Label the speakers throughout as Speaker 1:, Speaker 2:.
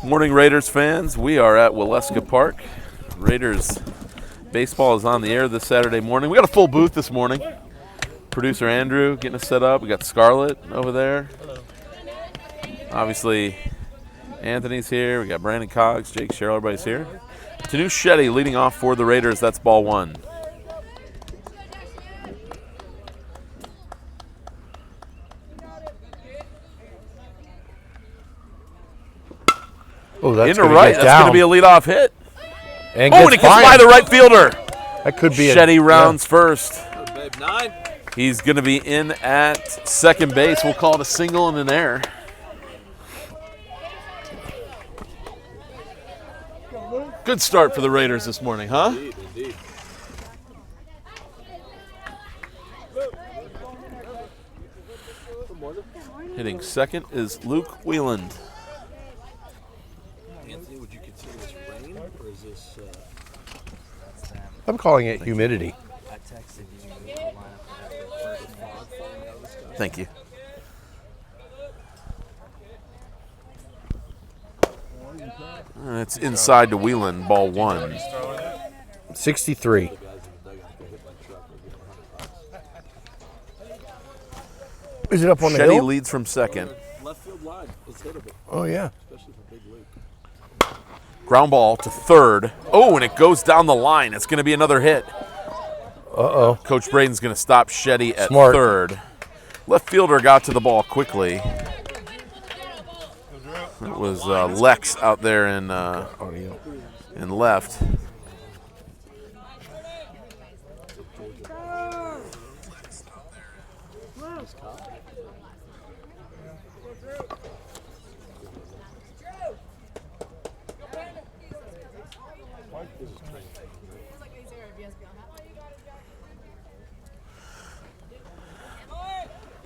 Speaker 1: Morning, Raiders fans. We are at Waleska Park. Raiders baseball is on the air this Saturday morning. We got a full booth this morning. Producer Andrew getting us set up. We got Scarlett over there. Obviously, Anthony's here. We got Brandon Cogs, Jake Sherrill, everybody's here. Tanu Shetty leading off for the Raiders. That's ball one.
Speaker 2: Oh, that's
Speaker 1: into right. That's going to be a leadoff hit.
Speaker 2: And
Speaker 1: and he gets by the right fielder.
Speaker 2: That could be
Speaker 1: Shetty rounds first. He's going to be in at second base. We'll call it a single and an error. Good start for the Raiders this morning, huh?
Speaker 3: Indeed.
Speaker 1: Hitting second is Luke Wieland.
Speaker 3: Anthony, would you consider this rain, or is this...
Speaker 2: I'm calling it humidity.
Speaker 1: Thank you. It's inside to Wieland, ball one.
Speaker 2: 63.
Speaker 3: The guys in the dugout got hit by a truck. They're getting $100.
Speaker 2: Is it up on the
Speaker 1: Shetty
Speaker 2: hill?
Speaker 1: leads from second.
Speaker 3: Left field line. It's hittable,
Speaker 2: Oh, yeah.
Speaker 3: especially for big league.
Speaker 1: Ground ball to third. Oh, and it goes down the line. It's going to be another hit.
Speaker 2: Uh-oh.
Speaker 1: Coach Braden's going to stop Shetty at
Speaker 2: Smart.
Speaker 1: third. Left fielder got to the ball quickly. It was Lex out there in left.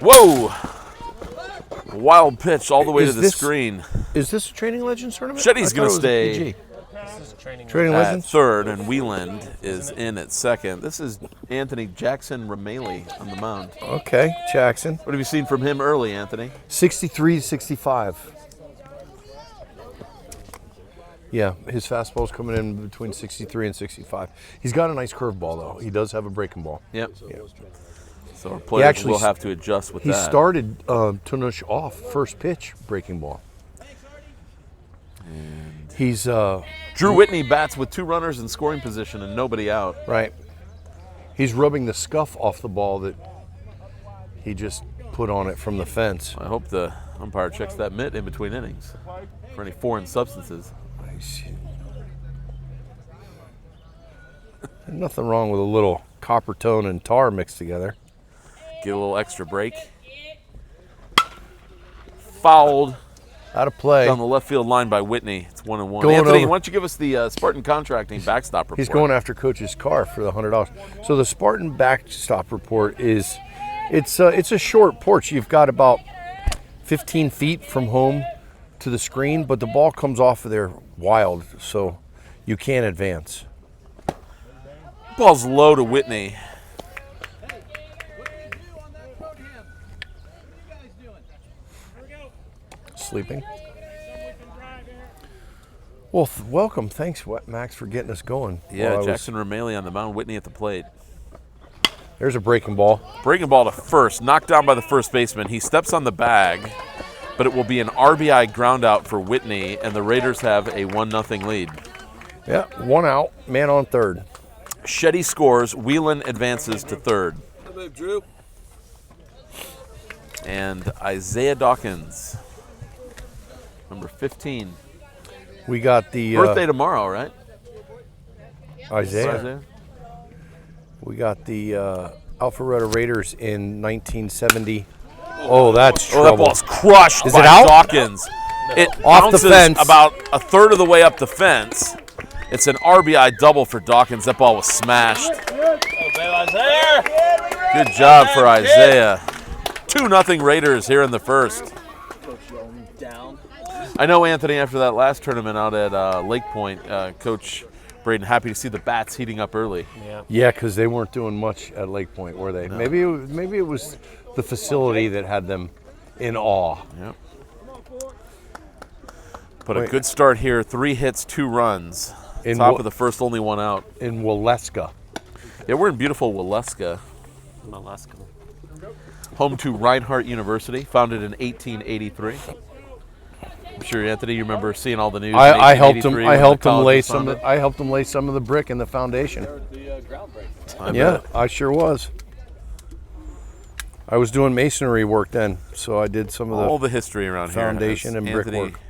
Speaker 1: Whoa! Wild pitch all the way to
Speaker 2: Is
Speaker 1: the
Speaker 2: this-
Speaker 1: screen.
Speaker 2: Is this a Training Legends tournament?
Speaker 1: Shetty's
Speaker 2: I
Speaker 1: gonna
Speaker 2: thought it was a
Speaker 1: stay
Speaker 2: PG.
Speaker 4: This is training.
Speaker 2: Training
Speaker 1: At
Speaker 2: Legends?
Speaker 1: third, and Wieland is in at second. This is Anthony Jackson Rameli on the mound.
Speaker 2: Okay, Jackson.
Speaker 1: What have you seen from him early, Anthony?
Speaker 2: 63 to 65. Yeah, his fastball's coming in between 63 and 65. He's got a nice curveball, though. He does have a breaking ball.
Speaker 1: Yep.
Speaker 2: Yeah.
Speaker 1: So our players
Speaker 2: actually
Speaker 1: will have to adjust with
Speaker 2: He
Speaker 1: that.
Speaker 2: started Tunush off first pitch breaking ball. He's
Speaker 1: Drew Whitney bats with 2 runners in scoring position and nobody out.
Speaker 2: right. He's rubbing the scuff off the ball that he just put on it from the fence.
Speaker 1: I hope the umpire checks that mitt in between innings for any foreign substances.
Speaker 2: Nothing wrong with a little copper tone and tar mixed together.
Speaker 1: Get a little extra break. Fouled
Speaker 2: Out of play.
Speaker 1: down the left field line by Whitney. It's 1-1.
Speaker 2: Going
Speaker 1: Anthony,
Speaker 2: over.
Speaker 1: why don't you give us the Spartan Contracting backstop report?
Speaker 2: He's going after Coach's car for the $100. So the Spartan backstop report is, it's a short porch. You've got about 15 feet from home to the screen, but the ball comes off of there wild, so you can't advance.
Speaker 1: Ball's low to Whitney.
Speaker 2: Sleeping. Well, welcome. Thanks, Max, for getting us going.
Speaker 1: Yeah,
Speaker 2: While I was-
Speaker 1: Jackson Rameli on the mound, Whitney at the plate.
Speaker 2: There's a breaking ball.
Speaker 1: Breaking ball to first, knocked down by the first baseman. He steps on the bag, but it will be an RBI ground out for Whitney, and the Raiders have a 1-0 lead.
Speaker 2: Yeah, 1 out, man on third.
Speaker 1: Shetty scores, Whelan advances to third.
Speaker 3: Good move, Drew.
Speaker 1: And Isaiah Dawkins, number 15.
Speaker 2: We got the
Speaker 1: Birthday tomorrow, right?
Speaker 2: Isaiah. We got the Alpharetta Raiders in 1970. Oh, that's
Speaker 1: Oh, that
Speaker 2: trouble.
Speaker 1: ball's crushed
Speaker 2: Is
Speaker 1: by
Speaker 2: it out?
Speaker 1: Dawkins. It
Speaker 2: Off the
Speaker 1: bounces
Speaker 2: fence.
Speaker 1: about a third of the way up the fence. It's an RBI double for Dawkins. That ball was smashed. Good job for Isaiah. 2-0 Raiders here in the first. I know, Anthony, after that last tournament out at Lake Point, Coach Braden, happy to see the bats heating up early.
Speaker 2: Yeah, because they weren't doing much at Lake Point, were they?
Speaker 1: No.
Speaker 2: Maybe it was the facility that had them in awe.
Speaker 1: Yep. But a
Speaker 2: Wait.
Speaker 1: good start here. 3 hits, 2 runs.
Speaker 2: In
Speaker 1: Top
Speaker 2: Wa-
Speaker 1: of the first, only 1 out.
Speaker 2: In Waleska.
Speaker 1: Yeah, we're in beautiful Waleska.
Speaker 4: Mollusca.
Speaker 1: Home to Reinhardt University, founded in 1883. I'm sure, Anthony, you remember seeing all the news. in
Speaker 2: I helped him.
Speaker 1: 1883
Speaker 2: I
Speaker 1: when
Speaker 2: helped
Speaker 1: the
Speaker 2: him
Speaker 1: college
Speaker 2: lay
Speaker 1: was
Speaker 2: some.
Speaker 1: founded.
Speaker 2: I helped him lay some of the brick in the foundation.
Speaker 3: The groundbreaking.
Speaker 1: I
Speaker 2: Yeah,
Speaker 1: bet.
Speaker 2: I sure was. I was doing masonry work then, so I did some of
Speaker 1: All
Speaker 2: the.
Speaker 1: the history around
Speaker 2: foundation
Speaker 1: here. has
Speaker 2: and
Speaker 1: Anthony
Speaker 2: brickwork.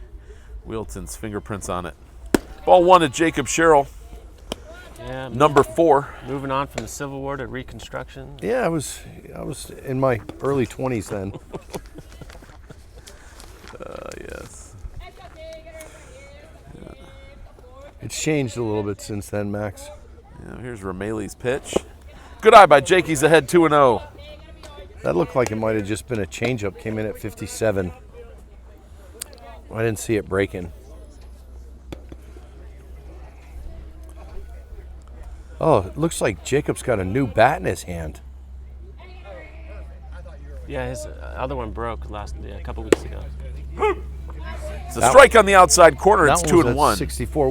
Speaker 1: Wilton's fingerprints on it. Ball 1 to Jacob Sherrill,
Speaker 4: Yeah.
Speaker 1: number 4.
Speaker 4: Moving on from the Civil War to Reconstruction.
Speaker 2: Yeah, I was in my early 20s then.
Speaker 1: Yes.
Speaker 2: It's changed a little bit since then, Max.
Speaker 1: Yeah, here's Rameli's pitch. Good eye by Jake. He's ahead 2-0.
Speaker 2: That looked like it might have just been a changeup. Came in at 57. I didn't see it breaking. Oh, it looks like Jacob's got a new bat in his hand.
Speaker 4: Yeah, his other one broke a couple weeks ago.
Speaker 1: It's a strike on the outside corner. It's
Speaker 2: That
Speaker 1: 2
Speaker 2: one's
Speaker 1: and
Speaker 2: at
Speaker 1: 1.
Speaker 2: 64.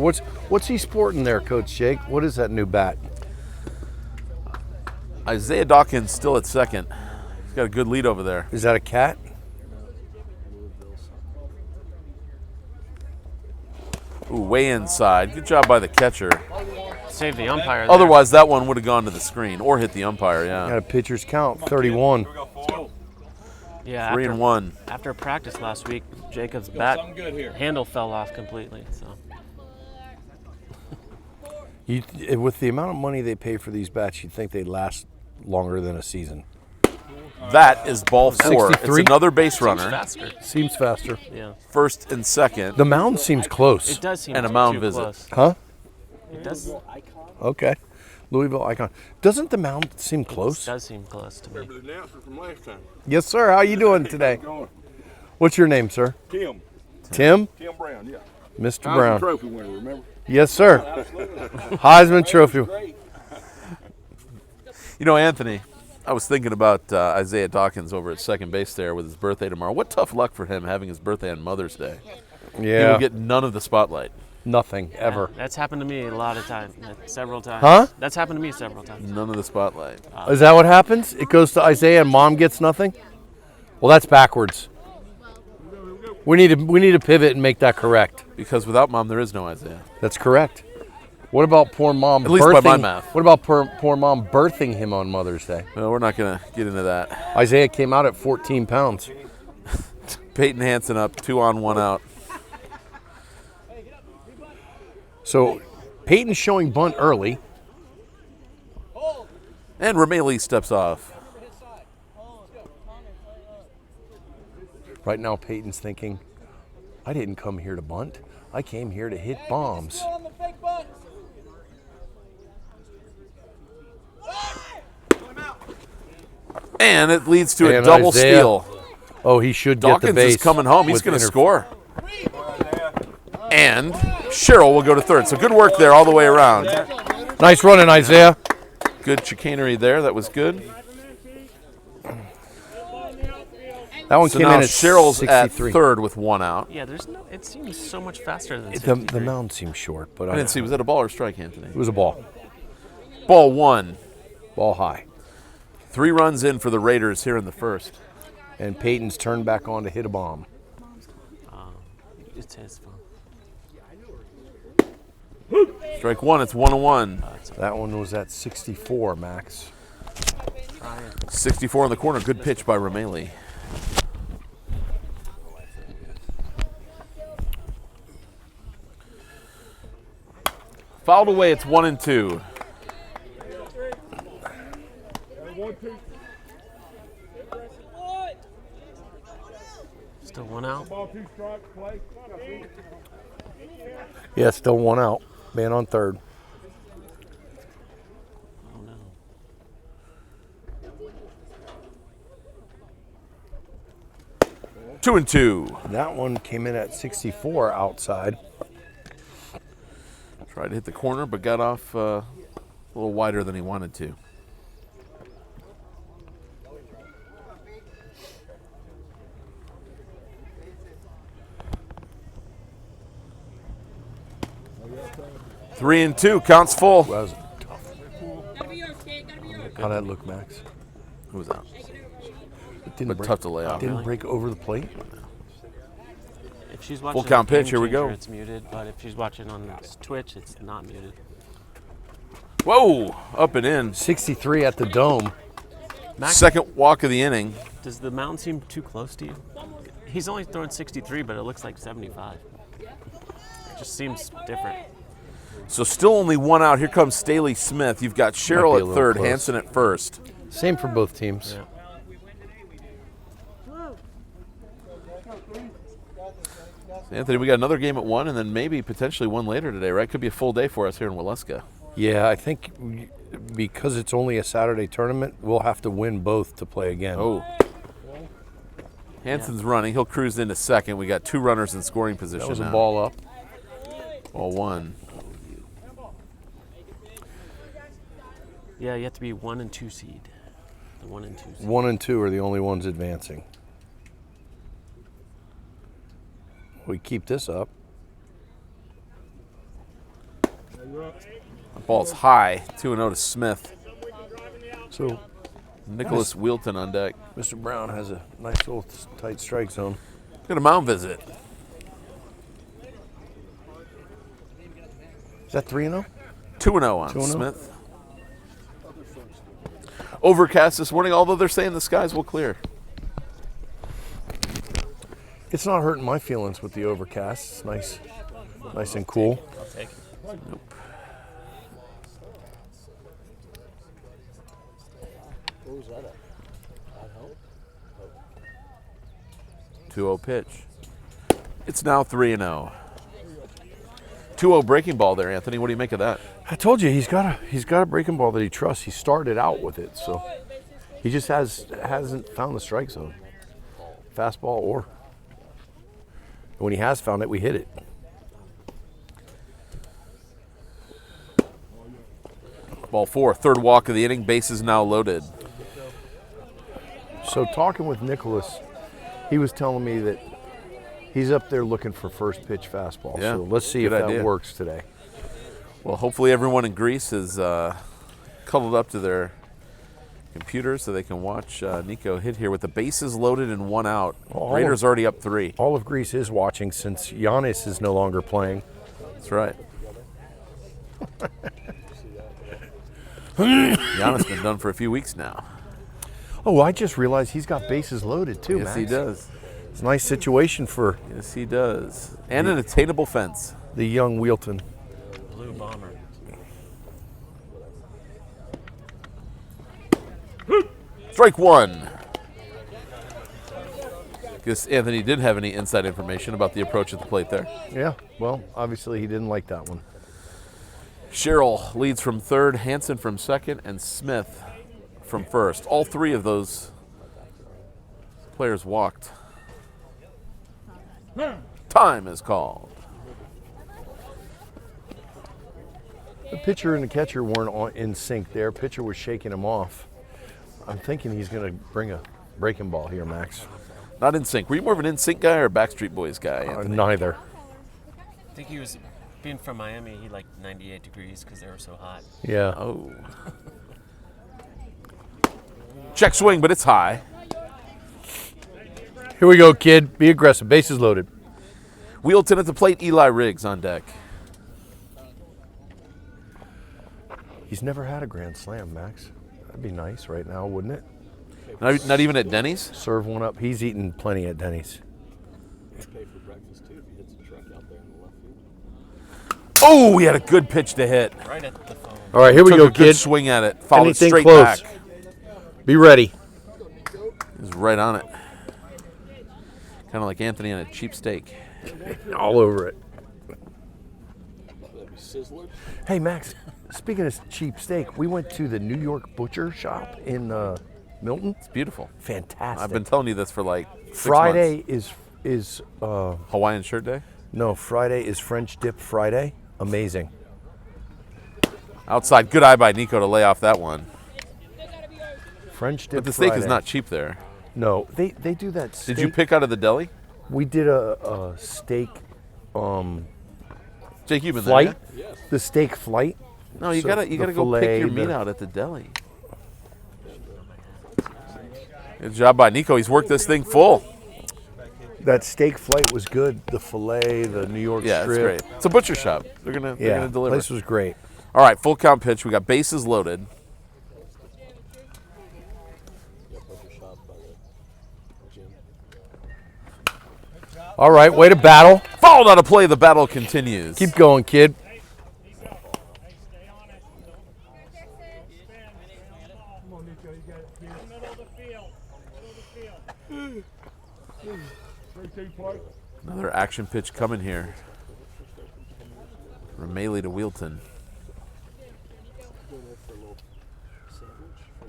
Speaker 2: What's he sporting there, Coach Jake? What is that new bat?
Speaker 1: Isaiah Dawkins still at second. He's got a good lead over there.
Speaker 2: Is that a cat?
Speaker 1: Ooh, way inside. Good job by the catcher.
Speaker 4: Save the umpire. There.
Speaker 1: Otherwise, that one would have gone to the screen or hit the umpire.
Speaker 2: Got
Speaker 1: Yeah.
Speaker 2: a pitcher's count, 31.
Speaker 4: Yeah,
Speaker 1: 3 and 1.
Speaker 4: After practice last week, Jacob's bat handle fell off completely. So
Speaker 2: With the amount of money they pay for these bats, you'd think they'd last longer than a season.
Speaker 1: That is ball 4.
Speaker 2: 63?
Speaker 1: It's another base runner.
Speaker 4: faster.
Speaker 2: Seems faster.
Speaker 4: Yeah,
Speaker 1: First and second.
Speaker 2: The mound seems close.
Speaker 4: it does seem
Speaker 1: And a mound
Speaker 4: too
Speaker 1: visit.
Speaker 4: close.
Speaker 2: Huh?
Speaker 4: It does.
Speaker 2: Okay. Louisville Icon. Doesn't the mound seem close?
Speaker 4: Does seem close to me.
Speaker 3: The announcer from last time.
Speaker 2: Yes, sir. How you doing today?
Speaker 3: Going.
Speaker 2: What's your name, sir?
Speaker 3: Tim.
Speaker 2: Tim?
Speaker 3: Tim Brown, yeah.
Speaker 2: Mr.
Speaker 3: Heisman
Speaker 2: Brown.
Speaker 3: Trophy winner, remember?
Speaker 2: Yes, sir. Heisman Trophy.
Speaker 1: You know, Anthony, I was thinking about Isaiah Dawkins over at second base there with his birthday tomorrow. What tough luck for him having his birthday on Mother's Day. He
Speaker 2: Yeah.
Speaker 1: will get none of the spotlight.
Speaker 2: Nothing, ever.
Speaker 4: That's happened to me a lot of times, several times.
Speaker 2: Huh?
Speaker 4: That's happened to me several times.
Speaker 1: None of the spotlight.
Speaker 2: Is that what happens? It goes to Isaiah and mom gets nothing? Well, that's backwards. We need to pivot and make that correct.
Speaker 1: Because without mom, there is no Isaiah.
Speaker 2: That's correct. What about poor mom
Speaker 1: At least by my math.
Speaker 2: What about poor mom birthing him on Mother's Day?
Speaker 1: Well, we're not going to get into that.
Speaker 2: Isaiah came out at 14 pounds.
Speaker 1: Peyton Hansen up, 2 on, 1 out.
Speaker 2: So Peyton's showing bunt early.
Speaker 1: And Rameli steps off.
Speaker 2: Right now Peyton's thinking, I didn't come here to bunt. I came here to hit bombs.
Speaker 1: And it leads to a
Speaker 2: And
Speaker 1: double
Speaker 2: Isaiah,
Speaker 1: steal.
Speaker 2: Oh, he should get
Speaker 1: Dawkins
Speaker 2: the base.
Speaker 1: is coming home. He's
Speaker 2: with
Speaker 1: going to
Speaker 2: inter-
Speaker 1: score. And Sherrill will go to third. So good work there all the way around.
Speaker 2: Nice running, Isaiah.
Speaker 1: Good chicanery there. That was good.
Speaker 2: That one
Speaker 1: So
Speaker 2: came
Speaker 1: now
Speaker 2: in at
Speaker 1: Sherrill's
Speaker 2: 63.
Speaker 1: at third with 1 out.
Speaker 4: Yeah, there's no. It seems so much faster than
Speaker 2: The
Speaker 4: 63.
Speaker 2: mound seems short, but
Speaker 1: I didn't see. Was that a ball or a strike, Anthony?
Speaker 2: it was a ball.
Speaker 1: Ball 1.
Speaker 2: Ball high.
Speaker 1: 3 runs in for the Raiders here in the first.
Speaker 2: And Peyton's turned back on to hit a bomb.
Speaker 4: It's his fault.
Speaker 1: Strike 1. It's 1-1.
Speaker 2: That one was at 64, Max.
Speaker 1: 64 in the corner. Good pitch by Rameli. Fouled away. It's 1-2.
Speaker 4: Still 1 out.
Speaker 2: Yeah, still 1 out. Man on third.
Speaker 4: Oh no.
Speaker 1: Two and two.
Speaker 2: That one came in at 64 outside.
Speaker 1: Tried to hit the corner, but got off a little wider than he wanted to. Three and two, counts full.
Speaker 2: That was tough. How'd that look, Max?
Speaker 1: Who was out?
Speaker 2: It didn't
Speaker 1: But
Speaker 2: break,
Speaker 1: tough to lay off.
Speaker 2: didn't break over the plate.
Speaker 4: If she's watching
Speaker 1: count
Speaker 4: on
Speaker 1: pitch, here we go.
Speaker 4: Game Changer, it's muted, but if she's watching on Twitch, it's not muted.
Speaker 1: Whoa, up and in.
Speaker 2: 63 at the Dome.
Speaker 4: Max,
Speaker 1: Second walk of the inning.
Speaker 4: does the mound seem too close to you? He's only throwing 63, but it looks like 75. It just seems different.
Speaker 1: So still only one out. Here comes Staley Smith. You've got
Speaker 2: Might be
Speaker 1: Sherrill
Speaker 2: a
Speaker 1: at
Speaker 2: little
Speaker 1: third,
Speaker 2: close.
Speaker 1: Hansen at first.
Speaker 2: Same for both teams.
Speaker 4: Yeah.
Speaker 1: Anthony, we got another game at 1 and then maybe potentially one later today, right? Could be a full day for us here in Waleska.
Speaker 2: Yeah, I think because it's only a Saturday tournament, we'll have to win both to play again.
Speaker 1: Oh. Hansen's running. He'll cruise into second. We got 2 runners in scoring position
Speaker 2: That was a
Speaker 1: now.
Speaker 2: ball up.
Speaker 1: Ball 1.
Speaker 4: Yeah, you have to be 1 and 2 seed. The 1 and 2 seed.
Speaker 2: 1 and 2 are the only ones advancing. We keep this up.
Speaker 1: The ball's high. 2-0 to Smith.
Speaker 2: So
Speaker 1: Nicholas Wheelton on deck.
Speaker 2: Mr. Brown has a nice little tight strike zone.
Speaker 1: Got a mound visit.
Speaker 2: Is that 3-0?
Speaker 1: 2-0 on
Speaker 2: 2-0.
Speaker 1: Smith. Overcast this morning, although they're saying the skies will clear.
Speaker 2: It's not hurting my feelings with the overcast. It's nice and cool.
Speaker 4: I'll take it.
Speaker 1: Nope. 2-0 pitch. It's now 3-0. 2-0 breaking ball there, Anthony. What do you make of that?
Speaker 2: I told you he's got a breaking ball that he trusts. He started out with it, so he just hasn't found the strike zone, fastball or. When he has found it, we hit it.
Speaker 1: Ball 4, third walk of the inning. Bases now loaded.
Speaker 2: So talking with Nicholas, he was telling me that he's up there looking for first pitch fastball.
Speaker 1: Yeah,
Speaker 2: So let's see if
Speaker 1: good
Speaker 2: that
Speaker 1: idea.
Speaker 2: works today.
Speaker 1: Well, hopefully everyone in Greece is cuddled up to their computer so they can watch Nico hit here with the bases loaded and 1 out. Raiders already up 3.
Speaker 2: All of Greece is watching since Giannis is no longer playing.
Speaker 1: That's right. Giannis been done for a few weeks now.
Speaker 2: Oh, I just realized he's got bases loaded too,
Speaker 1: Yes,
Speaker 2: Max.
Speaker 1: he does.
Speaker 2: It's a nice situation for
Speaker 1: Yes, he does. And an attainable fence.
Speaker 2: the young Wheelton.
Speaker 4: Blue bomber.
Speaker 1: Strike 1. Guess Anthony didn't have any inside information about the approach at the plate there.
Speaker 2: Yeah, well, obviously he didn't like that one.
Speaker 1: Sherrill leads from third, Hansen from second, and Smith from first. All 3 of those players walked. Time is called.
Speaker 2: The pitcher and the catcher weren't in sync there. Pitcher was shaking him off. I'm thinking he's going to bring a breaking ball here, Max.
Speaker 1: Not in sync. Were you more of an in sync guy or a Backstreet Boys guy, Anthony?
Speaker 2: Neither.
Speaker 4: I think he was, being from Miami, he liked 98 degrees because they were so hot.
Speaker 2: Yeah.
Speaker 1: Oh. Check swing, but it's high.
Speaker 2: Here we go, kid. Be aggressive. Bases loaded.
Speaker 1: Wheelton at the plate, Eli Riggs on deck.
Speaker 2: He's never had a grand slam, Max. That'd be nice right now, wouldn't it?
Speaker 1: Not even at Denny's?
Speaker 2: Serve one up. He's eaten plenty at Denny's.
Speaker 3: Pay for breakfast too if he hits a truck out there in the left field.
Speaker 1: Oh, he had a good pitch to hit.
Speaker 4: Right at the phone.
Speaker 2: All right, here we
Speaker 1: Took
Speaker 2: go,
Speaker 1: a good
Speaker 2: kid.
Speaker 1: swing at it. Followed
Speaker 2: Anything
Speaker 1: straight
Speaker 2: close.
Speaker 1: back.
Speaker 2: Be ready.
Speaker 1: He was right on it. Kind of like Anthony on a cheap steak.
Speaker 2: All over it.
Speaker 3: That'd be Sizzler.
Speaker 2: Hey, Max, speaking of cheap steak, we went to the New York Butcher Shop in Milton.
Speaker 1: It's beautiful.
Speaker 2: Fantastic.
Speaker 1: I've been telling you this for like 6
Speaker 2: Friday
Speaker 1: months.
Speaker 2: is
Speaker 1: Hawaiian shirt day.
Speaker 2: no, Friday is French Dip Friday. Amazing.
Speaker 1: Outside, good eye by Nico to lay off that one.
Speaker 2: French Dip
Speaker 1: But the steak
Speaker 2: Friday.
Speaker 1: is not cheap there.
Speaker 2: No, they do that steak.
Speaker 1: Did you pick out of the deli?
Speaker 2: We did a steak
Speaker 1: Jake, you've been
Speaker 2: flight.
Speaker 1: there.
Speaker 3: Yes.
Speaker 2: The steak flight.
Speaker 1: Yeah? No, you
Speaker 2: So
Speaker 1: gotta
Speaker 2: the
Speaker 1: go
Speaker 2: filet,
Speaker 1: pick your meat
Speaker 2: the-
Speaker 1: out at the deli. Good job by Nico. He's worked this thing full.
Speaker 2: That steak flight was good. The filet, the New York
Speaker 1: Yeah,
Speaker 2: strip.
Speaker 1: it's great. It's a butcher shop. They're gonna
Speaker 2: Yeah,
Speaker 1: deliver.
Speaker 2: place was great.
Speaker 1: All right, full count pitch. We got bases loaded.
Speaker 3: Yeah, butcher shop by the gym.
Speaker 2: All right, way to battle.
Speaker 1: Fouled out of play. The battle continues.
Speaker 2: Keep going, kid.
Speaker 1: Another action pitch coming here. From Maley to Wheelton.
Speaker 3: Go there for a little sandwich for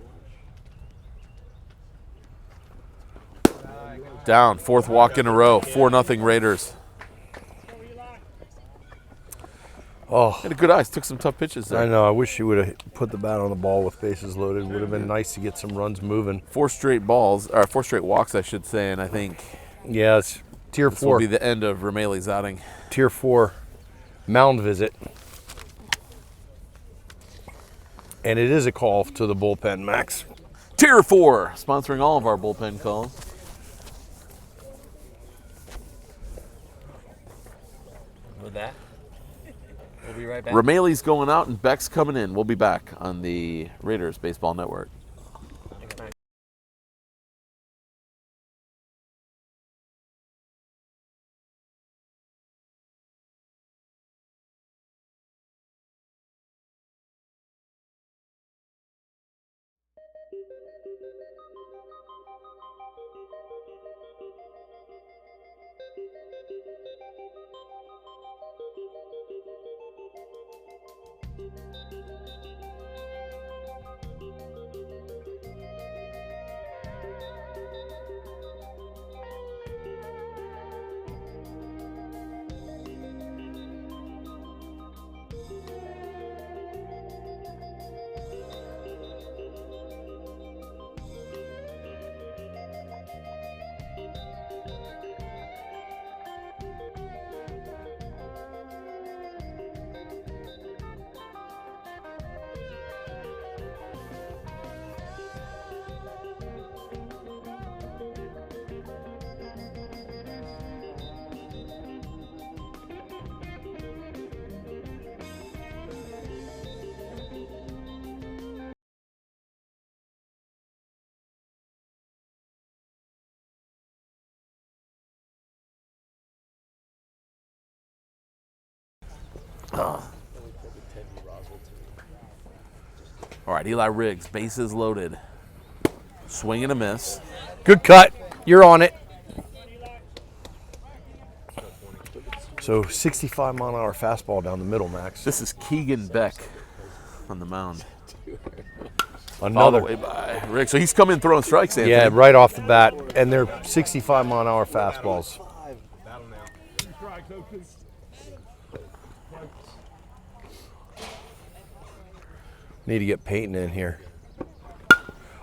Speaker 3: lunch.
Speaker 1: Down. 4th walk in a row. 4-0 Raiders.
Speaker 2: Oh,
Speaker 1: Had a good eyes. Took some tough pitches
Speaker 2: I
Speaker 1: there.
Speaker 2: know. I wish you would have put the bat on the ball with bases loaded. Would have been nice to get some runs moving.
Speaker 1: 4 straight balls, or 4 straight walks, I should say, and I think
Speaker 2: Yeah, it's Tier
Speaker 1: This will
Speaker 2: 4.
Speaker 1: be the end of Rameli's outing.
Speaker 2: Tier 4 mound visit. And it is a call to the bullpen, Max.
Speaker 1: Tier 4, sponsoring all of our bullpen calls.
Speaker 4: With that, we'll be right back.
Speaker 1: Rameli's going out and Beck's coming in. We'll be back on the Raiders Baseball Network. All right, Eli Riggs, bases loaded. Swing and a miss.
Speaker 2: Good cut. You're on it. So 65-mile-an-hour fastball down the middle, Max.
Speaker 1: This is Keegan Beck on the mound. All the
Speaker 2: Another.
Speaker 1: way by Riggs. So he's coming throwing strikes, Anthony.
Speaker 2: Yeah, right off the bat. And they're 65-mile-an-hour fastballs. Need to get Peyton in here.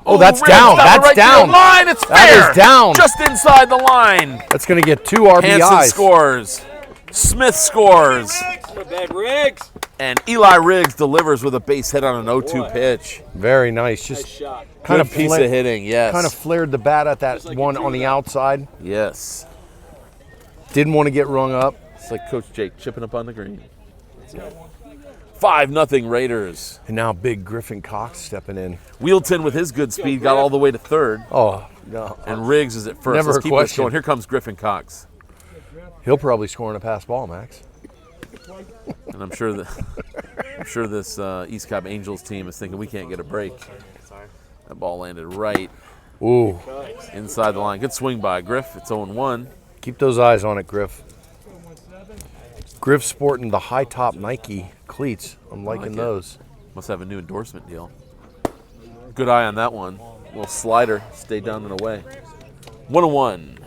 Speaker 2: Oh, that's
Speaker 1: Riggs
Speaker 2: down.
Speaker 1: the
Speaker 2: That's
Speaker 1: right
Speaker 2: down.
Speaker 1: field line. It's fair.
Speaker 2: That is down.
Speaker 1: Just inside the line.
Speaker 2: That's going to get 2 RBIs.
Speaker 1: Hansen scores. Smith scores. And Eli Riggs delivers with a base hit on an 0-2 pitch.
Speaker 2: Very nice. Just
Speaker 3: Shot.
Speaker 2: kind
Speaker 1: Good
Speaker 2: of
Speaker 1: piece of hitting, yes.
Speaker 2: Kind of flared the bat at that one on the outside.
Speaker 1: Yes.
Speaker 2: Didn't want to get rung up.
Speaker 1: It's like Coach Jake chipping up on the green. 5-0 Raiders.
Speaker 2: And now big Griffin Cox stepping in.
Speaker 1: Wheelton with his good speed got all the way to third.
Speaker 2: Oh, no.
Speaker 1: And Riggs is at first.
Speaker 2: Never
Speaker 1: Let's
Speaker 2: a
Speaker 1: keep this
Speaker 2: question.
Speaker 1: going. Here comes Griffin Cox.
Speaker 2: He'll probably score on a pass ball, Max.
Speaker 1: And I'm sure this East Cobb Angels team is thinking we can't get a break. That ball landed right
Speaker 2: Ooh.
Speaker 1: inside the line. Good swing by Griff. It's 0-1.
Speaker 2: Keep those eyes on it, Griff. Griff sporting the high top Nike cleats. I'm liking
Speaker 1: like it.
Speaker 2: those.
Speaker 1: Must have a new endorsement deal. Good eye on that one. Little slider. Stay down and away. 1-1.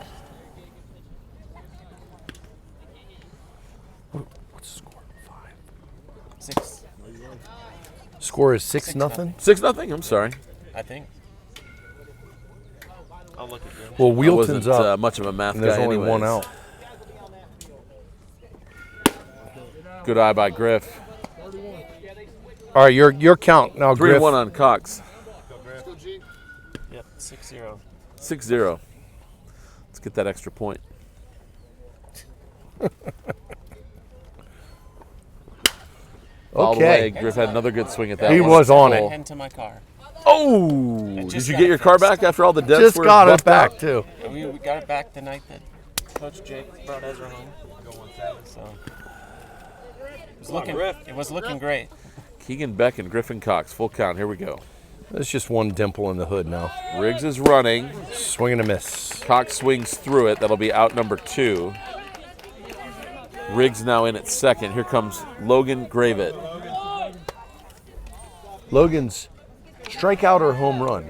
Speaker 2: What's the score?
Speaker 4: 6,
Speaker 2: Score is 6-0.
Speaker 1: 6-0. I'm sorry.
Speaker 4: I think. I'll look again.
Speaker 2: Well,
Speaker 1: I
Speaker 2: Wheelton's
Speaker 1: wasn't
Speaker 2: up.
Speaker 1: much of a math
Speaker 2: And there's
Speaker 1: guy
Speaker 2: only
Speaker 1: anyways.
Speaker 2: one out.
Speaker 1: Good eye by Griff.
Speaker 2: All right, your count now, Griff.
Speaker 1: 3-1 on Cox.
Speaker 4: Yep, 6-0.
Speaker 1: 6-0. Let's get that extra point. All the way.
Speaker 2: Okay.
Speaker 1: Griff had another good swing at that
Speaker 2: He
Speaker 1: one.
Speaker 2: was on
Speaker 4: I
Speaker 2: it.
Speaker 4: head to my car.
Speaker 1: Oh! Did
Speaker 4: just
Speaker 1: you
Speaker 4: got
Speaker 1: get
Speaker 4: it
Speaker 1: your car
Speaker 4: fixed.
Speaker 1: back after all the debts
Speaker 2: Just
Speaker 1: were
Speaker 2: got it
Speaker 1: buffed
Speaker 2: back,
Speaker 1: out?
Speaker 2: too.
Speaker 4: We got it back the night that Coach Jake brought Ezra home. So it was looking great.
Speaker 1: Keegan Beck and Griffin Cox. Full count. Here we go.
Speaker 2: There's just one dimple in the hood now.
Speaker 1: Riggs is running.
Speaker 2: Swing and a miss.
Speaker 1: Cox swings through it. That'll be out number 2. Riggs now in at second. Here comes Logan Gravett.
Speaker 2: Logan's strikeout or home run.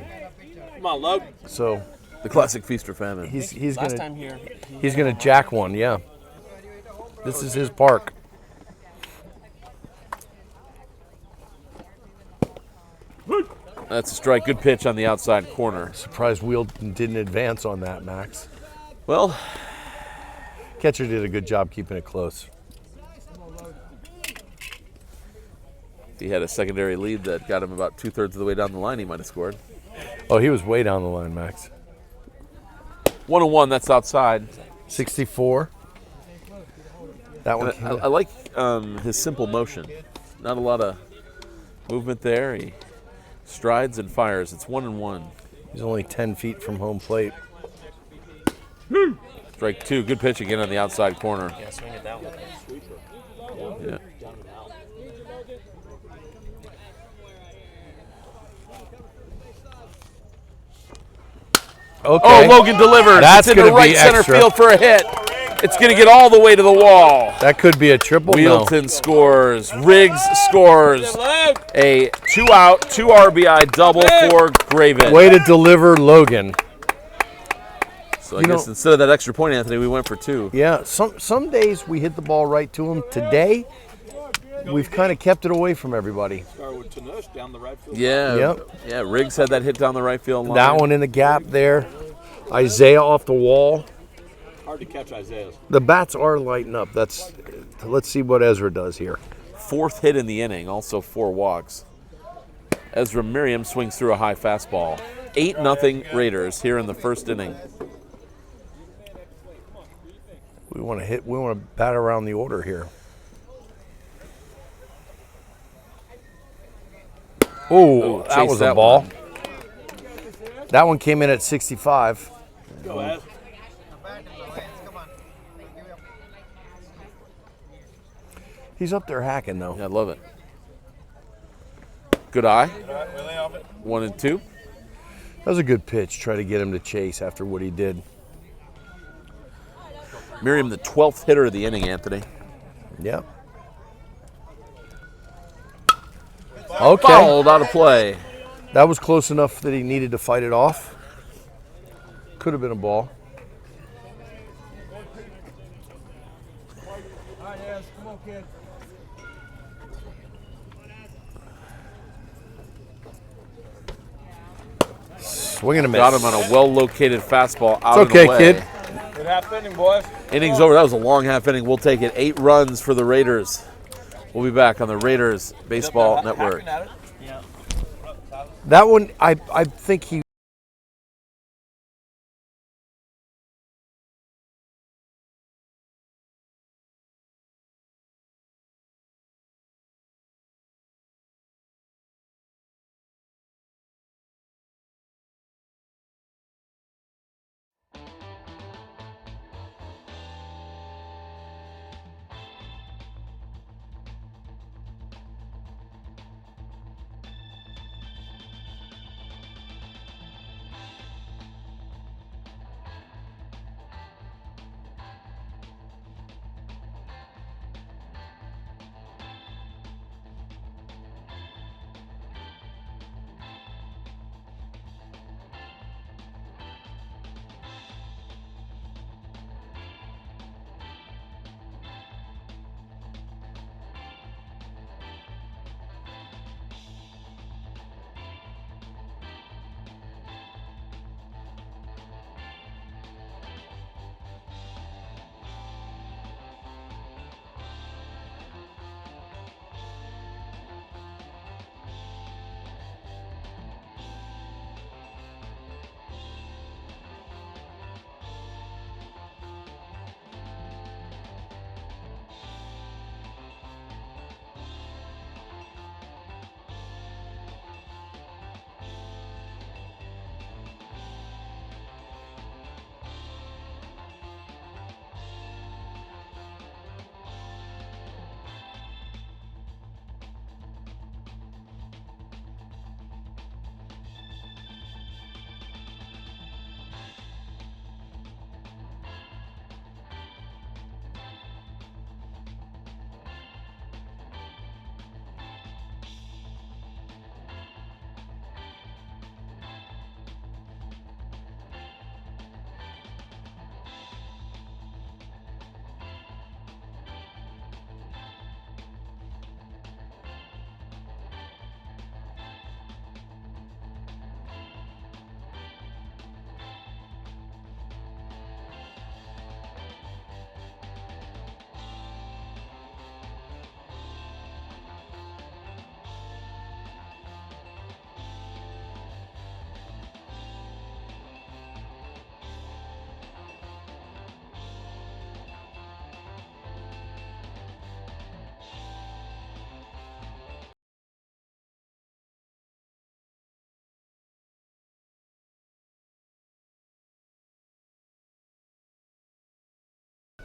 Speaker 3: Come on, Logan.
Speaker 2: So
Speaker 1: The classic feast or famine.
Speaker 2: he's
Speaker 4: Last
Speaker 2: gonna
Speaker 4: time here,
Speaker 2: he's gonna jack one. Yeah. This is his park.
Speaker 1: That's a strike. Good pitch on the outside corner.
Speaker 2: Surprised Wheelton didn't advance on that, Max.
Speaker 1: Well,
Speaker 2: Catcher did a good job keeping it close.
Speaker 1: If he had a secondary lead that got him about 2/3 of the way down the line, he might have scored.
Speaker 2: Oh, he was way down the line, Max.
Speaker 1: 1-1, that's outside.
Speaker 2: 64. That one.
Speaker 1: I like his simple motion. Not a lot of movement there. He strides and fires. It's 1-1.
Speaker 2: He's only 10 feet from home plate.
Speaker 1: Strike 2. Good pitch again on the outside corner.
Speaker 4: Yeah, swing it that way.
Speaker 1: Yeah.
Speaker 2: Okay.
Speaker 1: Oh, Logan delivers.
Speaker 2: That's
Speaker 1: it's in the
Speaker 2: gonna be
Speaker 1: right center
Speaker 2: extra.
Speaker 1: field for a hit. It's going to get all the way to the wall.
Speaker 2: That could be a triple.
Speaker 1: Wheelton scores. Riggs scores. A 2-out, 2 RBI double for Graven.
Speaker 2: Way to deliver, Logan.
Speaker 1: So I guess instead of that extra point, Anthony, we went for 2.
Speaker 2: Yeah, some days we hit the ball right to him. Today, we've kind of kept it away from everybody.
Speaker 3: Start with Tanush down the right field.
Speaker 1: Yeah.
Speaker 2: Yep.
Speaker 1: Yeah, Riggs had that hit down the right field line.
Speaker 2: That one in the gap there. Isaiah off the wall.
Speaker 3: Hard to catch Isaiah's.
Speaker 2: The bats are lighting up. Let's see what Ezra does here.
Speaker 1: 4th hit in the inning, also 4 walks. Ezra Miriam swings through a high fastball. 8-0 Raiders here in the first inning.
Speaker 2: We want to bat around the order here. Oh, that
Speaker 1: chase
Speaker 2: was
Speaker 1: that
Speaker 2: a ball.
Speaker 1: one.
Speaker 2: That one came in at 65.
Speaker 3: Go ahead.
Speaker 2: He's up there hacking though.
Speaker 1: Yeah, I love it. Good eye. 1-2.
Speaker 2: That was a good pitch. Try to get him to chase after what he did.
Speaker 1: Miriam, the 12th hitter of the inning, Anthony.
Speaker 2: Yep. Okay.
Speaker 1: Fouled out of play.
Speaker 2: That was close enough that he needed to fight it off. Could have been a ball. Swing and a miss.
Speaker 1: Got him on a well-located fastball out
Speaker 2: It's okay,
Speaker 1: of the way.
Speaker 2: kid.
Speaker 3: Good half inning, boys.
Speaker 1: Innings over. That was a long half inning. We'll take it. 8 runs for the Raiders. We'll be back on the Raiders Baseball Network.
Speaker 2: That one, I think he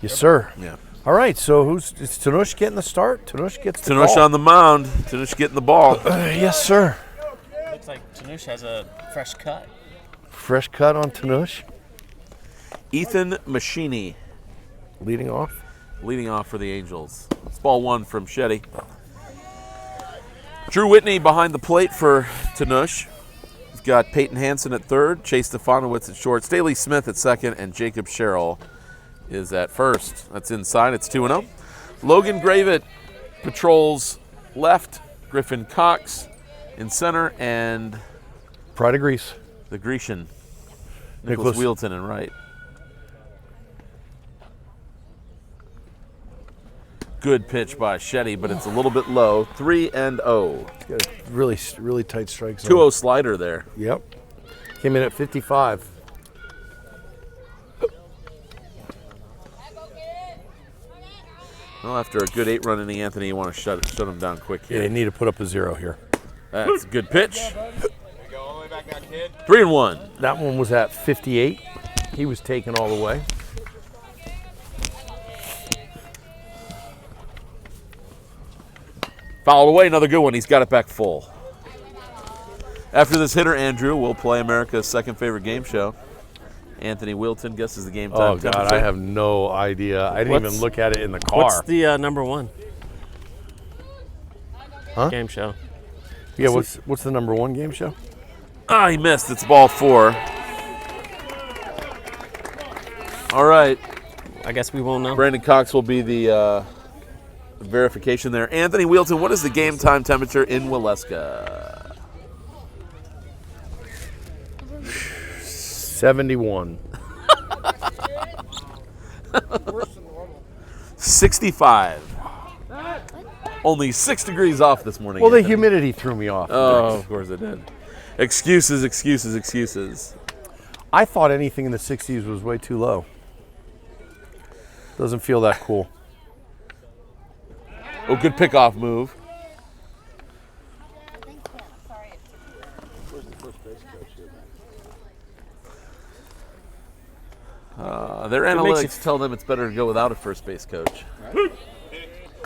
Speaker 2: Yes, sir.
Speaker 1: Yeah.
Speaker 2: All right, so is Tanush getting the start? Tanush gets the
Speaker 1: Tanush
Speaker 2: call.
Speaker 1: on the mound. Tanush getting the ball.
Speaker 2: Yes, sir.
Speaker 4: Looks like Tanush has a fresh cut.
Speaker 2: Fresh cut on Tanush.
Speaker 1: Ethan Machini
Speaker 2: Leading off.
Speaker 1: leading off for the Angels. It's ball one from Shetty. Drew Whitney behind the plate for Tanush. He's got Peyton Hansen at third, Chase Stefanowitz at short, Staley Smith at second, and Jacob Sherrill is at first. That's inside. It's 2-0. Logan Gravett patrols left, Griffin Cox in center, and
Speaker 2: Pride of Greece.
Speaker 1: the Grecian, Nicholas Wheelton in right. Good pitch by Shetty, but it's a little bit low. 3-0.
Speaker 2: Got a really tight strike zone.
Speaker 1: 2-0 slider there.
Speaker 2: Yep. Came in at 55.
Speaker 1: Well, after a good 8-run inning, Anthony, you want to shut him down quick
Speaker 2: Yeah,
Speaker 1: here.
Speaker 2: you need to put up a 0 here.
Speaker 1: That's a good pitch. 3-1.
Speaker 2: That one was at 58. He was taken all the way.
Speaker 1: Fouled away, another good one. He's got it back full. After this hitter, Andrew, we'll play America's second favorite game show. Anthony Wilton guesses the game time.
Speaker 2: Oh, God,
Speaker 1: temperature.
Speaker 2: I have no idea. I didn't
Speaker 4: What's-
Speaker 2: even look at it in the car.
Speaker 4: What's the number one?
Speaker 2: Huh?
Speaker 4: Game show.
Speaker 2: Yeah, what's the number one game show?
Speaker 1: Ah, he missed. It's ball 4. All right.
Speaker 4: I guess we won't know.
Speaker 1: Brandon Cox will be the verification there. Anthony Wheelton, what is the game time temperature in Waleska?
Speaker 2: 71.
Speaker 1: 65. Only 6 degrees off this morning.
Speaker 2: Well, the
Speaker 1: Anthony.
Speaker 2: humidity threw me off.
Speaker 1: Oh, of course it did. Excuses, excuses, excuses.
Speaker 2: I thought anything in the 60s was way too low. Doesn't feel that cool.
Speaker 1: Oh, good pickoff move. Their analytics tell them it's better to go without a first base coach.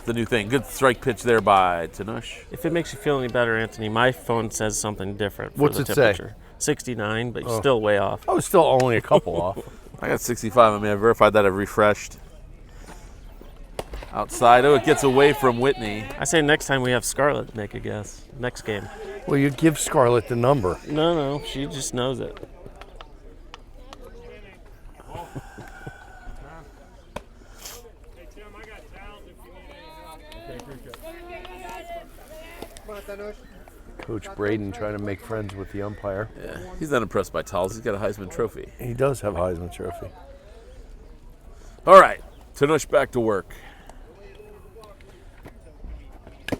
Speaker 1: The new thing. Good strike pitch there by Tanush.
Speaker 4: If it makes you feel any better, Anthony, my phone says something different. For
Speaker 2: What's
Speaker 4: the
Speaker 2: it say?
Speaker 4: temperature. 69, but you're still way off.
Speaker 2: I was still only a couple off.
Speaker 1: I got 65. I mean, I verified that. I've refreshed. Outside. Oh, it gets away from Whitney.
Speaker 4: I say next time we have Scarlett make a guess. Next game.
Speaker 2: Well, you give Scarlett the number.
Speaker 4: No, she just knows it.
Speaker 2: Coach Braden trying to make friends with the umpire.
Speaker 1: Yeah, he's not impressed by towels. He's got a Heisman Trophy.
Speaker 2: He does have a Heisman Trophy.
Speaker 1: All right, Tanush back to work.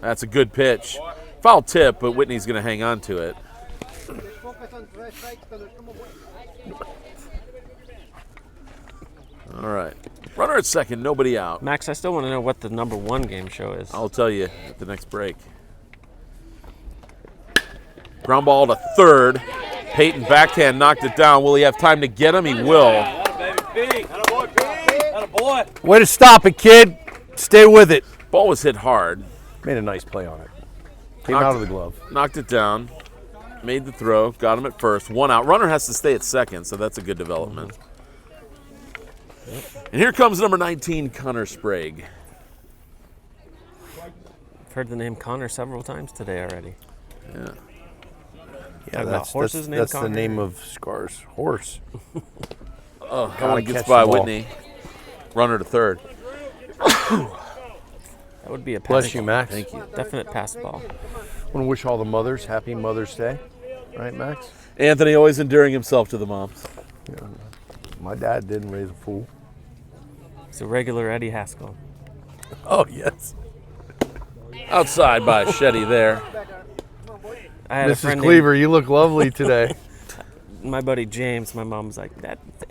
Speaker 1: That's a good pitch. Foul tip, but Whitney's going to hang on to it. All right. Runner at second, nobody out.
Speaker 4: Max, I still want to know what the number one game show is.
Speaker 1: I'll tell you at the next break. Ground ball to third. Peyton backhand knocked it down. Will he have time to get him? He will.
Speaker 2: Way to stop it, kid. Stay with it.
Speaker 1: Ball was hit hard.
Speaker 2: Made a nice play on it. Came
Speaker 1: Knocked
Speaker 2: out of the glove.
Speaker 1: Knocked it down. Made the throw. Got him at first. 1 out. Runner has to stay at second, so that's a good development. And here comes number 19, Connor Sprague.
Speaker 4: I've heard the name Connor several times today already.
Speaker 1: Yeah.
Speaker 2: Yeah,
Speaker 4: about horses named
Speaker 2: that's the
Speaker 4: Connor?
Speaker 2: name of Scar's horse.
Speaker 1: Oh,
Speaker 2: Gotta
Speaker 1: one gets
Speaker 2: catch
Speaker 1: by
Speaker 2: the ball.
Speaker 1: Whitney. Runner to third.
Speaker 4: That would be a pass.
Speaker 2: Bless you, Max.
Speaker 1: Thank you.
Speaker 4: Definite pass ball.
Speaker 2: Want to wish all the mothers happy Mother's Day. Right, Max?
Speaker 1: Anthony always endearing himself to the moms.
Speaker 2: My dad didn't raise a fool.
Speaker 4: It's a regular Eddie Haskell.
Speaker 2: Oh, yes.
Speaker 1: Outside by Shetty there.
Speaker 4: I had a
Speaker 2: Mrs.
Speaker 4: friend
Speaker 2: Cleaver, you look lovely today.
Speaker 4: named, my buddy James. My mom was like,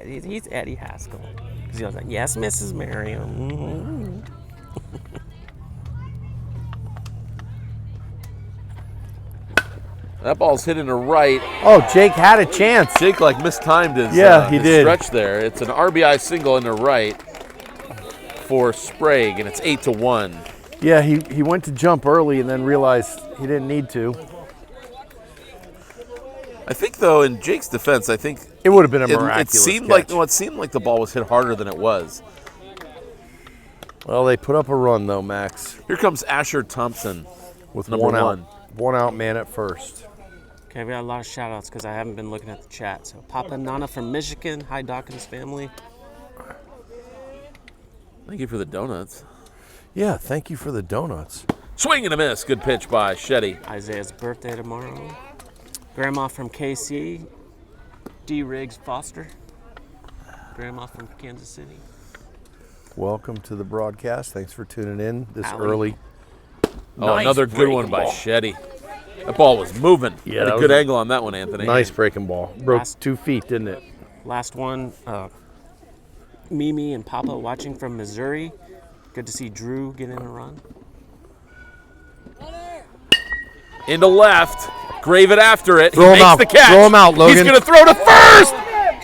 Speaker 4: he's Eddie Haskell. Because he was like, yes, Mrs. Merriam. Mm-hmm.
Speaker 1: That ball's hit into right.
Speaker 2: Oh, Jake had a chance.
Speaker 1: Jake like mistimed his,
Speaker 2: Yeah, he
Speaker 1: his
Speaker 2: did.
Speaker 1: stretch there. It's an RBI single into right. for Sprague, and it's 8-1.
Speaker 2: Yeah, he went to jump early and then realized he didn't need to.
Speaker 1: I think, though, in Jake's defense, I think
Speaker 2: It would have been a
Speaker 1: it
Speaker 2: miraculous
Speaker 1: seemed
Speaker 2: catch.
Speaker 1: it seemed like the ball was hit harder than it was.
Speaker 2: Well, they put up a run, though, Max,
Speaker 1: Here comes Asher Thompson
Speaker 2: with
Speaker 1: number
Speaker 2: one out.
Speaker 1: one.
Speaker 2: One out man at first.
Speaker 4: Okay, we got a lot of shout-outs because I haven't been looking at the chat. So Papa Nana from Michigan. Hi, Dawkins family.
Speaker 1: Thank you for the donuts.
Speaker 2: Yeah, thank you for the donuts.
Speaker 1: Swing and a miss. Good pitch by Shetty.
Speaker 4: Isaiah's birthday tomorrow. Grandma from KC. D. Riggs Foster. Grandma from Kansas City.
Speaker 2: Welcome to the broadcast. Thanks for tuning in this
Speaker 4: Allie.
Speaker 2: early.
Speaker 1: Oh,
Speaker 2: Nice
Speaker 1: another good one
Speaker 2: breaking
Speaker 1: by
Speaker 2: ball.
Speaker 1: Shetty. That ball was moving.
Speaker 2: Yeah,
Speaker 1: Had
Speaker 2: that
Speaker 1: a
Speaker 2: was
Speaker 1: good
Speaker 2: a
Speaker 1: angle on that one, Anthony.
Speaker 2: Nice breaking ball. Broke
Speaker 4: Last-
Speaker 2: 2 feet, didn't it?
Speaker 4: Last one, Mimi and Papa watching from Missouri. Good to see Drew get in a run.
Speaker 1: Into left. Grave it after it.
Speaker 2: Throw
Speaker 1: he
Speaker 2: him
Speaker 1: makes
Speaker 2: out.
Speaker 1: the catch.
Speaker 2: Throw him out, Logan.
Speaker 1: He's going to throw to first.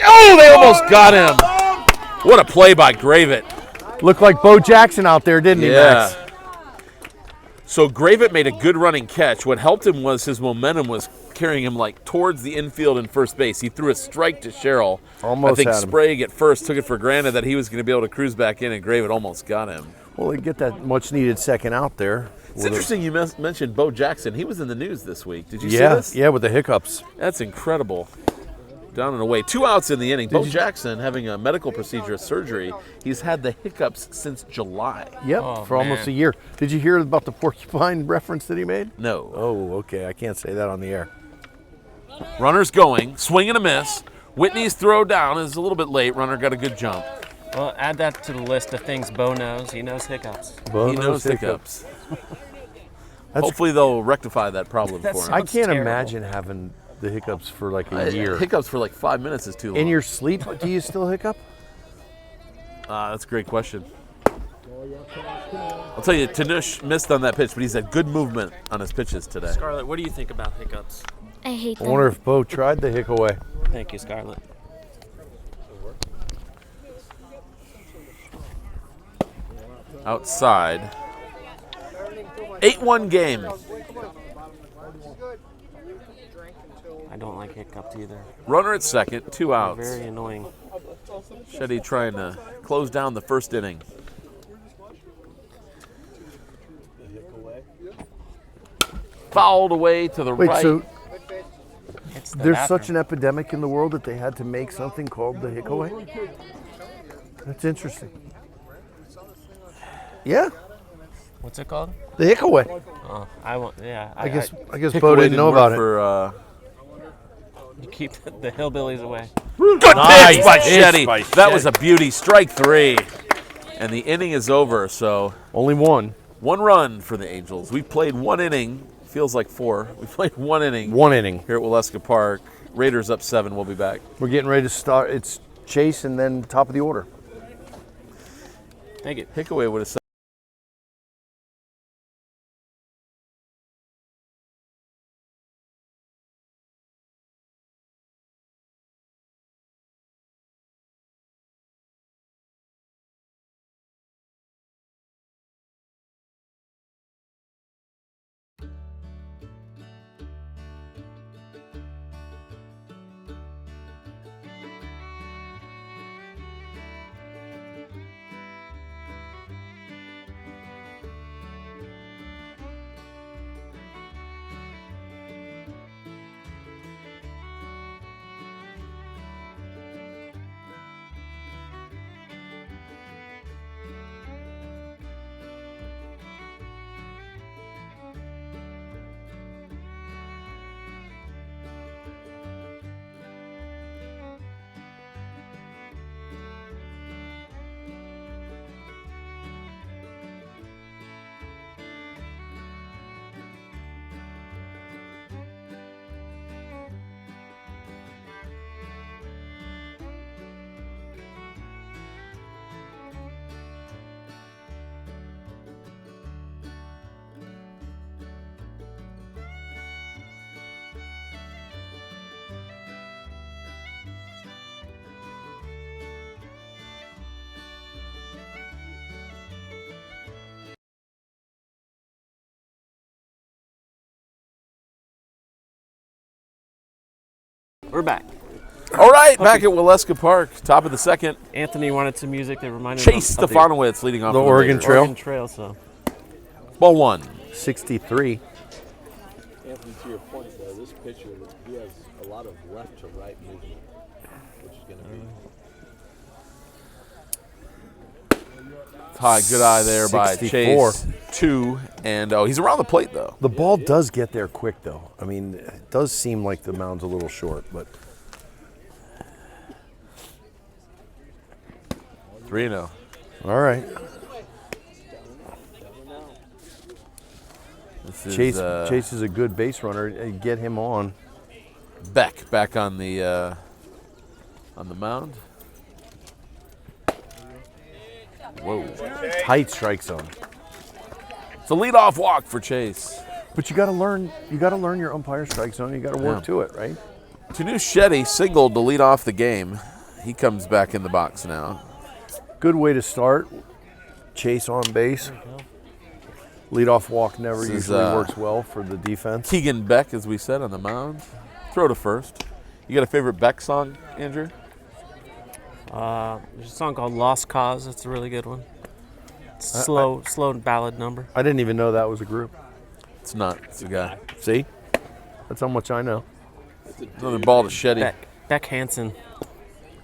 Speaker 1: Oh, they almost got him. What a play by Gravett.
Speaker 2: Looked like Bo Jackson out there, didn't he, Max?
Speaker 1: So Gravett made a good running catch. What helped him was his momentum was carrying him like towards the infield and first base. He threw a strike to Sherrill.
Speaker 2: Almost
Speaker 1: I think
Speaker 2: had him.
Speaker 1: Sprague at first took it for granted that he was going to be able to cruise back in, and Gravett almost got him.
Speaker 2: Well, they get that much-needed second out there.
Speaker 1: It's interesting you mentioned Bo Jackson. He was in the news this week. Did you see
Speaker 2: Yeah,
Speaker 1: this?
Speaker 2: yeah, with the hiccups.
Speaker 1: That's incredible. Down and away. 2 outs in the inning. Bo Jackson having a medical procedure, surgery. He's had the hiccups since July.
Speaker 2: Yep,
Speaker 4: Oh,
Speaker 2: for almost
Speaker 4: man.
Speaker 2: a year. Did you hear about the porcupine reference that he made?
Speaker 1: No.
Speaker 2: Oh, okay. I can't say that on the air.
Speaker 1: Runner's going. Swing and a miss. Whitney's throw down is a little bit late. Runner got a good jump.
Speaker 4: Well, add that to the list of things Bo knows. He knows hiccups.
Speaker 2: Bo
Speaker 1: He knows hiccups.
Speaker 2: That's-
Speaker 1: Hopefully they'll rectify that problem for him.
Speaker 2: I
Speaker 4: Sounds
Speaker 2: can't
Speaker 4: terrible.
Speaker 2: imagine having the hiccups for like a year.
Speaker 1: Hiccups for like 5 minutes is too long.
Speaker 2: In your sleep, do you still hiccup?
Speaker 1: That's a great question. I'll tell you, Tanush missed on that pitch, but he's had good movement on his pitches today.
Speaker 4: Scarlett, what do you think about hiccups?
Speaker 5: I hate
Speaker 2: I
Speaker 5: them.
Speaker 2: wonder if Bo tried the hick away.
Speaker 4: Thank you, Scarlett.
Speaker 1: Outside. 8-1 game.
Speaker 4: I don't like hiccups either.
Speaker 1: Runner at second, 2 outs.
Speaker 4: Very annoying.
Speaker 1: Shetty trying to close down the first inning. Fouled away to the
Speaker 2: Wait,
Speaker 1: right.
Speaker 2: so
Speaker 4: It's the
Speaker 2: there's
Speaker 4: bathroom.
Speaker 2: such an epidemic in the world that they had to make something called the hick away? That's interesting. Yeah,
Speaker 4: What's it called?
Speaker 2: the hick away.
Speaker 4: Oh, I want. Yeah.
Speaker 2: I guess
Speaker 1: Hick
Speaker 2: Bo
Speaker 1: away
Speaker 2: didn't know
Speaker 1: work
Speaker 2: about it.
Speaker 1: for,
Speaker 4: you keep the hillbillies away.
Speaker 1: Good
Speaker 2: Nice
Speaker 1: pitch by
Speaker 2: pitch
Speaker 1: Shetty.
Speaker 2: by
Speaker 1: That was
Speaker 2: Shetty.
Speaker 1: a beauty. Strike 3. And the inning is over, so
Speaker 2: Only one.
Speaker 1: 1 run for the Angels. We played 1 inning. Feels like 4. We played 1 inning
Speaker 2: One inning.
Speaker 1: here at Waleska Park. Raiders up 7. We'll be back.
Speaker 2: We're getting ready to start. It's Chase and then top of the order.
Speaker 4: Thank you.
Speaker 1: Hickaway would have said.
Speaker 4: We're back.
Speaker 1: All right, back at Waleska Park, top of the second.
Speaker 4: Anthony wanted some music that reminded
Speaker 1: Chase
Speaker 4: him of
Speaker 1: Stefanowicz leading off
Speaker 2: The
Speaker 1: for
Speaker 2: Oregon
Speaker 1: Raiders.
Speaker 2: Trail.
Speaker 4: Oregon Trail. So
Speaker 1: Ball 1.
Speaker 2: 63.
Speaker 3: Anthony, to your point, though, this pitcher, he has a lot of left to right movement, which is going to be.
Speaker 1: High, good eye there by
Speaker 2: 64.
Speaker 1: Chase. 2, and he's around the plate though.
Speaker 2: The ball does get there quick, though. I mean, it does seem like the mound's a little short, but
Speaker 1: 3-0.
Speaker 2: all right.
Speaker 1: This is
Speaker 2: Chase is a good base runner. Get him on.
Speaker 1: Beck back on the mound. Whoa.
Speaker 2: Tight strike zone.
Speaker 1: It's a leadoff walk for Chase.
Speaker 2: But you got to learn. You got to learn your umpire strike zone. You got to work
Speaker 1: Yeah.
Speaker 2: to it, right?
Speaker 1: Tanu Shetty singled to lead off the game. He comes back in the box now.
Speaker 2: Good way to start. Chase on base. Leadoff walk never
Speaker 1: This is,
Speaker 2: usually works well for the defense.
Speaker 1: Keegan Beck, as we said, on the mound. Throw to first. You got a favorite Beck song, Andrew?
Speaker 4: there's a song called "Lost Cause." That's a really good one. It's slow ballad number.
Speaker 2: I didn't even know that was a group.
Speaker 1: It's not. It's a guy.
Speaker 2: See? That's how much I know.
Speaker 1: Another ball to Shetty.
Speaker 4: Beck Hansen.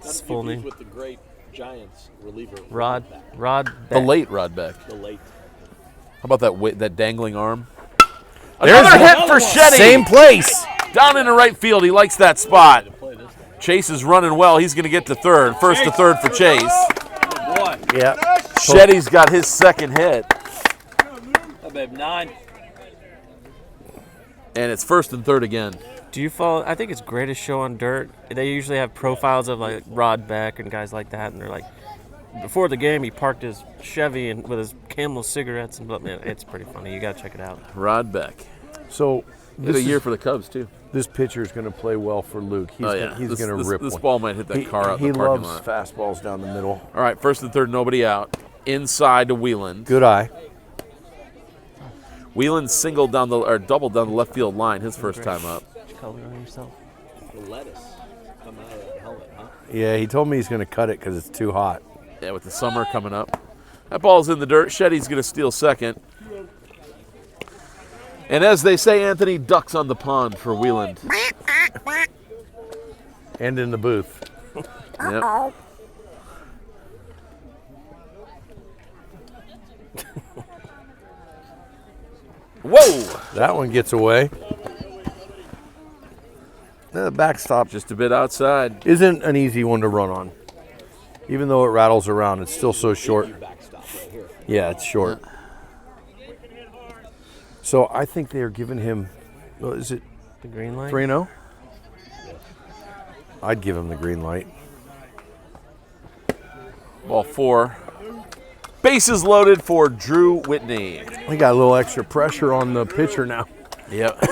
Speaker 4: His full name.
Speaker 3: With the great Giants reliever.
Speaker 4: Rod
Speaker 1: The
Speaker 4: Beck.
Speaker 1: late Rod Beck.
Speaker 3: The late.
Speaker 1: How about that dangling arm?
Speaker 2: There's
Speaker 1: Another hit
Speaker 2: one.
Speaker 1: for Shetty.
Speaker 2: Same place.
Speaker 1: Down into right field. He likes that spot. Chase is running well. He's going to get to third. First to third for Chase.
Speaker 2: Yeah.
Speaker 1: Shetty's got his second hit.
Speaker 3: Oh, babe, 9.
Speaker 1: And it's first and third again.
Speaker 4: Do you follow? I think it's Greatest Show on Dirt. They usually have profiles of like Rod Beck and guys like that, and they're like, before the game, he parked his Chevy and with his Camel cigarettes, and man, it's pretty funny. You gotta check it out.
Speaker 1: Rod Beck.
Speaker 2: So
Speaker 1: He had a year for the Cubs, too.
Speaker 2: this pitcher is going to play well for Luke. He's
Speaker 1: This-
Speaker 2: going to
Speaker 1: this-
Speaker 2: rip
Speaker 1: This
Speaker 2: one.
Speaker 1: ball might hit that car out in
Speaker 2: He
Speaker 1: the parking
Speaker 2: loves
Speaker 1: lot.
Speaker 2: fastballs down the middle.
Speaker 1: All right, first and third, nobody out. Inside to Wheeland.
Speaker 2: Good eye.
Speaker 1: Wheeland singled down doubled down the left field line his first time up.
Speaker 4: Did you color on yourself?
Speaker 3: The lettuce come out of that helmet, huh?
Speaker 2: Yeah, he told me he's going to cut it because it's too hot.
Speaker 1: Yeah, with the summer coming up. That ball's in the dirt. Shetty's going to steal second. And as they say, Anthony, ducks on the pond for Wheeland.
Speaker 2: And in the booth.
Speaker 1: Yep. Whoa!
Speaker 2: That one gets away. The backstop
Speaker 1: Just a bit outside.
Speaker 2: isn't an easy one to run on. Even though it rattles around, it's still so short.
Speaker 3: Backstop right here.
Speaker 2: Yeah, it's short. So I think they're giving him, is it
Speaker 4: The green light.
Speaker 2: 3-0? I'd give him the green light.
Speaker 1: Ball 4. Bases loaded for Drew Whitney.
Speaker 2: He got a little extra pressure on the pitcher now.
Speaker 1: Yep.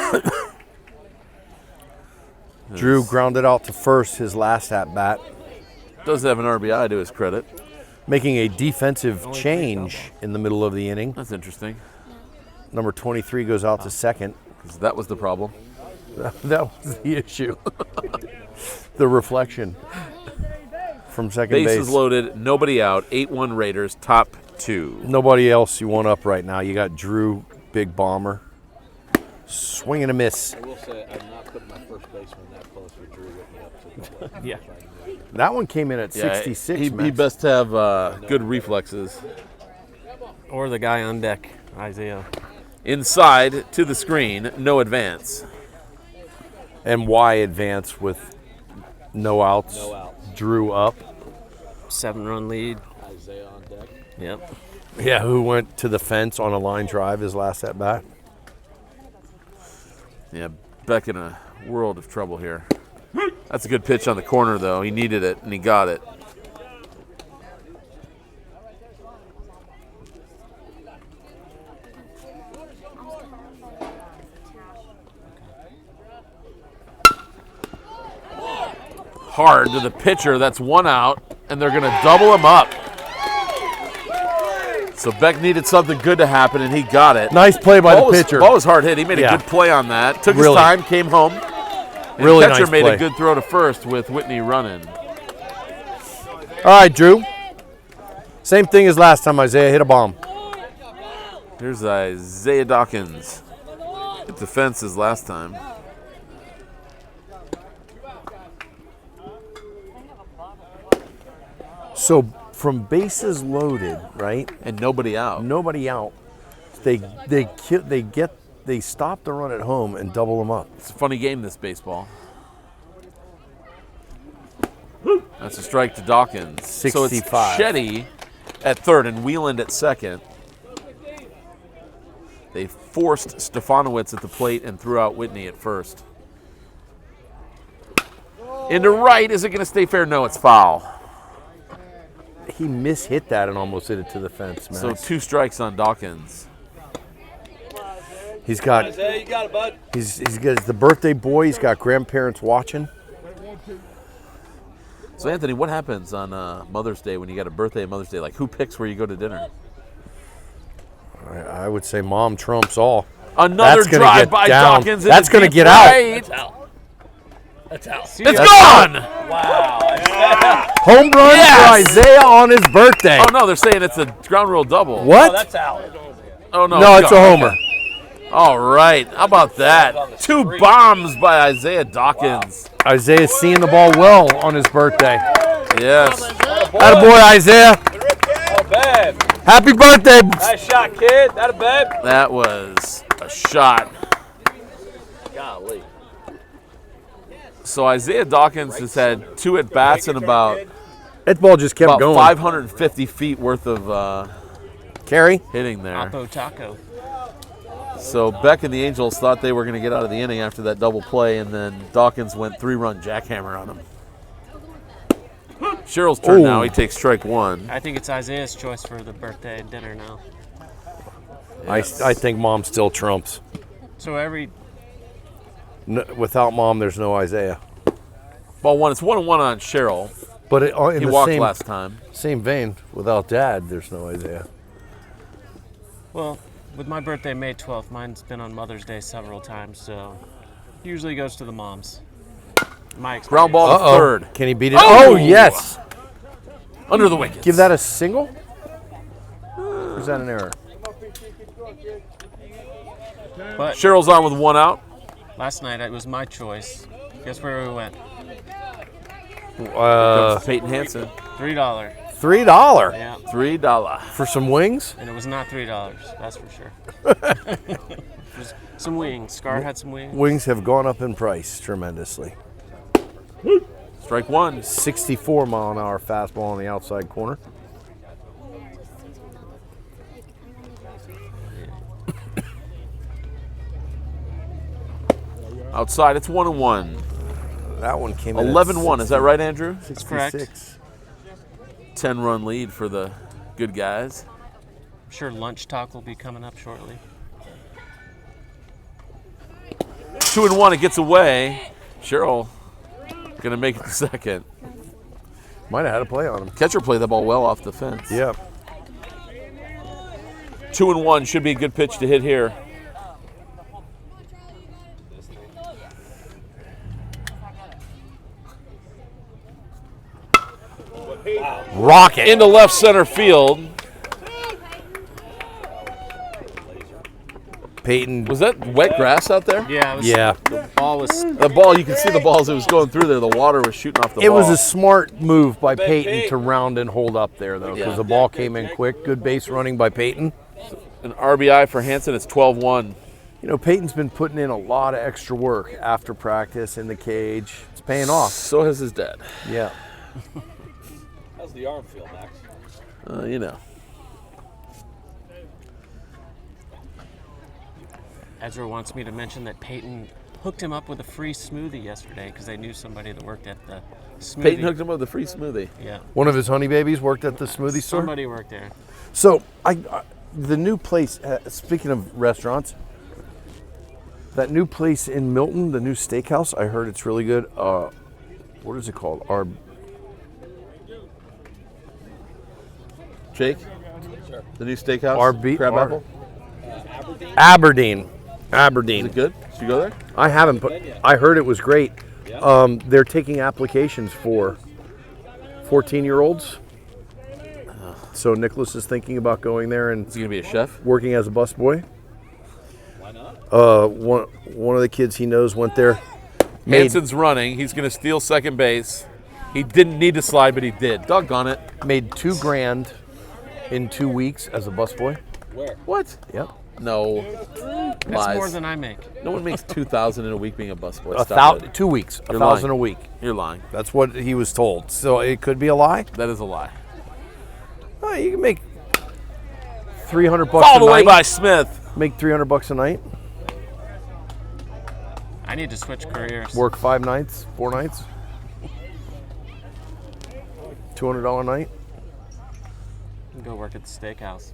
Speaker 2: Drew grounded out to first his last at bat,
Speaker 1: Does have an RBI to his credit.
Speaker 2: making a defensive change in the middle of the inning.
Speaker 1: That's interesting.
Speaker 2: Number 23 goes out to second.
Speaker 1: 'Cause that was the problem.
Speaker 2: That was the issue. The reflection from second
Speaker 1: Bases
Speaker 2: base.
Speaker 1: loaded, nobody out. 8-1 Raiders, top 2.
Speaker 2: Nobody else you want up right now. You got Drew, big bomber. Swing and a miss.
Speaker 3: I will say I'm not putting my first baseman that close with Drew Whitney up to the plate.
Speaker 4: Yeah.
Speaker 2: That one came in at 66.
Speaker 1: He
Speaker 2: Max.
Speaker 1: best have good reflexes.
Speaker 4: Or the guy on deck, Isaiah.
Speaker 1: Inside to the screen, no advance.
Speaker 2: And why advance with no outs?
Speaker 3: No outs.
Speaker 2: Drew up.
Speaker 4: 7-run lead.
Speaker 3: Isaiah on deck.
Speaker 4: Yep.
Speaker 2: Yeah, who went to the fence on a line drive his last at bat.
Speaker 1: Yeah, Beck in a world of trouble here. That's a good pitch on the corner, though. He needed it, and he got it. Hard to the pitcher. That's one out, and they're going to double him up. So Beck needed something good to happen, and he got it.
Speaker 2: Nice play by the
Speaker 1: Ball was-
Speaker 2: pitcher.
Speaker 1: Ball was hard hit. He made a
Speaker 2: Yeah.
Speaker 1: good play on that. Took
Speaker 2: Really.
Speaker 1: his time, came home. And
Speaker 2: Really
Speaker 1: catcher
Speaker 2: nice
Speaker 1: made
Speaker 2: play.
Speaker 1: a good throw to first with Whitney running.
Speaker 2: All right, Drew. Same thing as last time Isaiah hit a bomb.
Speaker 1: Here's Isaiah Dawkins. Hit the fences last time.
Speaker 2: So from bases loaded, right?
Speaker 1: And nobody out.
Speaker 2: Nobody out. They stop the run at home and double them up.
Speaker 1: It's a funny game, this baseball. That's a strike to Dawkins.
Speaker 2: 65.
Speaker 1: So it's Shetty at third and Wieland at second. They forced Stefanowicz at the plate and threw out Whitney at first. Into right. Is it going to stay fair? No, it's foul.
Speaker 2: He mishit that and almost hit it to the fence, man.
Speaker 1: So 2 strikes on Dawkins.
Speaker 2: He's got
Speaker 3: Isaiah, you got it, bud.
Speaker 2: he's got the birthday boy. He's got grandparents watching.
Speaker 1: So, Anthony, what happens on Mother's Day when you got a birthday and Mother's Day? Like, who picks where you go to dinner?
Speaker 2: I would say mom trumps all.
Speaker 1: Another
Speaker 2: That's gonna
Speaker 1: drive
Speaker 2: get
Speaker 1: by
Speaker 2: down.
Speaker 1: Dawkins.
Speaker 2: That's
Speaker 1: going
Speaker 2: gonna
Speaker 1: to
Speaker 2: get out.
Speaker 3: That's out. That's out.
Speaker 4: See
Speaker 1: It's
Speaker 4: ya.
Speaker 1: gone!
Speaker 3: Wow.
Speaker 2: Home run
Speaker 1: Yes!
Speaker 2: for Isaiah on his birthday.
Speaker 1: Oh, no, they're saying it's a ground rule double.
Speaker 2: What?
Speaker 3: Oh, that's out.
Speaker 1: Oh, no.
Speaker 2: No, it's a
Speaker 1: gone.
Speaker 2: homer.
Speaker 1: All right. How about that? 2 bombs by Isaiah Dawkins.
Speaker 2: Isaiah's seeing the ball well on his birthday.
Speaker 1: Yes.
Speaker 2: Attaboy, Isaiah.
Speaker 3: Oh, babe.
Speaker 2: Happy birthday.
Speaker 3: Nice shot, kid. That a babe.
Speaker 1: That was a shot.
Speaker 3: Golly.
Speaker 1: So Isaiah Dawkins has had 2 at-bats and about
Speaker 2: That ball just kept going.
Speaker 1: 550 feet worth of
Speaker 2: Carry.
Speaker 1: hitting there.
Speaker 4: Oppo Taco.
Speaker 1: So Beck and the Angels thought they were going to get out of the inning after that double play, and then Dawkins went 3-run jackhammer on him. Cheryl's turn
Speaker 2: Ooh.
Speaker 1: now. He takes strike 1.
Speaker 4: I think it's Isaiah's choice for the birthday dinner now.
Speaker 1: Yes.
Speaker 2: I think mom still trumps.
Speaker 4: So every
Speaker 2: Without mom, there's no Isaiah.
Speaker 1: Ball 1. It's 1-1 on Cheryl.
Speaker 2: But in
Speaker 1: He
Speaker 2: the
Speaker 1: walked
Speaker 2: same,
Speaker 1: last time.
Speaker 2: same vein, without dad, there's no Isaiah.
Speaker 4: well, with my birthday May 12th, mine's been on Mother's Day several times, so usually goes to the moms. My experience.
Speaker 1: Ground ball to third.
Speaker 2: Can he beat it?
Speaker 1: Oh!
Speaker 2: Oh, yes.
Speaker 1: Under the wickets.
Speaker 2: Give that a single? Or is that an error?
Speaker 4: But
Speaker 1: Cheryl's on with 1 out.
Speaker 4: last night it was my choice. Guess where we went?
Speaker 1: Peyton Hansen.
Speaker 4: $3.
Speaker 2: $3
Speaker 4: Yeah,
Speaker 1: $3.
Speaker 2: for some wings?
Speaker 4: and it was not $3. That's for sure. It was some wings. Scar had some wings.
Speaker 2: Wings have gone up in price tremendously.
Speaker 1: Strike 1.
Speaker 2: 64-mile-an-hour fastball on the outside corner.
Speaker 1: Outside, it's 1-1.
Speaker 2: That one came in
Speaker 1: 11-1. Is that right, Andrew?
Speaker 2: That's
Speaker 4: correct.
Speaker 1: 10-run lead for the good guys.
Speaker 4: I'm sure lunch talk will be coming up shortly.
Speaker 1: 2-1. It gets away. Cheryl gonna make it to second.
Speaker 2: Might have had a play on him.
Speaker 1: Catcher played the ball well off the fence.
Speaker 2: Yeah.
Speaker 1: 2-1 should be a good pitch to hit here.
Speaker 2: Rocket.
Speaker 1: Into left center field.
Speaker 2: Peyton.
Speaker 1: Was that wet grass out there?
Speaker 4: Yeah, it was,
Speaker 2: Yeah.
Speaker 4: The ball was.
Speaker 1: The ball, you can see the balls it was going through there. The water was shooting off the ball.
Speaker 2: It was a smart move by Peyton to round and hold up there, though, because
Speaker 1: Yeah.
Speaker 2: the ball came in quick. Good base running by Peyton.
Speaker 1: An RBI for Hansen. It's 12-1.
Speaker 2: You know, Peyton's been putting in a lot of extra work after practice in the cage. It's paying off.
Speaker 1: So has his dad.
Speaker 2: Yeah.
Speaker 3: How's the arm feel, Max?
Speaker 1: You know.
Speaker 4: Ezra wants me to mention that Peyton hooked him up with a free smoothie yesterday because they knew somebody that worked at the smoothie.
Speaker 1: Peyton hooked him up with a free smoothie.
Speaker 4: Yeah.
Speaker 2: One of his honey babies worked at the smoothie store.
Speaker 4: Somebody worked there.
Speaker 2: So, the new place, speaking of restaurants, that new place in Milton, the new steakhouse, I heard it's really good. What is it called?
Speaker 1: Jake? The new steakhouse?
Speaker 2: RB
Speaker 1: Crabapple?
Speaker 2: Aberdeen.
Speaker 1: Is
Speaker 2: Aberdeen.
Speaker 1: it good? Should you go there?
Speaker 2: I haven't, but I heard it was great. They're taking applications for 14-year-olds. So Nicholas is thinking about going there and
Speaker 1: Is he gonna be a chef?
Speaker 2: working as a busboy.
Speaker 3: Why not?
Speaker 2: One of the kids he knows went there. Made
Speaker 1: Hanson's running. He's gonna steal second base. He didn't need to slide, but he did. Doggone it.
Speaker 2: made $2,000 in 2 weeks as a busboy.
Speaker 3: Where?
Speaker 1: What?
Speaker 2: Yep.
Speaker 1: No.
Speaker 4: That's
Speaker 1: Lies.
Speaker 4: more than I make.
Speaker 1: No one makes 2,000 in a week being a busboy. Stop it.
Speaker 2: 2 weeks.
Speaker 1: You're
Speaker 2: 1,000
Speaker 1: lying.
Speaker 2: a week.
Speaker 1: You're lying.
Speaker 2: That's what he was told. So it could be a lie.
Speaker 1: That is a lie.
Speaker 2: Oh, you can make $300
Speaker 1: Fouled
Speaker 2: a
Speaker 1: away
Speaker 2: night.
Speaker 1: by Smith.
Speaker 2: Make $300 a night.
Speaker 4: I need to switch careers.
Speaker 2: Work 5 nights, 4 nights. $200 a night.
Speaker 4: Go work at the steakhouse.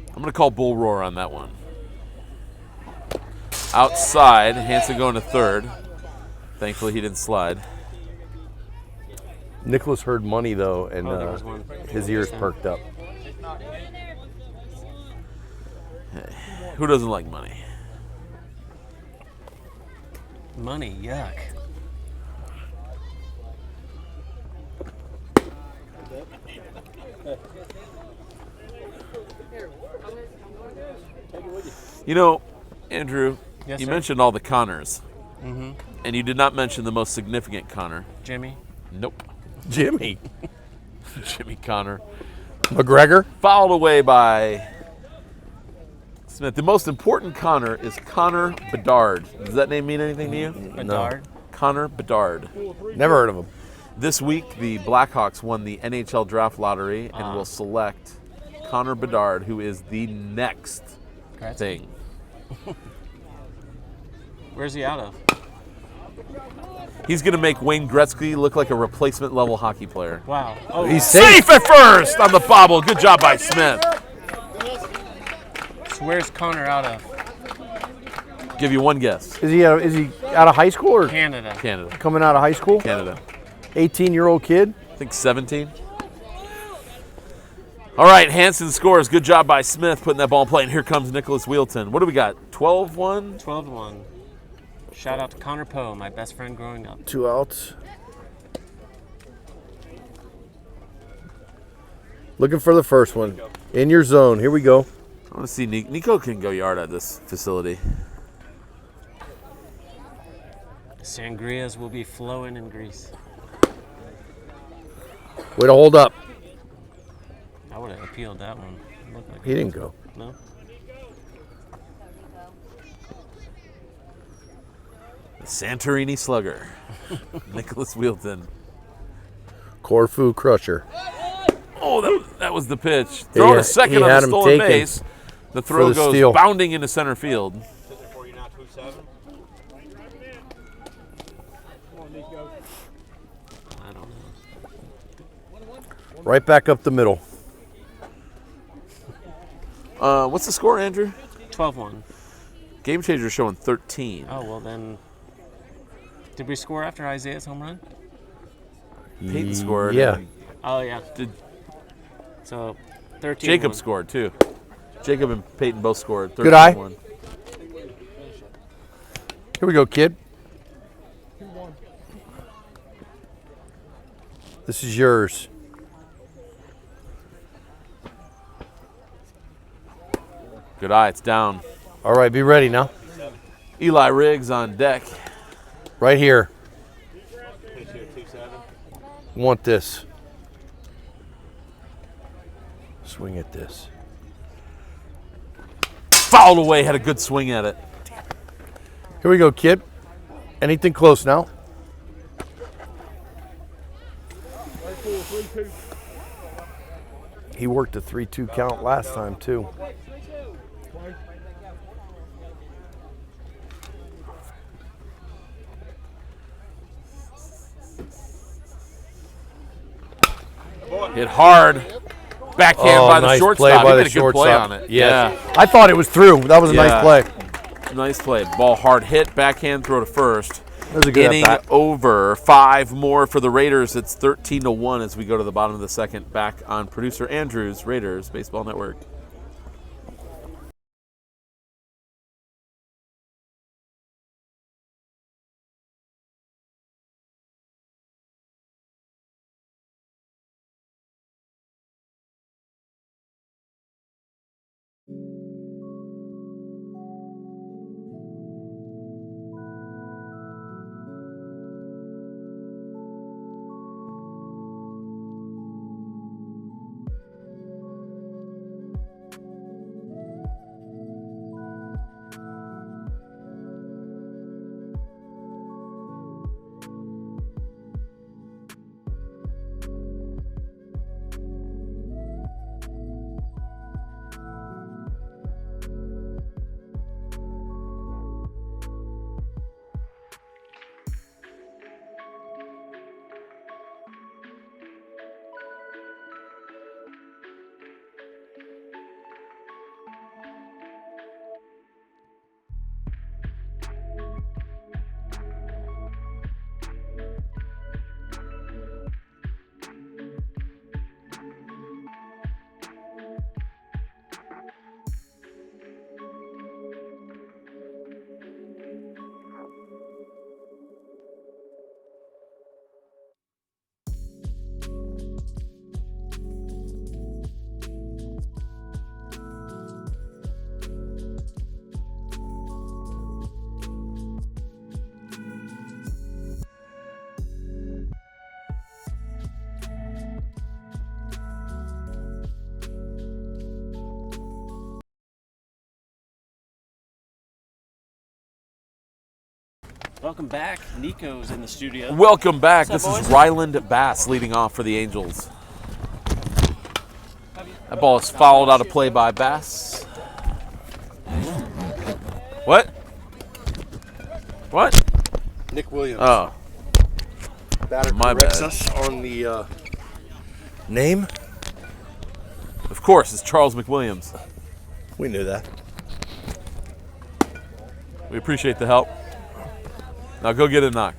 Speaker 1: I'm going to call Bull Roar on that one. Outside, Hanson going to third. Thankfully, he didn't slide.
Speaker 2: Nicholas heard money though, and
Speaker 4: Oh, there was one.
Speaker 2: his ears perked up.
Speaker 1: Who doesn't like money?
Speaker 4: Money, yuck.
Speaker 1: You know, Andrew,
Speaker 4: Yes,
Speaker 1: you
Speaker 4: sir?
Speaker 1: mentioned all the Connors. And you did not mention the most significant Connor.
Speaker 4: Jimmy.
Speaker 1: Nope.
Speaker 2: Jimmy
Speaker 1: Jimmy Connor.
Speaker 2: McGregor.
Speaker 1: Fouled away by Smith. The most important Connor is Connor Bedard. Does that name mean anything to you?
Speaker 4: Bedard.
Speaker 1: Connor Bedard.
Speaker 2: Never heard of him.
Speaker 1: This week, the Blackhawks won the NHL draft lottery and will select Connor Bedard, who is the next
Speaker 4: Gretzky.
Speaker 1: thing.
Speaker 4: Where's he out of?
Speaker 1: He's going to make Wayne Gretzky look like a replacement level hockey player.
Speaker 4: Wow. Oh,
Speaker 2: He's safe.
Speaker 1: Safe at first on the bobble. Good job by Smith.
Speaker 4: so where's Connor out of?
Speaker 1: Give you one guess.
Speaker 2: Is he out of high school or
Speaker 4: Canada.
Speaker 1: Canada.
Speaker 2: coming out of high school?
Speaker 1: Canada.
Speaker 2: 18-year-old kid.
Speaker 1: I think 17. All right, Hanson scores. Good job by Smith putting that ball in play. And here comes Nicholas Wheelton. What do we got? 12-1?
Speaker 4: 12-1. Shout out to Connor Poe, my best friend growing up.
Speaker 2: 2 outs. Looking for the first one. In your zone. Here we go.
Speaker 1: I want to see Nico can go yard at this facility.
Speaker 4: Sangrias will be flowing in Greece.
Speaker 2: Way to hold up.
Speaker 4: I would have appealed that one. Looked like
Speaker 2: He didn't go.
Speaker 4: No.
Speaker 1: The Santorini Slugger. Nicholas Wheelton.
Speaker 2: Corfu Crusher.
Speaker 1: Oh, that was the pitch. Throw to second
Speaker 2: he
Speaker 1: on
Speaker 2: had
Speaker 1: the
Speaker 2: him
Speaker 1: stolen
Speaker 2: taken
Speaker 1: base. The throw
Speaker 2: the
Speaker 1: goes
Speaker 2: steal.
Speaker 1: bounding into center field.
Speaker 3: For you now, 2-7.
Speaker 4: I don't know.
Speaker 2: Right back up the middle.
Speaker 1: What's the score, Andrew?
Speaker 4: 12-1.
Speaker 1: Game Changer showing 13.
Speaker 4: Oh, well then. Did we score after Isaiah's home run?
Speaker 1: Peyton scored.
Speaker 2: Yeah.
Speaker 1: and
Speaker 4: Oh, yeah.
Speaker 1: Did
Speaker 4: So, 13.
Speaker 1: Jacob scored too. Jacob and Peyton both scored.
Speaker 2: Good eye.
Speaker 1: 13-1.
Speaker 2: Here we go, kid. This is yours.
Speaker 1: Good eye. It's down.
Speaker 2: All right, be ready now.
Speaker 1: Eli Riggs on deck.
Speaker 2: Right here.
Speaker 3: Pitch here, 2-7.
Speaker 2: Want this. Swing at this.
Speaker 1: Fouled away. Had a good swing at it.
Speaker 2: Here we go, kid. Anything close now? He worked a 3-2 count last time, too.
Speaker 1: Hit hard. Backhand by the
Speaker 2: nice
Speaker 1: shortstop.
Speaker 2: play by
Speaker 1: He
Speaker 2: the
Speaker 1: made a good play
Speaker 2: shortstop.
Speaker 1: on it.
Speaker 2: Yes. I thought it was through. That was a
Speaker 1: Yeah.
Speaker 2: nice play.
Speaker 1: Nice play. Ball hard hit. Backhand throw to first.
Speaker 2: That was a good
Speaker 1: Inning
Speaker 2: at-bat.
Speaker 1: over. 5 more for the Raiders. It's 13-1 as we go to the bottom of the second. Back on producer Andrew's Raiders Baseball Network.
Speaker 4: Welcome back. Nico's in the studio.
Speaker 1: Welcome back.
Speaker 4: What's
Speaker 1: This
Speaker 4: up,
Speaker 1: is
Speaker 4: boys?
Speaker 1: Ryland Bass leading off for the Angels. That ball is fouled out of play by Bass. What? What?
Speaker 2: Nick Williams.
Speaker 1: Oh,
Speaker 2: Batter
Speaker 1: my
Speaker 2: corrects
Speaker 1: bad.
Speaker 2: us on the name.
Speaker 1: of course, it's Charles McWilliams.
Speaker 2: We knew that.
Speaker 1: We appreciate the help. Now go get a knock.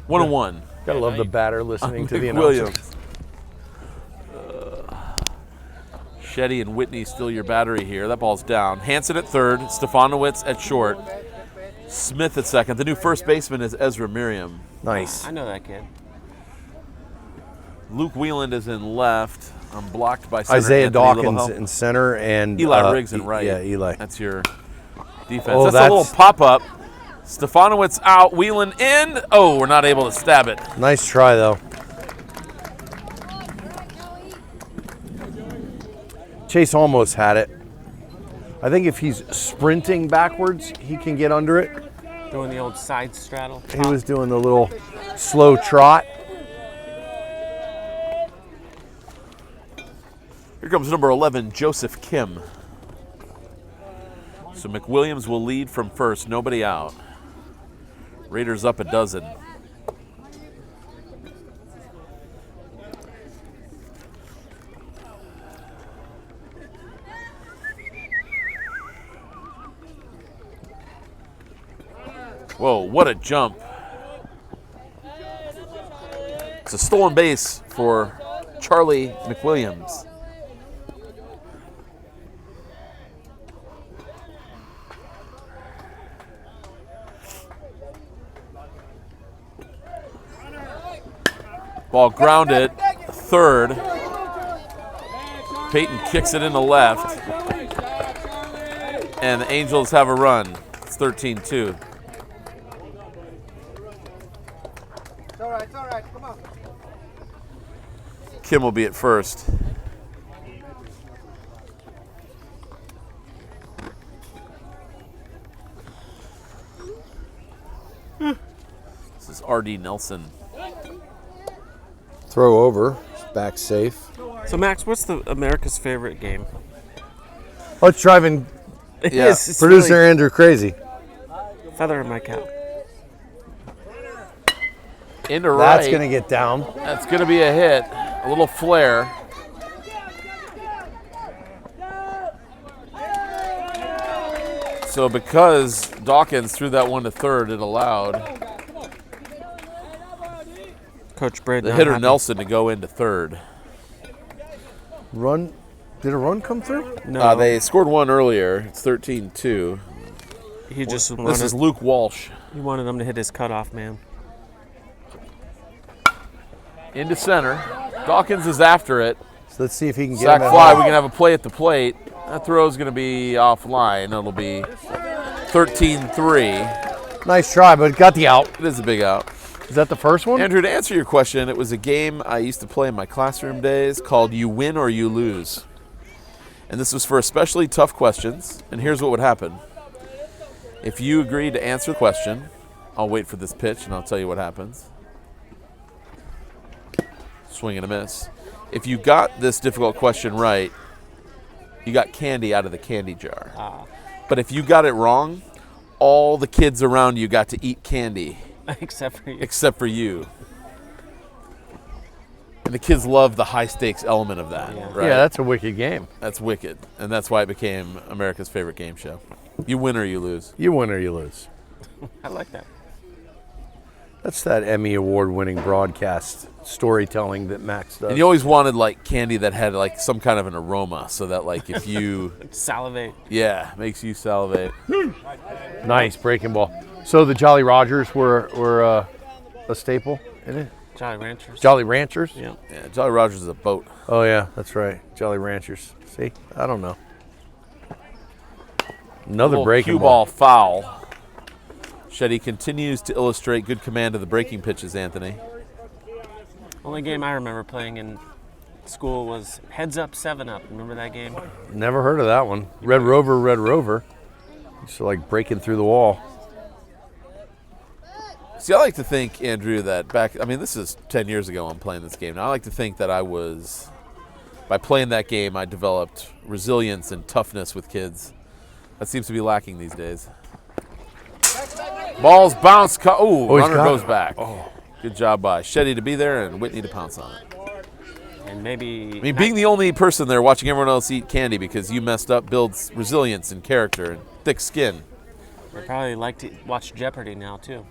Speaker 1: 1-1.
Speaker 2: Gotta love the batter listening to the announcer.
Speaker 1: Williams. Shetty and Whitney still your battery here. That ball's down. Hanson at third. Stefanowicz at short. Smith at second. The new first baseman is Ezra Miriam.
Speaker 2: Nice.
Speaker 4: I know that kid.
Speaker 1: Luke Wieland is in left. I'm blocked by center
Speaker 2: Isaiah
Speaker 1: Anthony
Speaker 2: Dawkins
Speaker 1: Littlehell.
Speaker 2: in center and
Speaker 1: Eli Riggs in right.
Speaker 2: Yeah, Eli.
Speaker 1: That's your defense.
Speaker 2: Oh,
Speaker 1: that's a little pop-up. Stefanowicz out. Wieland in. Oh, we're not able to stab it.
Speaker 2: Nice try though. Chase almost had it. I think if he's sprinting backwards, he can get under it.
Speaker 4: Doing the old side straddle.
Speaker 2: He was doing the little slow trot.
Speaker 1: Here comes number 11, Joseph Kim. So McWilliams will lead from first, nobody out. Raiders up a dozen. Whoa, what a jump. It's a stolen base for Charlie McWilliams. Ball grounded, third. Peyton kicks it into left. And the Angels have a run. It's 13-2.
Speaker 5: It's all right, come on.
Speaker 1: Kim will be at first. This is R.D. Nelson.
Speaker 2: Throw over. Back safe.
Speaker 4: So Max, what's the America's favorite game?
Speaker 2: Oh, it's driving
Speaker 4: It
Speaker 1: Yeah.
Speaker 4: is. It's
Speaker 2: producer
Speaker 4: really
Speaker 2: Andrew crazy.
Speaker 4: feather in my cap.
Speaker 1: Into right.
Speaker 2: That's gonna get down.
Speaker 1: That's going to be a hit. A little flare. So because Dawkins threw that one to third, it allowed
Speaker 4: Coach Braden.
Speaker 1: the hitter Nelson to go into third.
Speaker 2: Run. Did a run come through?
Speaker 4: No,
Speaker 1: They scored one earlier. It's 13-2.
Speaker 4: he just
Speaker 1: This
Speaker 4: wanted,
Speaker 1: is Luke Walsh.
Speaker 4: he wanted them to hit his cutoff man.
Speaker 1: Into center. Dawkins is after it.
Speaker 2: So let's see if he can get
Speaker 1: Sack
Speaker 2: him at
Speaker 1: fly.
Speaker 2: home.
Speaker 1: We can have a play at the plate. That throw is going to be offline. It'll be 13-3.
Speaker 2: Nice try, but got the out.
Speaker 1: It is a big out.
Speaker 2: Is that the first one?
Speaker 1: Andrew, to answer your question, it was a game I used to play in my classroom days called You Win or You Lose. And this was for especially tough questions. And here's what would happen. If you agree to answer the question, I'll wait for this pitch and I'll tell you what happens. Swing and a miss. If you got this difficult question right, you got candy out of the candy jar. But if you got it wrong, all the kids around you got to eat candy
Speaker 4: Except for you.
Speaker 1: except for you. And the kids love the high stakes element of that.
Speaker 4: Yeah.
Speaker 1: Right?
Speaker 2: Yeah, that's a wicked game.
Speaker 1: That's wicked. And that's why it became America's favorite game show. You win or you lose.
Speaker 2: You win or you lose.
Speaker 4: I like that.
Speaker 2: That's that Emmy Award-winning broadcast storytelling that Max does.
Speaker 1: And you always wanted like candy that had like some kind of an aroma so that like if you
Speaker 4: Salivate.
Speaker 1: yeah, makes you salivate.
Speaker 2: Nice breaking ball. So the Jolly Rogers were a staple in it?
Speaker 4: Jolly Ranchers.
Speaker 2: Jolly Ranchers?
Speaker 4: Yeah.
Speaker 1: Yeah, Jolly Rogers is a boat.
Speaker 2: Oh, yeah, that's right. Jolly Ranchers. See? I don't know. Another
Speaker 1: Little
Speaker 2: breaking
Speaker 1: cue
Speaker 2: ball.
Speaker 1: ball foul. Shetty continues to illustrate good command of the breaking pitches, Anthony.
Speaker 4: Only game I remember playing in school was Heads Up, 7 Up. Remember that game?
Speaker 2: Never heard of that one. Red Rover, Red Rover. It's like breaking through the wall.
Speaker 1: See, I like to think, Andrew, that this is 10 years ago I'm playing this game. Now, I like to think that by playing that game, I developed resilience and toughness with kids. That seems to be lacking these days. Balls bounce. Runner
Speaker 2: got
Speaker 1: goes
Speaker 2: it.
Speaker 1: back. Oh, good job by Shetty to be there and Whitney to pounce on it.
Speaker 4: And maybe.
Speaker 1: Being the only person there watching everyone else eat candy because you messed up builds resilience and character and thick skin.
Speaker 4: They probably like to watch Jeopardy now, too.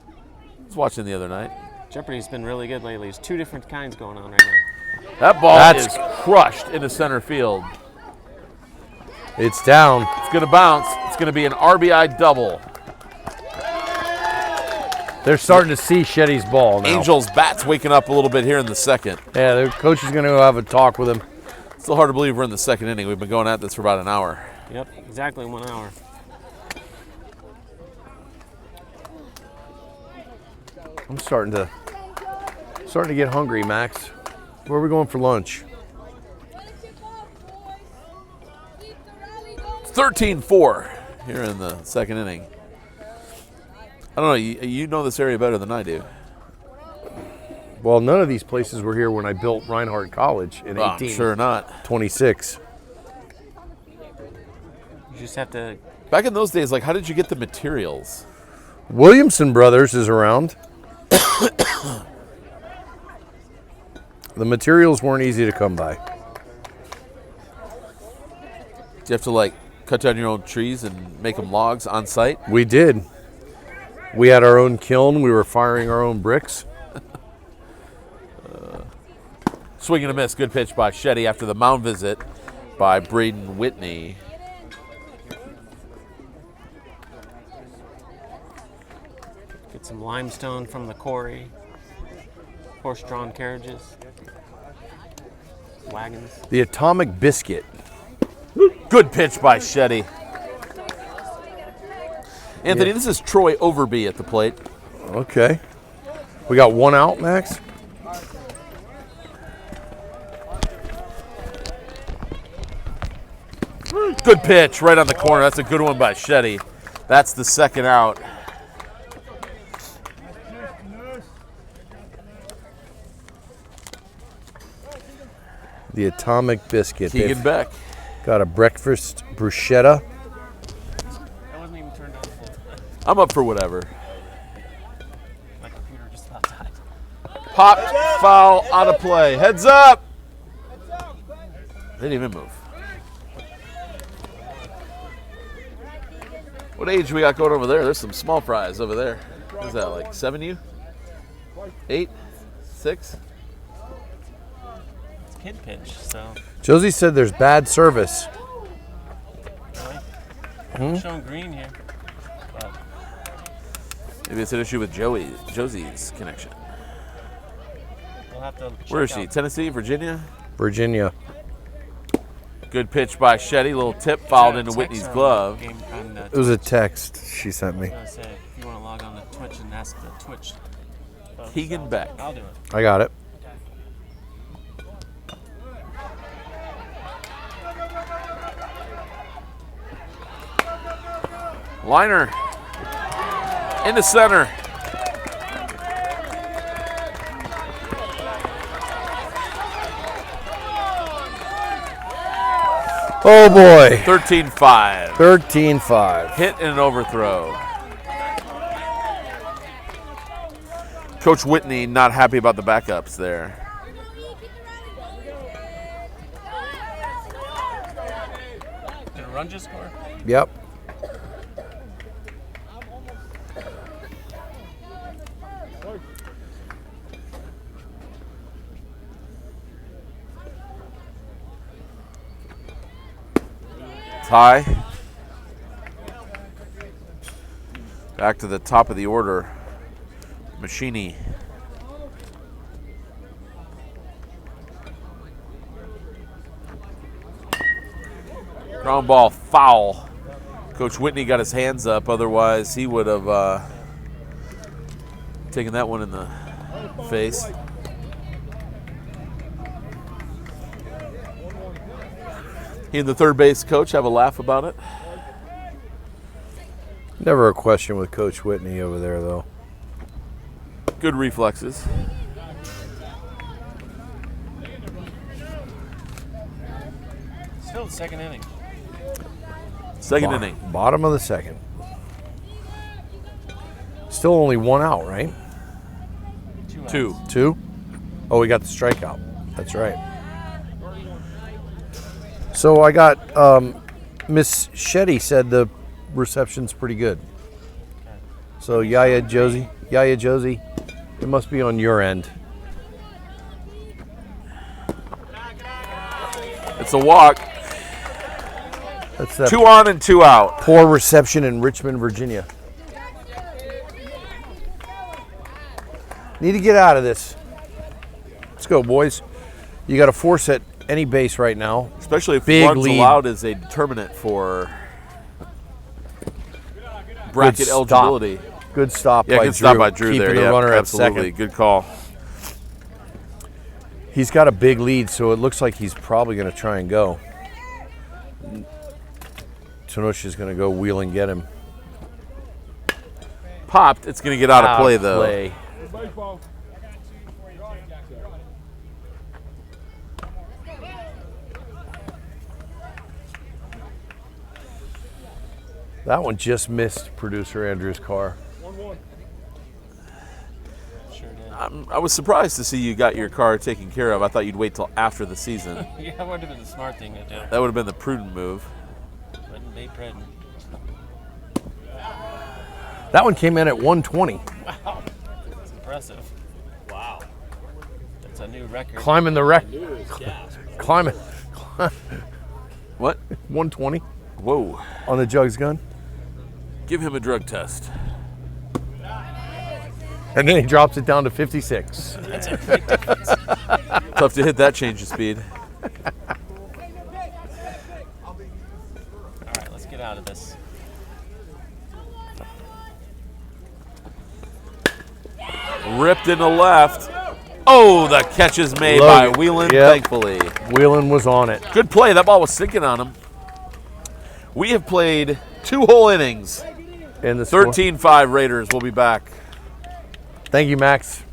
Speaker 1: I was watching the other night.
Speaker 4: Jeopardy's been really good lately. There's 2 different kinds going on right now.
Speaker 1: That ball is crushed into center field.
Speaker 2: It's down.
Speaker 1: It's going to bounce. It's going to be an RBI double.
Speaker 2: They're starting to see Shetty's ball now.
Speaker 1: Angels bat's waking up a little bit here in the second.
Speaker 2: Yeah, their coach is going to go have a talk with him.
Speaker 1: Still hard to believe we're in the second inning. We've been going at this for about an hour.
Speaker 4: Yep, exactly 1 hour.
Speaker 2: I'm starting to get hungry, Max. Where are we going for lunch?
Speaker 1: 13-4 here in the second inning. I don't know. You know this area better than I do.
Speaker 2: Well, none of these places were here when I built Reinhardt College in
Speaker 1: I'm sure not.
Speaker 2: 1826.
Speaker 4: You just have to.
Speaker 1: Back in those days, how did you get the materials?
Speaker 2: Williamson Brothers is around. The materials weren't easy to come by.
Speaker 1: Do you have to cut down your own trees and make them logs on site?
Speaker 2: We did. We had our own kiln. We were firing our own bricks.
Speaker 1: Swing and a miss. Good pitch by Shetty after the mound visit by Braden Whitney.
Speaker 4: Get some limestone from the quarry. Horse-drawn carriages. Wagons.
Speaker 2: The Atomic Biscuit.
Speaker 1: Good pitch by Shetty. Anthony, This is Troy Overby at the plate.
Speaker 2: Okay. We got 1 out, Max?
Speaker 1: Good pitch right on the corner. That's a good one by Shetty. That's the second out.
Speaker 2: The Atomic Biscuit.
Speaker 1: Keegan
Speaker 2: They've
Speaker 1: Beck.
Speaker 2: got a breakfast bruschetta.
Speaker 4: That wasn't even turned on full.
Speaker 1: I'm up for whatever.
Speaker 4: My computer just about died.
Speaker 1: Popped, foul, out of play. Heads up. They didn't even move. What age we got going over there? There's some small fries over there. What is that, 7U? 8? 6?
Speaker 4: It's kid pitch, so.
Speaker 2: Josie said there's bad service.
Speaker 4: Showing green here. But
Speaker 1: Maybe it's an issue with Josie's connection.
Speaker 4: we'll have to.
Speaker 1: Where is
Speaker 4: check
Speaker 1: she?
Speaker 4: out.
Speaker 1: Tennessee, Virginia?
Speaker 2: Virginia.
Speaker 1: Good pitch by Shetty. Little tip fouled into
Speaker 4: Text
Speaker 1: Whitney's
Speaker 4: on
Speaker 1: glove.
Speaker 4: game- on,
Speaker 2: It was a text she sent me.
Speaker 4: I was gonna say, if you want to log on to Twitch and ask the Twitch. folks,
Speaker 1: Keegan Beck.
Speaker 4: I'll do it.
Speaker 2: I got it.
Speaker 1: Liner into center.
Speaker 2: Oh boy.
Speaker 1: 13-5.
Speaker 2: 13-5.
Speaker 1: Hit and an overthrow. Coach Whitney not happy about the backups there.
Speaker 4: Did a run just score?
Speaker 2: Yep.
Speaker 1: Tie. Back to the top of the order. Machini. Ground ball foul. Coach Whitney got his hands up, otherwise he would have taken that one in the face. He and the third base coach have a laugh about it.
Speaker 2: Never a question with Coach Whitney over there, though.
Speaker 1: Good reflexes.
Speaker 4: Still the second inning.
Speaker 1: Second inning.
Speaker 2: Bottom of the second. Still only one out, right?
Speaker 1: 2.
Speaker 2: 2? Oh, we got the strikeout. That's right. So I got Miss Shetty said the reception's pretty good. So Yaya Josie, it must be on your end.
Speaker 1: It's a walk.
Speaker 2: That's that
Speaker 1: 2 on and 2 out.
Speaker 2: poor reception in Richmond, Virginia. Need to get out of this. Let's go, boys. You got to force at any base right now.
Speaker 1: Especially if
Speaker 2: Big
Speaker 1: runs
Speaker 2: lead.
Speaker 1: allowed is a determinant for bracket
Speaker 2: Good
Speaker 1: eligibility.
Speaker 2: Stop. Good stop
Speaker 1: Yeah,
Speaker 2: by
Speaker 1: good
Speaker 2: Drew.
Speaker 1: stop by Drew
Speaker 2: Keeping
Speaker 1: there.
Speaker 2: the
Speaker 1: Yeah,
Speaker 2: runner
Speaker 1: absolutely.
Speaker 2: at second.
Speaker 1: Good call.
Speaker 2: He's got a big lead, so it looks like he's probably going to try and go. Tanush is going to go wheel and get him.
Speaker 1: Popped. It's going to get out of play, though.
Speaker 2: Play. That one just missed producer Andrew's car.
Speaker 4: Sure did.
Speaker 1: I was surprised to see you got your car taken care of. I thought you'd wait till after the season.
Speaker 4: Yeah, that would have been the smart thing to do.
Speaker 1: That would have been the prudent move.
Speaker 4: Wouldn't be prudent.
Speaker 2: That one came in at 120.
Speaker 4: Wow. That's impressive. Wow. That's a new record.
Speaker 2: Climbing the wreck. Climbing.
Speaker 1: What?
Speaker 2: 120
Speaker 1: Whoa.
Speaker 2: on the Jugs gun.
Speaker 1: Give him a drug test.
Speaker 2: And then he drops it down to 56.
Speaker 4: That's a big difference.
Speaker 1: Tough to hit that change of speed.
Speaker 4: All right, let's get out of this.
Speaker 1: Ripped in the left. Oh, the catch is made
Speaker 2: Logan.
Speaker 1: by Whelan,
Speaker 2: Yep.
Speaker 1: thankfully.
Speaker 2: Whelan was on it.
Speaker 1: Good play. That ball was sinking on him. We have played 2 whole innings.
Speaker 2: And the score.
Speaker 1: 13-5 Raiders. We'll be back.
Speaker 2: Thank you, Max.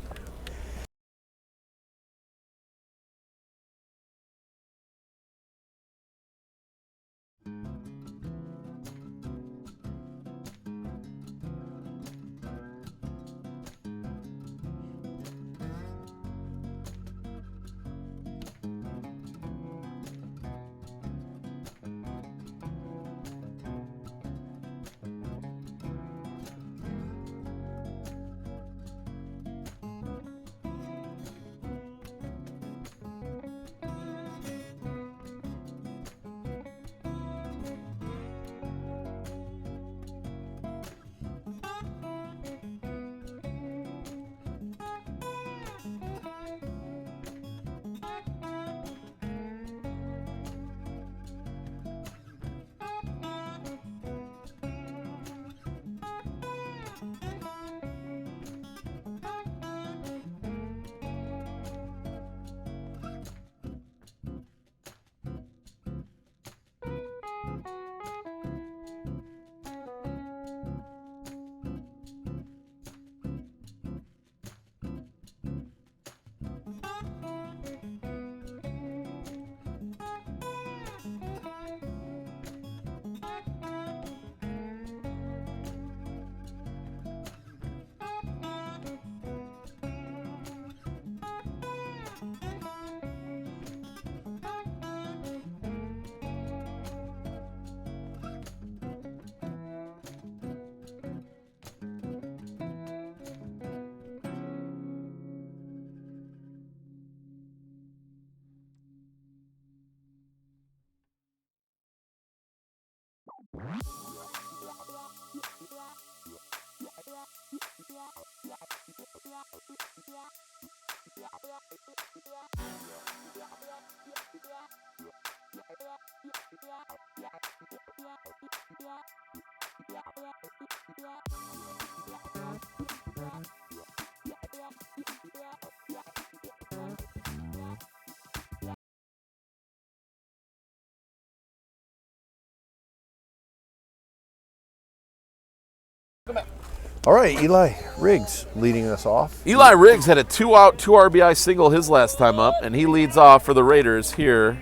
Speaker 2: All right, Eli Riggs leading us off.
Speaker 1: Eli Riggs had a 2-out, 2 RBI single his last time up, and he leads off for the Raiders here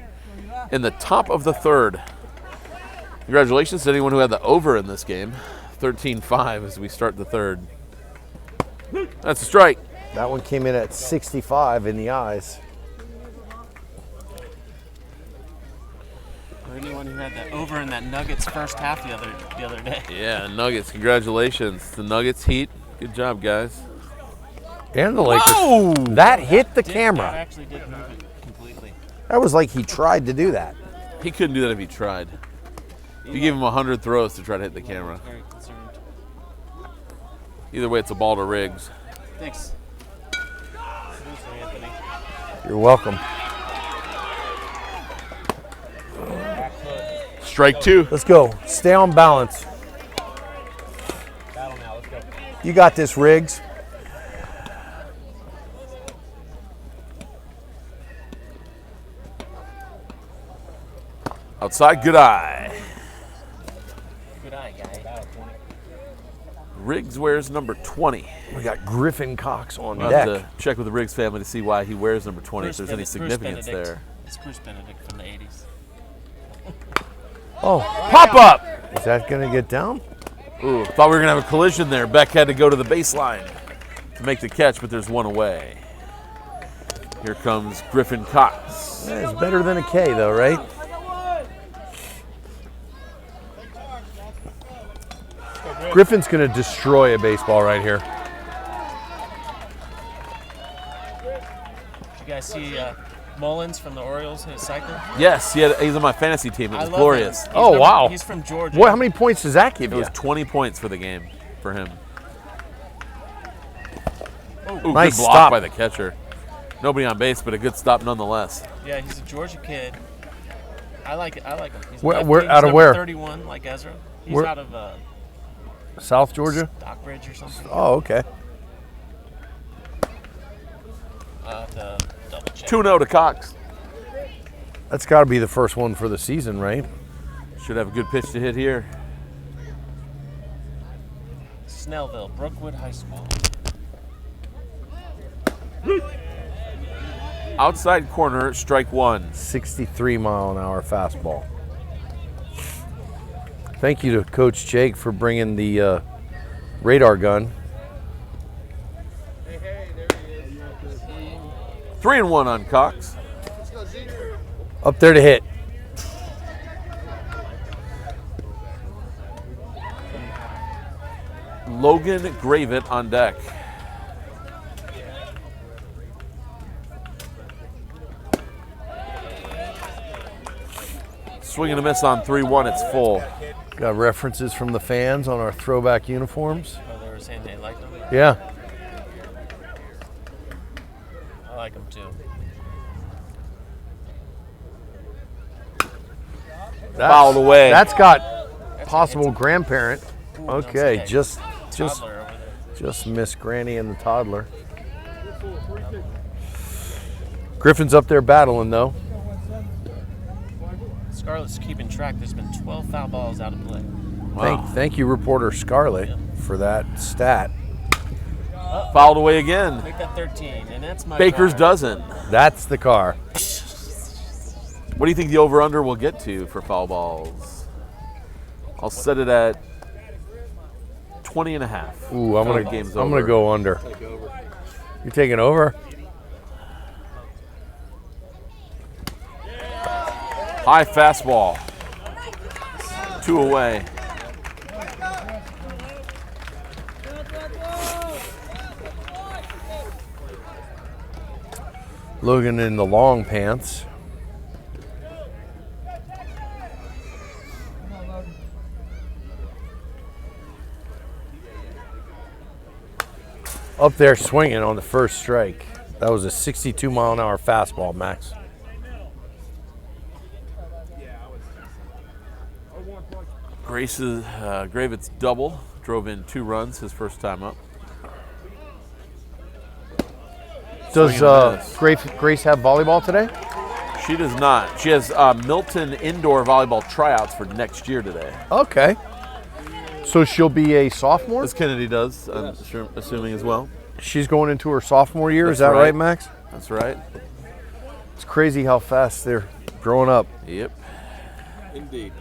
Speaker 1: in the top of the third. Congratulations to anyone who had the over in this game. 13-5 as we start the third. That's a strike.
Speaker 2: That one came in at 65 in the eyes.
Speaker 4: For anyone who had that over in that Nuggets first half the other day.
Speaker 1: Yeah, Nuggets, congratulations. The Nuggets Heat. Good job, guys.
Speaker 2: And the Lakers.
Speaker 1: Whoa!
Speaker 2: That hit the
Speaker 4: That
Speaker 2: camera.
Speaker 4: actually did move it completely.
Speaker 2: That was like he tried to do that.
Speaker 1: He couldn't do that if he tried. You gave him 100 throws to try to hit the camera.
Speaker 4: Very concerned.
Speaker 1: Either way, it's a ball to Riggs.
Speaker 4: Thanks. Seriously, Anthony.
Speaker 2: You're welcome.
Speaker 1: Strike 2.
Speaker 2: Let's go. Stay on balance.
Speaker 5: Battle now. Let's go.
Speaker 2: You got this, Riggs.
Speaker 1: Outside, good eye.
Speaker 4: Good eye, guy.
Speaker 5: Battle 20.
Speaker 1: Riggs wears number 20.
Speaker 2: We got Griffin Cox on
Speaker 1: We'll have
Speaker 2: deck.
Speaker 1: to check with the Riggs family to see why he wears number 20, if there's any significance
Speaker 4: Benedict.
Speaker 1: there.
Speaker 4: It's Bruce Benedict from the 80s.
Speaker 2: Oh,
Speaker 1: Pop up!
Speaker 2: is that going to get down?
Speaker 1: Ooh, thought we were going to have a collision there. Beck had to go to the baseline to make the catch, but there's one away. Here comes Griffin Cox.
Speaker 2: It's better than a K, though, right? Griffin's going to destroy a baseball right here.
Speaker 4: Did you guys see Mullins from the Orioles hit a cycle?
Speaker 1: Yes, he's on my fantasy team. It was
Speaker 4: love
Speaker 1: glorious.
Speaker 4: him.
Speaker 2: Oh, wow.
Speaker 4: He's from Georgia.
Speaker 2: Boy, how many points does that give
Speaker 1: It
Speaker 2: you?
Speaker 1: was 20 points for the game for him. Ooh,
Speaker 2: Nice
Speaker 1: good block
Speaker 2: stop.
Speaker 1: by the catcher. Nobody on base, but a good stop nonetheless.
Speaker 4: Yeah, he's a Georgia kid. I like it. I like him. He's
Speaker 2: Where-
Speaker 4: lefty.
Speaker 2: where-
Speaker 4: He's
Speaker 2: out of
Speaker 4: number
Speaker 2: where?
Speaker 4: 31, like Ezra. He's
Speaker 2: Where-
Speaker 4: out of
Speaker 2: South Georgia?
Speaker 4: Stockbridge or something.
Speaker 2: Oh, okay.
Speaker 4: I'll have to double check.
Speaker 1: 2-0 to Cox.
Speaker 2: That's got to be the first one for the season, right?
Speaker 1: Should have a good pitch to hit here.
Speaker 4: Snellville, Brookwood High School.
Speaker 1: Outside corner, strike 1.
Speaker 2: 63-mile-an-hour fastball. Thank you to Coach Jake for bringing the radar gun.
Speaker 1: 3-1 on Cox.
Speaker 2: Up there to hit.
Speaker 1: Logan Gravett on deck. Swing and a miss on 3-1. It's full.
Speaker 2: Got references from the fans on our throwback uniforms.
Speaker 4: Oh, they were saying they liked him.
Speaker 2: Yeah.
Speaker 4: I like him too.
Speaker 1: Fouled away.
Speaker 2: That's got possible grandparent.
Speaker 4: Ooh,
Speaker 2: Okay,
Speaker 4: that's
Speaker 2: just
Speaker 4: Toddler over there.
Speaker 2: just Miss Granny and the toddler. Griffin's up there battling though.
Speaker 4: Scarlett's keeping track. There's been 12 foul balls out of play.
Speaker 1: Wow.
Speaker 2: Thank you, reporter Scarlett, for that stat.
Speaker 1: Fouled away again.
Speaker 4: Make that 13, and that's my
Speaker 1: Baker's
Speaker 4: car.
Speaker 1: dozen.
Speaker 2: That's the car.
Speaker 1: What do you think the over-under will get to for foul balls? I'll set it at 20 and a half.
Speaker 2: Ooh, I'm
Speaker 1: Feel
Speaker 2: gonna
Speaker 1: like game's
Speaker 2: I'm
Speaker 1: over.
Speaker 2: gonna go under. You're taking over?
Speaker 1: High fastball. 2 away.
Speaker 2: Logan in the long pants. Up there swinging on the first strike. That was a 62-mile-an-hour fastball, Max.
Speaker 1: Gravett's double drove in 2 runs his first time up.
Speaker 2: Does
Speaker 1: Swing and a miss.
Speaker 2: Grace have volleyball today?
Speaker 1: She does not. She has Milton indoor volleyball tryouts for next year today.
Speaker 2: Okay. So she'll be a sophomore?
Speaker 1: As Kennedy does, I'm sure, assuming as well.
Speaker 2: She's going into her sophomore year. Is that
Speaker 1: That's
Speaker 2: right,
Speaker 1: right.
Speaker 2: Max?
Speaker 1: That's right.
Speaker 2: It's crazy how fast they're growing up.
Speaker 1: Yep.
Speaker 3: Indeed.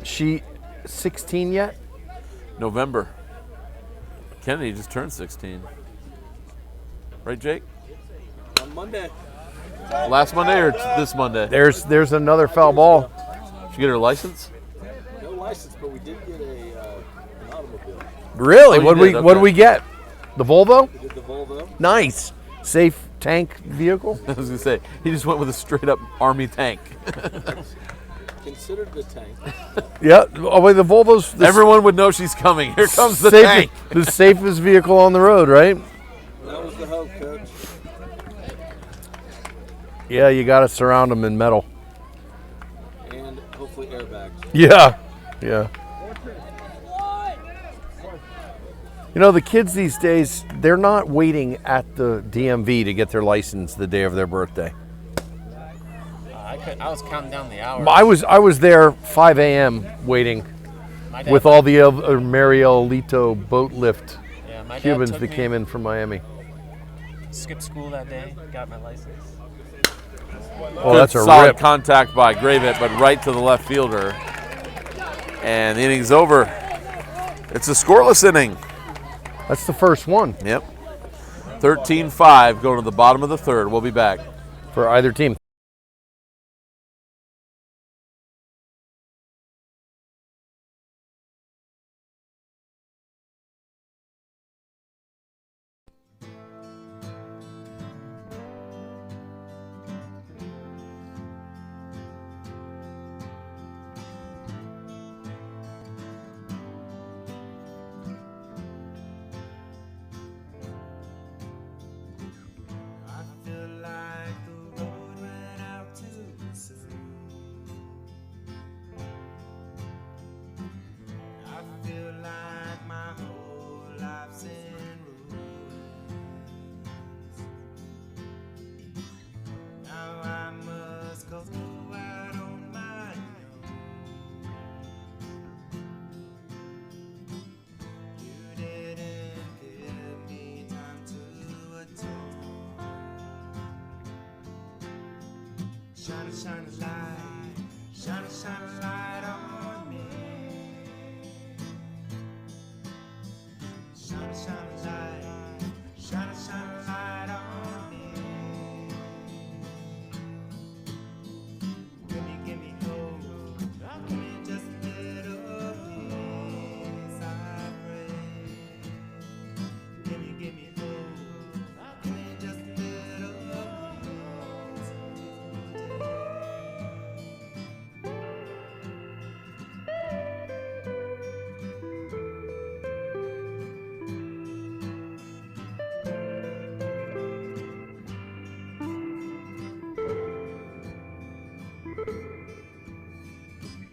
Speaker 2: She 16 yet?
Speaker 1: November. Kennedy just turned 16. Right, Jake?
Speaker 3: On Monday.
Speaker 1: Last Monday or this Monday?
Speaker 2: There's another foul ball.
Speaker 1: Did you get her license?
Speaker 3: No license, but we did get an automobile.
Speaker 2: Really?
Speaker 1: Oh, you
Speaker 2: What
Speaker 1: did?
Speaker 2: do we
Speaker 1: Okay.
Speaker 2: get? The Volvo?
Speaker 3: We did the Volvo.
Speaker 2: Nice. Safe tank vehicle?
Speaker 1: I was gonna say he just went with a straight up army tank.
Speaker 3: Considered the tank.
Speaker 2: Yeah. Oh wait, the Volvo's
Speaker 1: Everyone would know she's coming. Here comes the
Speaker 2: safest,
Speaker 1: tank.
Speaker 2: the safest vehicle on the road, right?
Speaker 3: That was the hope, Coach.
Speaker 2: Yeah, you got to surround them in metal.
Speaker 3: And hopefully airbags.
Speaker 2: Yeah. Yeah. You know, the kids these days, they're not waiting at the DMV to get their license the day of their birthday.
Speaker 4: I was counting down the hours.
Speaker 2: I was there 5 a.m. waiting
Speaker 4: My dad
Speaker 2: with all the other Marielito boat lift
Speaker 4: yeah, my dad
Speaker 2: Cubans
Speaker 4: took
Speaker 2: that
Speaker 4: me,
Speaker 2: came in from Miami.
Speaker 4: skipped school that day, got my license.
Speaker 2: Oh,
Speaker 1: Good
Speaker 2: that's a
Speaker 1: solid
Speaker 2: rip.
Speaker 1: contact by Gravett, but right to the left fielder. And the inning's over. It's a scoreless inning.
Speaker 2: That's the first one
Speaker 1: Yep. 13-5 going to the bottom of the third. We'll be back.
Speaker 2: for either team.
Speaker 6: I feel like the road ran out too soon. I feel like my whole life's in ruins. Now I must go out on my own. You didn't give me time to atone. Shine a light, shine a light on me. Shine a light, shine a light on me. Give me hope, give me just a little peace, I pray. Give me hope, give me just a little peace today.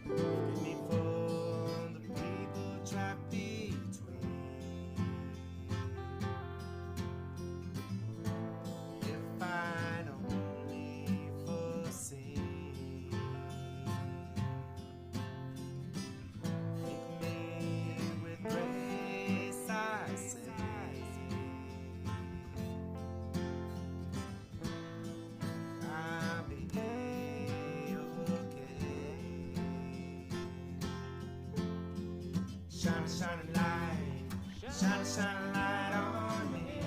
Speaker 6: Forgive me for the people trapped between. If I'd only foreseen. Pick me with grace, I say. I'll be okay. Shine a light, shine a light on me.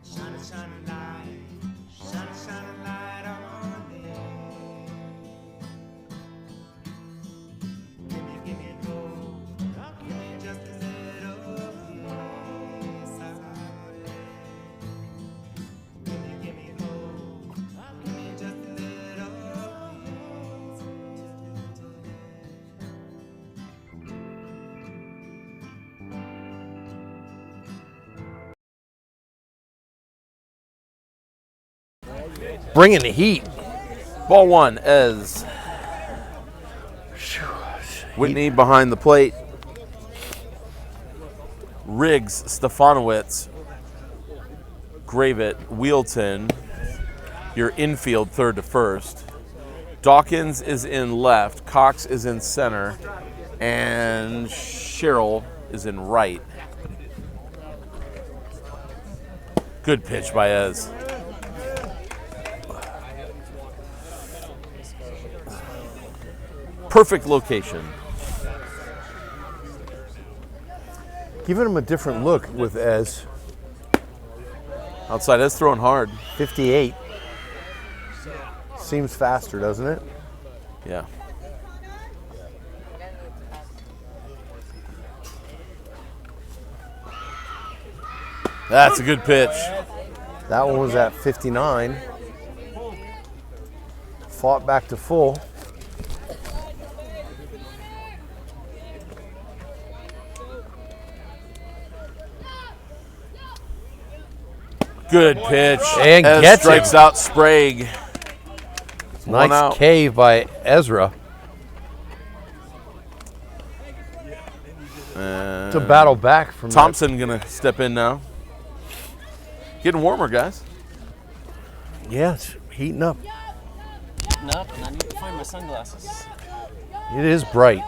Speaker 6: Shine a light, shine a light on me. Give me hope, give me just a little peace, I pray. Give me hope, give me just a little peace today.
Speaker 2: Bringing the heat.
Speaker 1: Ball one, Ez. Whitney behind the plate. Riggs, Stefanowicz, Gravett, Wheelton. Your infield third to first. Dawkins is in left, Cox is in center, and Sherrill is in right. Good pitch by Ez. Perfect location.
Speaker 2: Giving him a different look with Ez.
Speaker 1: Outside Ez throwing hard.
Speaker 2: 58. Seems faster, doesn't it?
Speaker 1: Yeah. That's a good pitch.
Speaker 2: That one was at 59. Fought back to full.
Speaker 1: Good pitch.
Speaker 2: And
Speaker 1: Ez
Speaker 2: gets
Speaker 1: strikes
Speaker 2: him.
Speaker 1: out Sprague. One
Speaker 2: Nice
Speaker 1: out.
Speaker 2: cave by Ezra. To battle back from
Speaker 1: Thompson gonna step in now. Getting warmer, guys.
Speaker 2: that. Yeah, it's heating up.
Speaker 4: No, and I need to find my sunglasses.
Speaker 2: It is bright.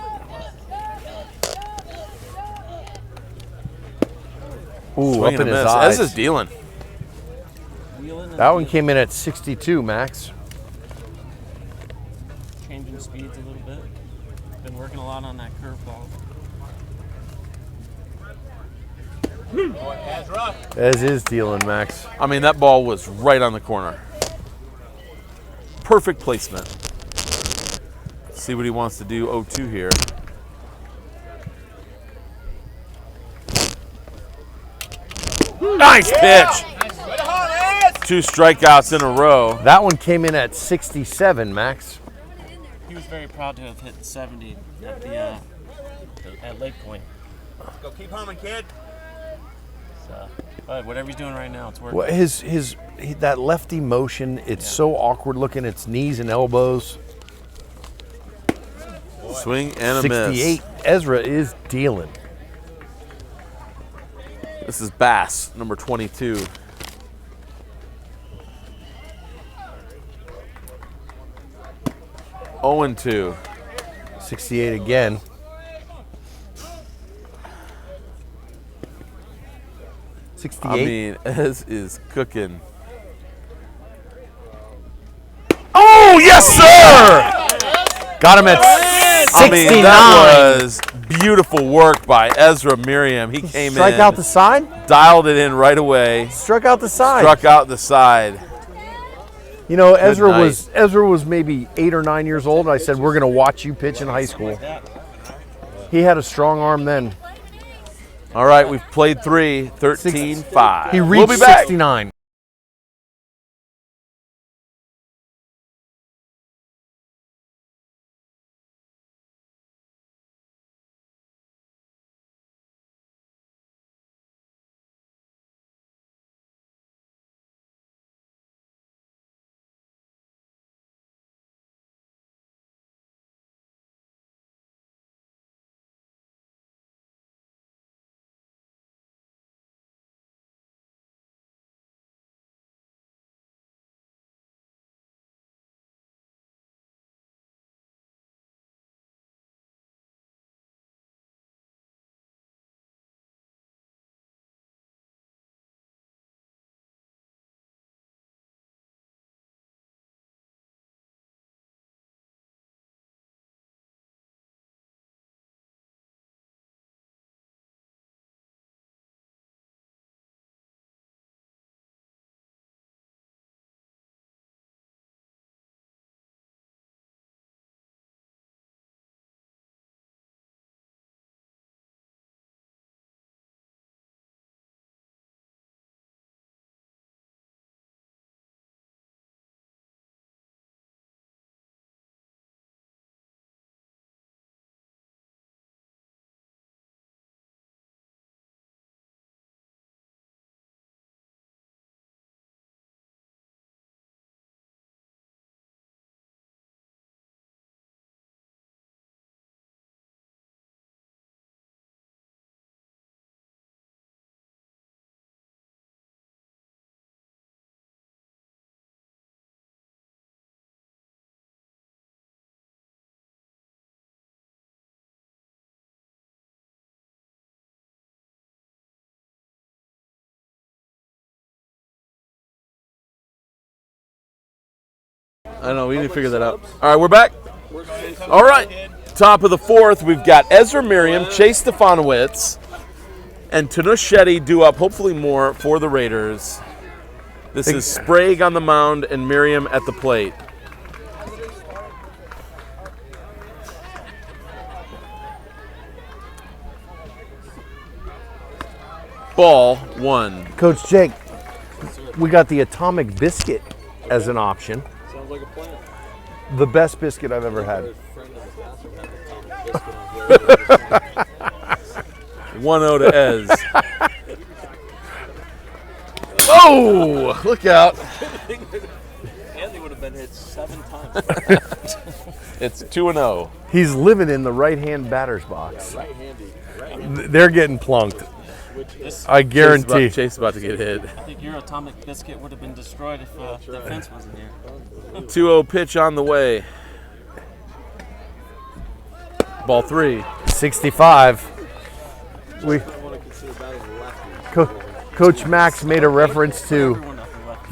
Speaker 2: Ooh,
Speaker 1: Swing
Speaker 2: up
Speaker 1: and
Speaker 2: in
Speaker 1: a
Speaker 2: his
Speaker 1: miss.
Speaker 2: eyes.
Speaker 1: Ez is dealing.
Speaker 4: Wheeling and
Speaker 2: That one came in at 62, Max.
Speaker 4: changing speeds a little bit. Been working a lot on that curveball.
Speaker 2: Ez is dealing, Max.
Speaker 1: I mean, that ball was right on the corner. Perfect placement. See what he wants to do 0-2 here. Nice pitch. 2 strikeouts in a row.
Speaker 2: That one came in at 67, Max.
Speaker 4: He was very proud to have hit 70 at at Lake Point.
Speaker 6: Go keep humming, kid.
Speaker 4: So, but whatever he's doing right now, it's working.
Speaker 2: Well, that lefty motion, it's so awkward looking. It's knees and elbows.
Speaker 1: Swing and a
Speaker 2: 68.
Speaker 1: miss.
Speaker 2: Ezra is dealing.
Speaker 1: This is Bass, number 22. Oh, 2.
Speaker 2: 68 again.
Speaker 1: I
Speaker 2: 68.
Speaker 1: mean, Ez is cooking. Oh, yes, sir!
Speaker 2: Got him at
Speaker 1: I
Speaker 2: 69.
Speaker 1: mean, that was beautiful work by Ezra Miriam. He came
Speaker 2: Strike
Speaker 1: in,
Speaker 2: out the side?
Speaker 1: dialed it in right away,
Speaker 2: Struck out the side.
Speaker 1: struck out the side.
Speaker 2: You know, Ezra
Speaker 1: night.
Speaker 2: was maybe 8 or 9 years old. I said, we're going to watch you pitch in high school. He had a strong arm then.
Speaker 1: All right, we've played 3, 13-5.
Speaker 2: He
Speaker 1: We'll
Speaker 2: reached
Speaker 1: be back.
Speaker 2: 69.
Speaker 1: I know, we need to figure that out. All right, we're back. All right, top of the fourth, we've got Ezra Miriam, Chase Stefanowicz, and Tanush Shetty due up, hopefully more, for the Raiders. This is Sprague on the mound and Miriam at the plate. Ball 1.
Speaker 2: Coach Jake, we got the Atomic Biscuit as an option.
Speaker 3: Sounds like a plan.
Speaker 2: The best biscuit I've ever had.
Speaker 3: Our friend in the bathroom had the Atomic Biscuit on
Speaker 1: 1-0 to Ez. Oh, look out.
Speaker 3: Andy would have been hit 7 times.
Speaker 1: It's 2-0.
Speaker 2: He's living in the right-hand batter's box.
Speaker 3: Right-handy.
Speaker 2: They're getting plunked. I guarantee.
Speaker 1: Chase is about to get hit.
Speaker 4: I think your Atomic Biscuit would have been destroyed if the fence wasn't here.
Speaker 1: 2-0 pitch on the way. Ball 3.
Speaker 2: 65. We,
Speaker 3: I want to consider batting lefties.
Speaker 2: Coach Max made a reference to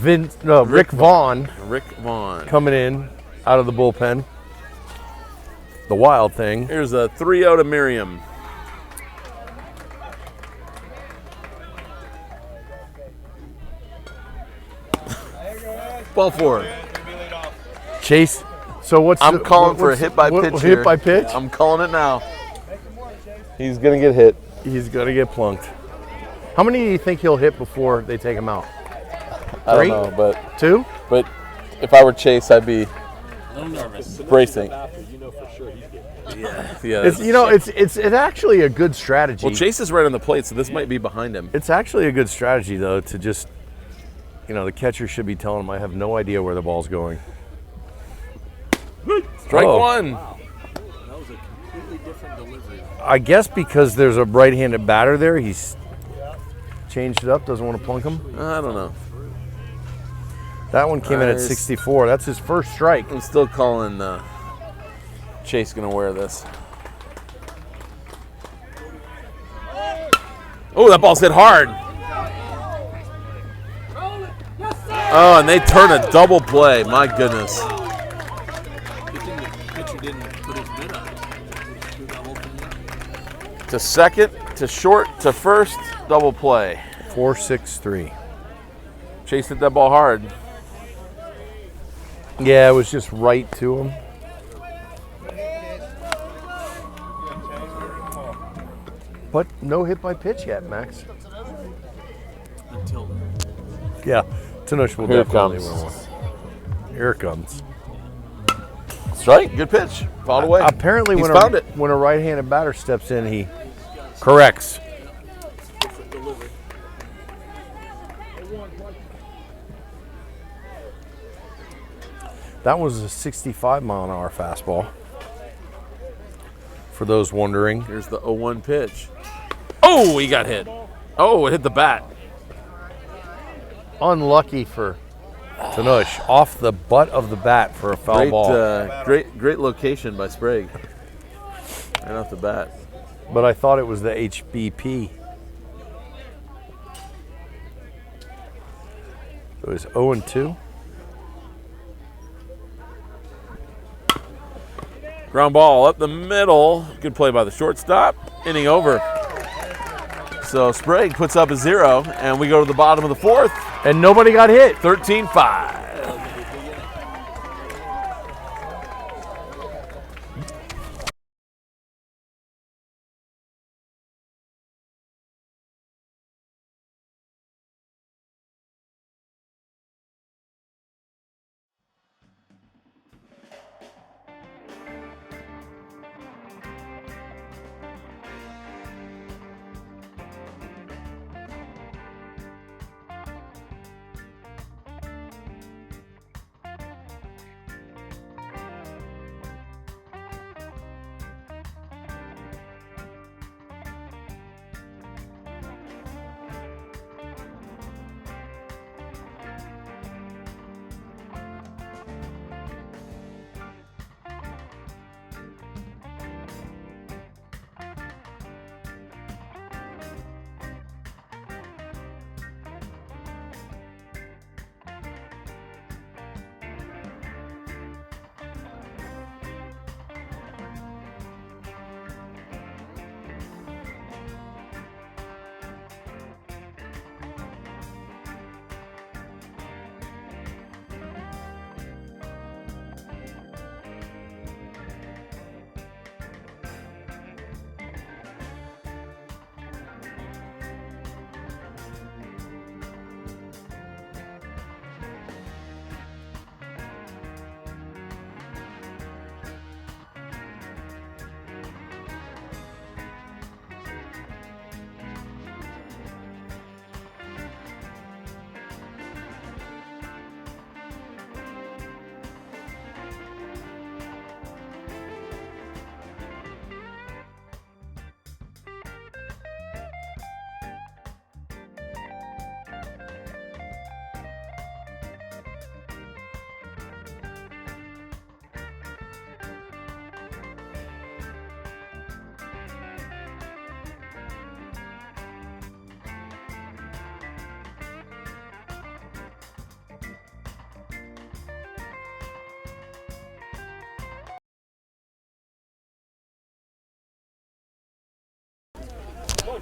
Speaker 2: Rick Vaughn
Speaker 1: Rick Vaughn.
Speaker 2: coming in out of the bullpen. The Wild thing.
Speaker 1: Here's a 3-0 to Miriam. Ball 4.
Speaker 2: Chase. So what's
Speaker 1: I'm calling for a hit by pitch
Speaker 2: hit
Speaker 1: here.
Speaker 2: by pitch?
Speaker 1: I'm calling it now. He's going to get hit.
Speaker 2: He's gonna get plunked. How many do you think he'll hit before they take him out?
Speaker 1: I
Speaker 2: Three?
Speaker 1: don't know, but
Speaker 2: 2?
Speaker 1: if I were Chase, I'd be
Speaker 4: A little nervous.
Speaker 1: bracing.
Speaker 3: After, you know for sure he's getting
Speaker 1: Yeah.
Speaker 2: It's actually a good strategy.
Speaker 1: Well, Chase is right on the plate, so this might be behind him.
Speaker 2: It's actually a good strategy though to just, the catcher should be telling him I have no idea where the ball's going.
Speaker 1: Strike
Speaker 2: Oh.
Speaker 1: 1.
Speaker 3: that was a completely different delivery.
Speaker 2: I guess because there's a right-handed batter there, he's changed it up. Doesn't want to plunk him.
Speaker 1: I don't know.
Speaker 2: That one came in at
Speaker 1: Nice.
Speaker 2: 64. That's his first strike.
Speaker 1: I'm still calling Chase going to wear this. Oh, that ball's hit hard. Oh, and they turn a double play. My goodness.
Speaker 3: Good thing the pitcher didn't put his mitt on it. Screw that whole thing up.
Speaker 1: To second, to short, to first, double play.
Speaker 2: 4-6-3.
Speaker 1: Chase hit that ball hard.
Speaker 2: Yeah, it was just right to him. But no hit by pitch yet, Max.
Speaker 3: Until
Speaker 2: Yeah, Tanush will
Speaker 1: Here it
Speaker 2: definitely
Speaker 1: comes.
Speaker 2: win one. Here it comes.
Speaker 1: Strike, good pitch. Fouled away.
Speaker 2: Apparently,
Speaker 1: He's
Speaker 2: when
Speaker 1: found it.
Speaker 2: when a right-handed batter steps in, he corrects.
Speaker 3: different delivery.
Speaker 2: That was a 65-mile-an-hour fastball. For those wondering.
Speaker 1: Here's the 0-1 pitch. Oh, he got hit. Oh, it hit the bat.
Speaker 2: Unlucky for Tanush. Off the butt of the bat for a foul ball.
Speaker 1: Great location by Sprague. Right off the bat.
Speaker 2: But I thought it was the HBP. It was 0-2.
Speaker 1: Ground ball up the middle. Good play by the shortstop. Inning over. So Sprague puts up a 0, and we go to the bottom of the fourth.
Speaker 2: And nobody got hit.
Speaker 1: 13-5.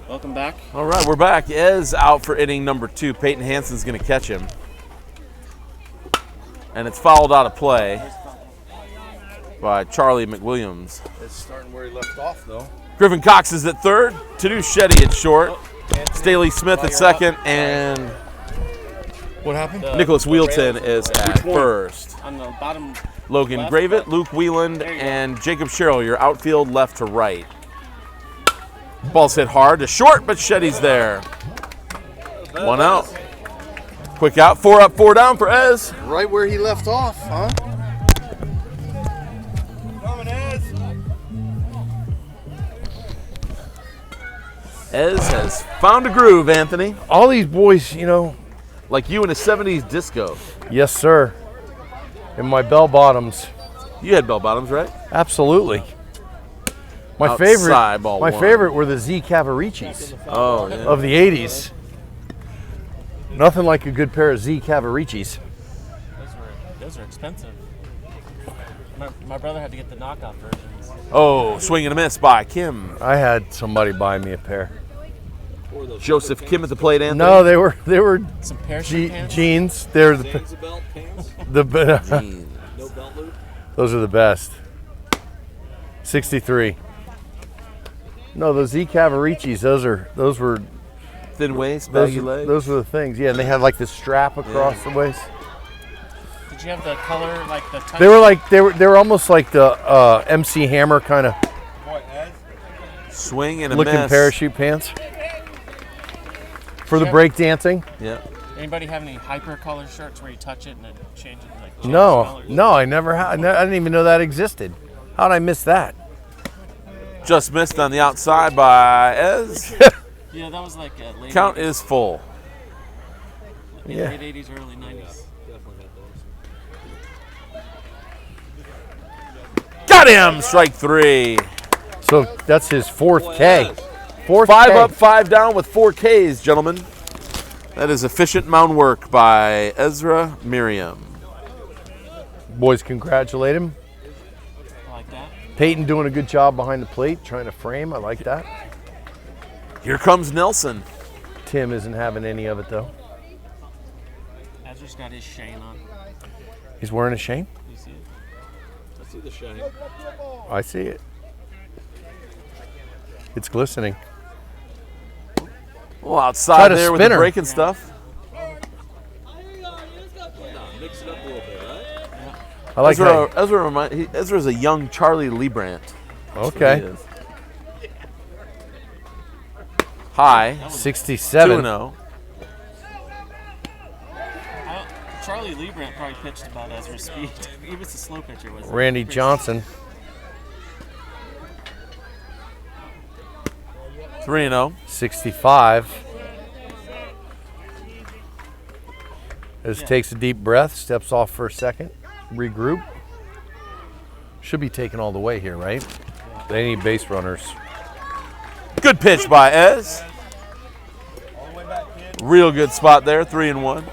Speaker 4: Welcome back.
Speaker 1: All right, we're back. Ez out for inning number 2. Peyton Hanson's going to catch him. And it's fouled out of play by Charlie McWilliams.
Speaker 3: It's starting where he left off, though.
Speaker 1: Griffin Cox is at third. Tadu Shetty at short. Staley Smith at second. And
Speaker 2: What happened?
Speaker 1: Nicholas Wheelton is at first.
Speaker 4: On the bottom.
Speaker 1: Logan
Speaker 4: Left,
Speaker 1: Gravett,
Speaker 4: left.
Speaker 1: Luke Wieland,
Speaker 4: There you go.
Speaker 1: and Jacob Sherrill, your outfield left to right. Ball's hit hard to short, but Shetty's there. 1 out. Quick out, 4 up, 4 down for Ez.
Speaker 2: Right where he left off, huh?
Speaker 1: Ez has found a groove, Anthony.
Speaker 2: All these boys, you know.
Speaker 1: Like you in a 70s disco.
Speaker 2: Yes, sir. In my bell bottoms.
Speaker 1: You had bell bottoms, right?
Speaker 2: Absolutely. My
Speaker 1: Outside ball
Speaker 2: my
Speaker 1: one.
Speaker 2: favorite were the Z Cavaricis
Speaker 1: Oh, yeah.
Speaker 2: of the 80s. Nothing like a good pair of Z Cavaricis.
Speaker 4: Those are expensive. My brother had to get the knockoff versions.
Speaker 1: Oh, swing and a miss by Kim.
Speaker 2: I had somebody buy me a pair.
Speaker 1: Joseph Kim at the plate, Anthony.
Speaker 2: No, they were
Speaker 4: Some parachute pants.
Speaker 2: jeans. They're the
Speaker 3: Belt pants,
Speaker 1: Jeez.
Speaker 3: no belt loop.
Speaker 2: those are the best. 63. No, those Z Cavaricis, those were
Speaker 1: Thin waist, baggy legs.
Speaker 2: those were the things. Yeah, and they had like this strap across the waist.
Speaker 4: Did you have the color like the? Touch
Speaker 2: They were almost like the MC Hammer kind of
Speaker 1: Swing and a
Speaker 2: looking
Speaker 1: miss.
Speaker 2: parachute pants for the
Speaker 4: Yeah.
Speaker 2: break dancing.
Speaker 1: Yeah.
Speaker 4: Anybody have any hyper color shirts where you touch it and it changes like?
Speaker 2: No,
Speaker 4: colors?
Speaker 2: no, I never had. I didn't even know that existed. How'd I miss that?
Speaker 1: Just missed on the outside by Ez.
Speaker 4: Yeah, that was like late.
Speaker 1: Count is full.
Speaker 2: Yeah.
Speaker 4: Late 80s, early 90s.
Speaker 1: Got him! Strike 3.
Speaker 2: So that's his fourth K. Fourth
Speaker 1: 5
Speaker 2: K.
Speaker 1: up, 5 down with 4 Ks, gentlemen. That is efficient mound work by Ezra Miriam.
Speaker 2: Boys, congratulate him.
Speaker 4: I like that.
Speaker 2: Peyton doing a good job behind the plate, trying to frame. I like that.
Speaker 1: Here comes Nelson.
Speaker 2: Tim isn't having any of it though.
Speaker 4: Ezra's got his Shane on.
Speaker 2: He's wearing a Shane.
Speaker 4: You see it?
Speaker 3: I see the shine.
Speaker 2: I see it. It's glistening.
Speaker 1: Well, outside
Speaker 2: Try to
Speaker 1: there with
Speaker 2: spin
Speaker 1: the
Speaker 2: her.
Speaker 1: breaking stuff.
Speaker 3: Mix it up a little bit, right?
Speaker 2: I like that.
Speaker 1: Ezra's a young Charlie Liebrandt. That's what he
Speaker 2: Okay.
Speaker 1: is. High.
Speaker 2: 67.
Speaker 1: 2-0.
Speaker 4: Charlie Liebrandt probably pitched about Ezra's speed. He was a slow pitcher. Was
Speaker 2: Randy Johnson.
Speaker 1: 3-0.
Speaker 2: 65. Just takes a deep breath, steps off for a second, regroup. Should be taken all the way here, right? They need base runners.
Speaker 1: Good pitch by Ez. Real good spot there, 3-1.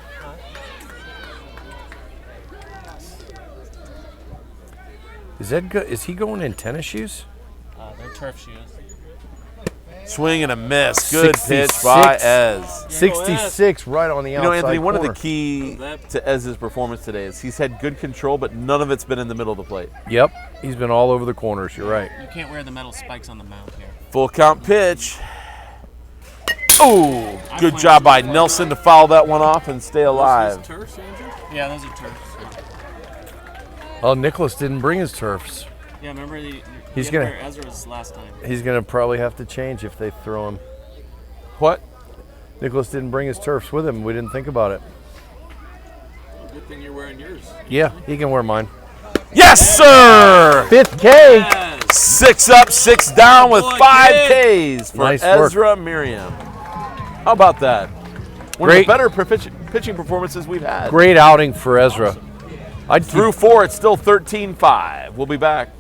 Speaker 2: Is that good? Is he going in tennis shoes?
Speaker 4: They're turf shoes.
Speaker 1: Swing and a miss. Good pitch
Speaker 2: 66.
Speaker 1: by Ez.
Speaker 2: 66 right on the
Speaker 1: You
Speaker 2: outside
Speaker 1: know, Anthony, one of the
Speaker 2: corner.
Speaker 1: key to Ez's performance today is he's had good control, but none of it's been in the middle of the plate.
Speaker 2: Yep, he's been all over the corners. You're right.
Speaker 4: You can't wear the metal spikes on the mound here.
Speaker 1: Full count pitch. Ooh, good job by Nelson to foul that one off and stay alive.
Speaker 3: Turfs, Andrew?
Speaker 4: Yeah, those are turfs.
Speaker 2: Oh, Nicholas didn't bring his turfs.
Speaker 4: Yeah, remember
Speaker 2: He's
Speaker 4: he
Speaker 2: gonna-
Speaker 4: had to wear Ezra's last time.
Speaker 2: He's going to probably have to change if they throw him.
Speaker 1: What?
Speaker 2: Nicholas didn't bring his turfs with him. We didn't think about it.
Speaker 3: Good thing you're wearing yours.
Speaker 2: Yeah, he can wear mine.
Speaker 1: Yes, sir!
Speaker 2: 5th K.
Speaker 1: 6 up, 6 down with 5 Ks for
Speaker 2: Nice work.
Speaker 1: Ezra Miriam. How about that? One
Speaker 2: Great.
Speaker 1: of the better pitching performances we've had.
Speaker 2: Great outing for Ezra. I'd
Speaker 1: Through 4, it's still 13-5. We'll be back.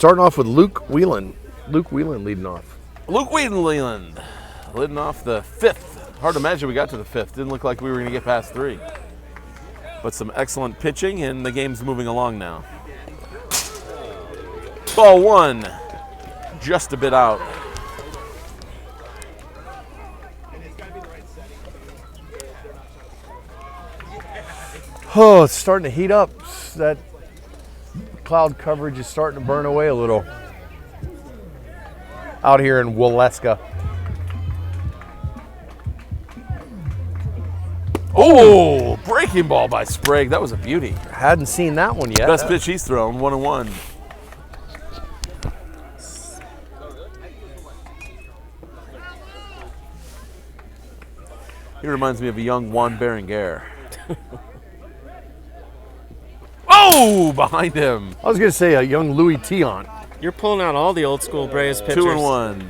Speaker 2: Starting off with Luke Whelan. Luke Whelan leading off.
Speaker 1: Luke Whelan leading off the 5th. Hard to imagine we got to the 5th. Didn't look like we were going to get past 3. But some excellent pitching, and the game's moving along now. Ball 1, just a bit out.
Speaker 2: Oh, it's starting to heat up. That cloud coverage is starting to burn away a little out here in Waleska.
Speaker 1: Oh, breaking ball by Sprague. That was a beauty.
Speaker 2: Hadn't seen that one yet.
Speaker 1: Best pitch he's thrown, 1-1. He reminds me of a young Juan Berenguer. Oh, behind him.
Speaker 2: I was going to say a young Louis Tion.
Speaker 4: You're pulling out all the old school Braves pitchers.
Speaker 1: 2-1.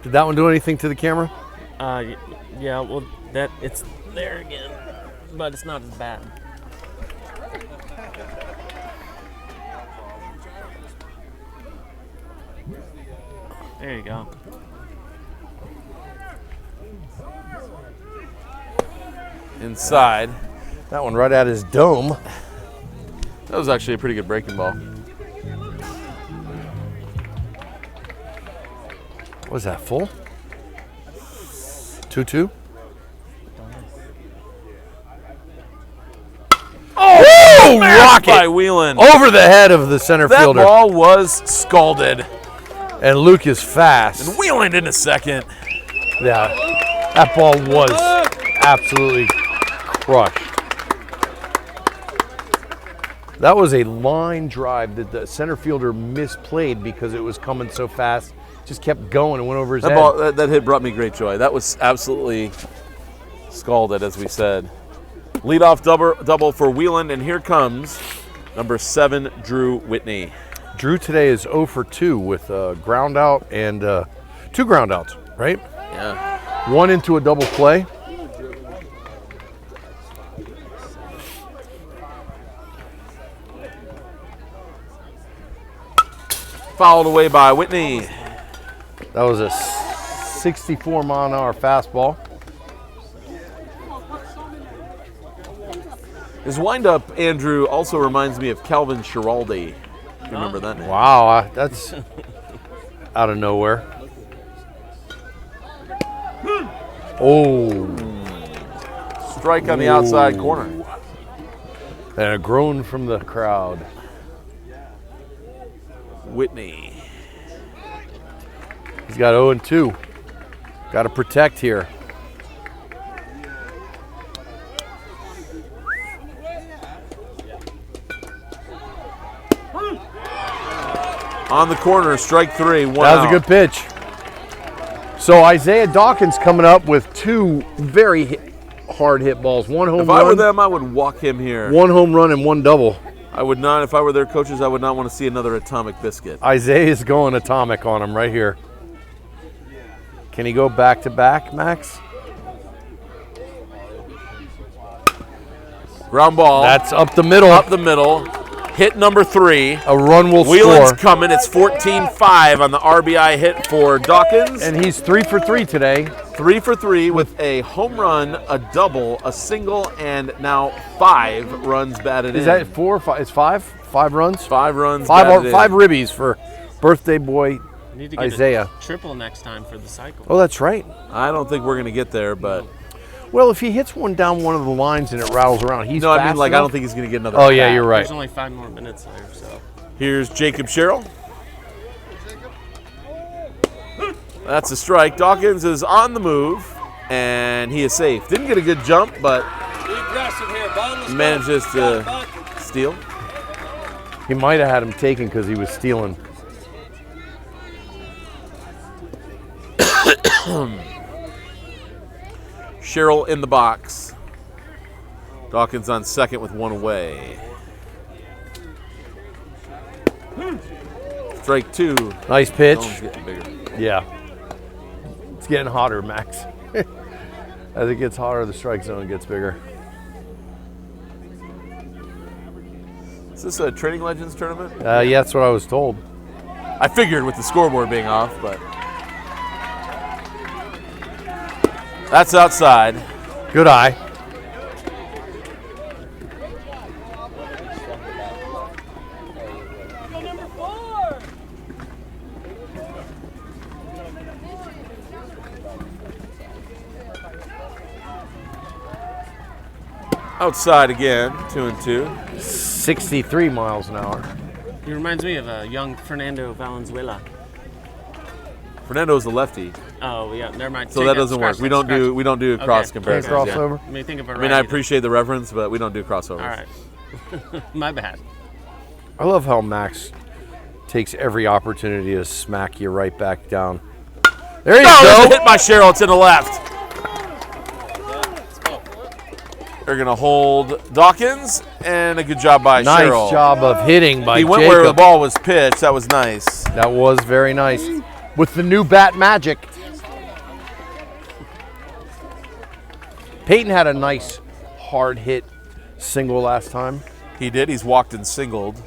Speaker 2: Did that one do anything to the camera?
Speaker 4: Yeah, well, it's there again, but it's not as bad. There you go.
Speaker 1: Inside.
Speaker 2: That one right at his dome.
Speaker 1: That was actually a pretty good breaking ball.
Speaker 2: Was that full? 2-2?
Speaker 1: Oh, rocket by Whelan.
Speaker 2: Over the head of the center
Speaker 1: That
Speaker 2: fielder.
Speaker 1: ball was scalded.
Speaker 2: And Luke is fast.
Speaker 1: And Whelan in a second.
Speaker 2: Yeah, that ball was absolutely crushed. That was a line drive that the center fielder misplayed because it was coming so fast. Just kept going and went over his
Speaker 1: That
Speaker 2: head.
Speaker 1: ball, that hit brought me great joy. That was absolutely scalded, as we said. Leadoff double for Whelan, and here comes number 7, Drew Whitney.
Speaker 2: Drew today is 0 for 2 with a ground out and 2 ground outs, right?
Speaker 1: Yeah.
Speaker 2: 1 into a double play.
Speaker 1: Fouled away by Whitney.
Speaker 2: That was a 64-mile-an-hour fastball.
Speaker 1: His windup, Andrew, also reminds me of Calvin Schiraldi. You remember that name?
Speaker 2: Wow, that's out of nowhere. Oh.
Speaker 1: Strike on the outside corner.
Speaker 2: And a groan from the crowd.
Speaker 1: Whitney.
Speaker 2: He's got 0-2. Got to protect here.
Speaker 1: On the corner, strike 3, 1
Speaker 2: That was
Speaker 1: out.
Speaker 2: a good pitch. So Isaiah Dawkins coming up with 2 very hard hit balls. 1 home
Speaker 1: If
Speaker 2: run.
Speaker 1: I were them, I would walk him here.
Speaker 2: 1 home run and 1 double.
Speaker 1: I would not, if I were their coaches, I would not want to see another atomic biscuit.
Speaker 2: Isaiah's going atomic on him right here. Can he go back to back, Max?
Speaker 1: Ground ball.
Speaker 2: That's up the middle.
Speaker 1: Up the middle. Hit number 3.
Speaker 2: A run will
Speaker 1: Whelan's
Speaker 2: score.
Speaker 1: coming. It's 14-5 on the RBI hit for Dawkins.
Speaker 2: And he's 3 for 3 today.
Speaker 1: 3 for 3 with a home run, a double, a single, and now 5 runs batted in.
Speaker 2: Is that 4 or 5? It's 5? 5 runs?
Speaker 1: 5 runs
Speaker 2: 5
Speaker 1: batted in.
Speaker 2: ribbies for birthday boy
Speaker 4: Need to get
Speaker 2: Isaiah.
Speaker 4: a triple next time for the cycle.
Speaker 2: Oh, that's right.
Speaker 1: I don't think we're going to get there, but...
Speaker 2: Well, if he hits one down one of the lines and it rattles around, he's
Speaker 1: No, I
Speaker 2: fast
Speaker 1: mean, like, I
Speaker 2: enough.
Speaker 1: don't think he's going to get another
Speaker 2: Oh, yeah,
Speaker 1: bat.
Speaker 2: you're right.
Speaker 4: There's only 5 more minutes there, so.
Speaker 1: Here's Jacob Sherrill. That's a strike. Dawkins is on the move, and he is safe. Didn't get a good jump, but manages to steal.
Speaker 2: He might have had him taken because he was stealing.
Speaker 1: Sherrill in the box. Dawkins on second with 1 away. Strike 2.
Speaker 2: Nice pitch.
Speaker 1: Zone's getting bigger.
Speaker 2: Yeah. It's getting hotter, Max. As it gets hotter, the strike zone gets bigger.
Speaker 1: Is this a Training Legends tournament?
Speaker 2: Yeah, that's what I was told.
Speaker 1: I figured with the scoreboard being off, but that's outside.
Speaker 2: Good eye.
Speaker 1: Outside again, 2-2.
Speaker 2: 63 miles an hour.
Speaker 4: He reminds me of a young Fernando Valenzuela.
Speaker 1: Fernando's a lefty,
Speaker 4: Oh yeah, never mind.
Speaker 1: so that doesn't work. We don't do cross
Speaker 4: Okay.
Speaker 1: comparisons.
Speaker 2: Can't
Speaker 1: yeah.
Speaker 2: crossover.
Speaker 4: I mean, think of a
Speaker 1: I mean, I
Speaker 4: righty.
Speaker 1: appreciate the reference, but we don't do crossovers.
Speaker 4: All right. My bad.
Speaker 2: I love how Max takes every opportunity to smack you right back down. There you
Speaker 1: No, there's a
Speaker 2: go.
Speaker 1: hit by Cheryl. It's in the left. They're going to hold Dawkins, and a good job by
Speaker 2: Nice
Speaker 1: Cheryl.
Speaker 2: job of hitting by
Speaker 1: He went
Speaker 2: Jacob.
Speaker 1: where the ball was pitched. That was nice.
Speaker 2: That was very nice. With the new bat magic. Peyton had a nice hard hit single last time.
Speaker 1: He did. He's walked and singled.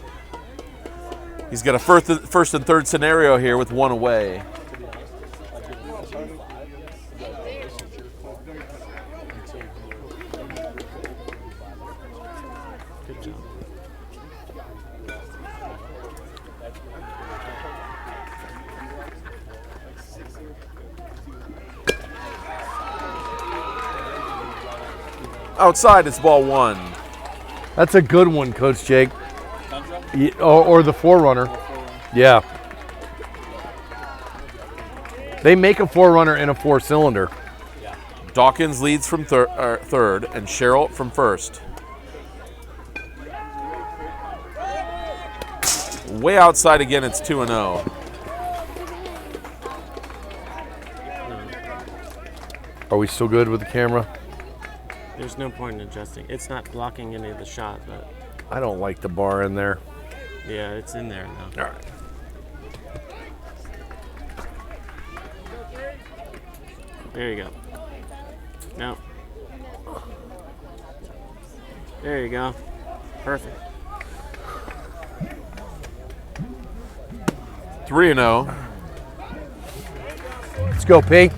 Speaker 1: He's got a first and third scenario here with one away.
Speaker 4: Good job.
Speaker 1: Outside, it's ball one.
Speaker 2: That's a good one, Coach Jake. Or the Forerunner. Yeah. They make a Forerunner in a four-cylinder.
Speaker 1: Dawkins leads from third, and Cheryl from first. Way outside again, it's 2-0.
Speaker 2: Are we still good with the camera?
Speaker 4: There's no point in adjusting. It's not blocking any of the shot, but
Speaker 2: I don't like the bar in there.
Speaker 4: yeah, it's in there now.
Speaker 2: All right.
Speaker 4: There you go. No. There you go. Perfect.
Speaker 1: 3-0.
Speaker 2: Let's go, P.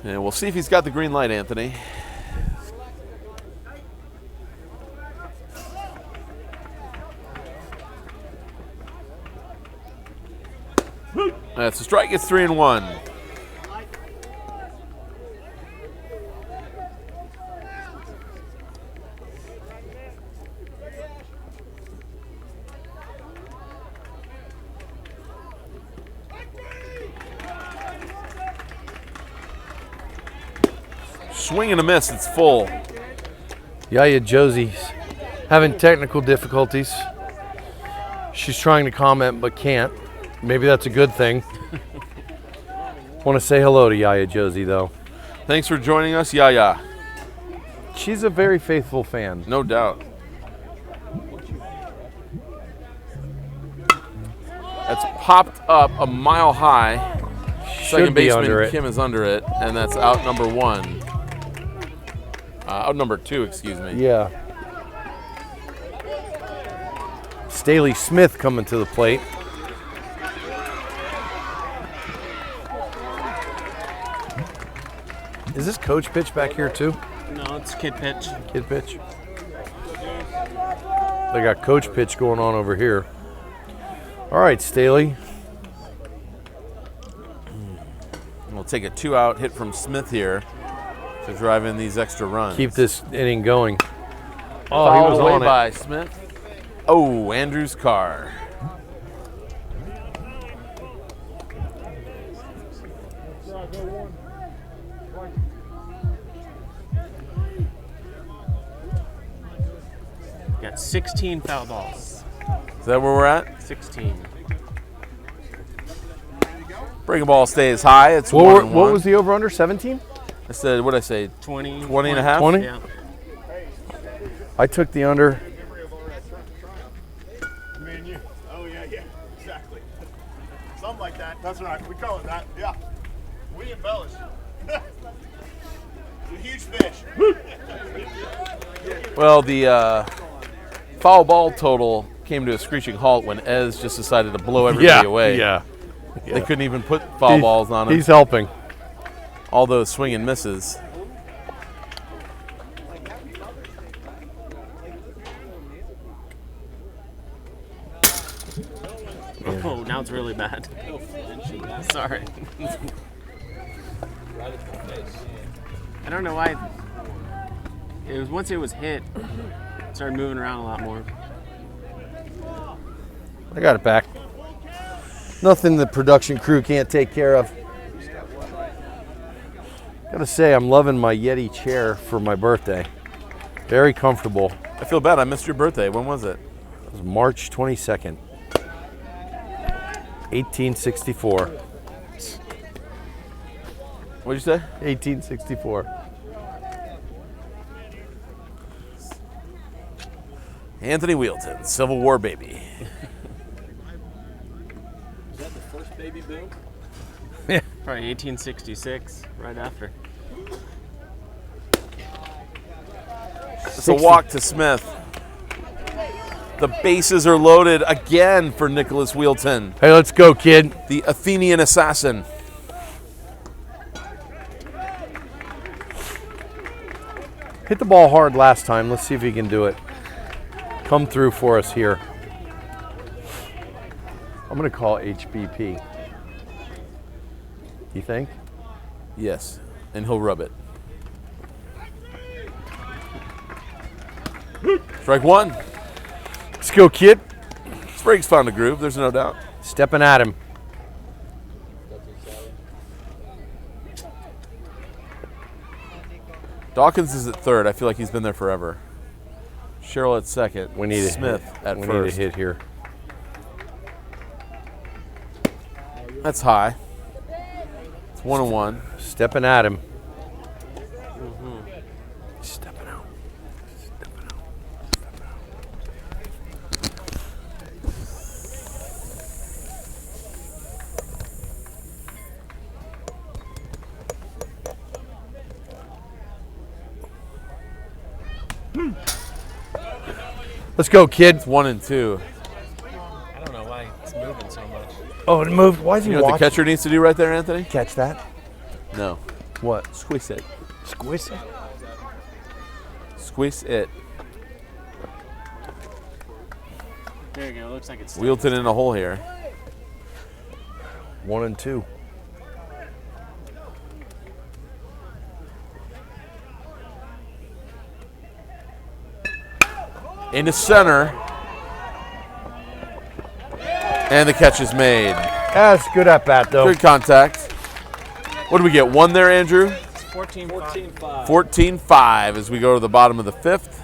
Speaker 1: And we'll see if he's got the green light, Anthony. That's a strike. It's 3-1. Swing and a miss. It's full.
Speaker 2: Yaya Josie's having technical difficulties. She's trying to comment but can't. Maybe that's a good thing. Want to say hello to Yaya Josie, though.
Speaker 1: Thanks for joining us, Yaya.
Speaker 2: She's a very faithful fan.
Speaker 1: No doubt. That's popped up a mile high. Second
Speaker 2: Should be
Speaker 1: baseman
Speaker 2: under it.
Speaker 1: Kim is under it, and that's out number one. Out number two, excuse me.
Speaker 2: Yeah. Staley Smith coming to the plate. Is this coach pitch back here too?
Speaker 4: No, it's kid pitch.
Speaker 2: Kid pitch? They got coach pitch going on over here. All right, Staley.
Speaker 1: We'll take a 2-out hit from Smith here to drive in these extra runs.
Speaker 2: Keep this inning going. Oh,
Speaker 1: Foul
Speaker 2: he was
Speaker 1: away
Speaker 2: on it.
Speaker 1: by Smith. Oh, Andrew's car.
Speaker 4: Got 16 foul balls.
Speaker 1: Is that where we're at?
Speaker 4: 16.
Speaker 1: Breaking ball stays high. It's
Speaker 2: What
Speaker 1: 1-1.
Speaker 2: was the over-under, 17?
Speaker 1: I said, what did I say?
Speaker 4: 20.
Speaker 1: 20 and a half?
Speaker 2: 20?
Speaker 4: Yeah.
Speaker 2: I took the under.
Speaker 7: Me and you. Oh, yeah, exactly. Something like that. That's right. We call it that. Yeah. We embellish. Huge fish.
Speaker 1: Well, the foul ball total came to a screeching halt when Ez just decided to blow everybody away.
Speaker 2: Yeah.
Speaker 1: They couldn't even put foul balls on him.
Speaker 2: He's helping.
Speaker 1: All those swing and misses.
Speaker 4: Oh, now it's really bad. Sorry. I don't know why. It was once it was hit, it started moving around a lot more.
Speaker 2: I got it back. Nothing the production crew can't take care of. Gotta say, I'm loving my Yeti chair for my birthday. Very comfortable.
Speaker 1: I feel bad. I missed your birthday. When was it?
Speaker 2: It was March 22nd, 1864.
Speaker 1: What'd you say?
Speaker 2: 1864.
Speaker 1: Anthony Wheelton, Civil War baby.
Speaker 3: Is that the first baby boom?
Speaker 4: Probably 1866, right after.
Speaker 1: It's a walk to Smith. The bases are loaded again for Nicholas Wheelton,
Speaker 2: Hey, let's go, kid.
Speaker 1: the Athenian assassin.
Speaker 2: Hit the ball hard last time. Let's see if he can do it. Come through for us here. I'm going to call HBP. You think?
Speaker 1: Yes, and he'll rub it. Strike one.
Speaker 2: Let's go, kid.
Speaker 1: Sprague's found a groove, there's no doubt.
Speaker 2: Stepping at him.
Speaker 1: Dawkins is at third. I feel like he's been there forever. Sherrill at second.
Speaker 2: We need a
Speaker 1: Smith
Speaker 2: hit.
Speaker 1: at
Speaker 2: we
Speaker 1: first.
Speaker 2: need a hit here.
Speaker 1: That's high. It's 1-1.
Speaker 2: Stepping at him. Stepping out. Stepping out. Stepping out. Let's go, kid.
Speaker 1: It's 1 and 2.
Speaker 4: I don't know why it's moving so much.
Speaker 2: Oh, it moved. Why is he
Speaker 1: You know what the
Speaker 2: watching?
Speaker 1: catcher needs to do right there, Anthony?
Speaker 2: Catch that?
Speaker 1: No.
Speaker 2: What?
Speaker 1: Squeeze it.
Speaker 2: Squish it?
Speaker 1: Squeeze it.
Speaker 4: There you go. Looks like it's.
Speaker 1: Wheelton in a hole here.
Speaker 2: 1 and 2.
Speaker 1: Into center. And the catch is made.
Speaker 2: That's good at bat, though.
Speaker 1: Good contact. What do we get? 1 there, Andrew?
Speaker 3: 14-5.
Speaker 1: 14-5 as we go to the bottom of the fifth.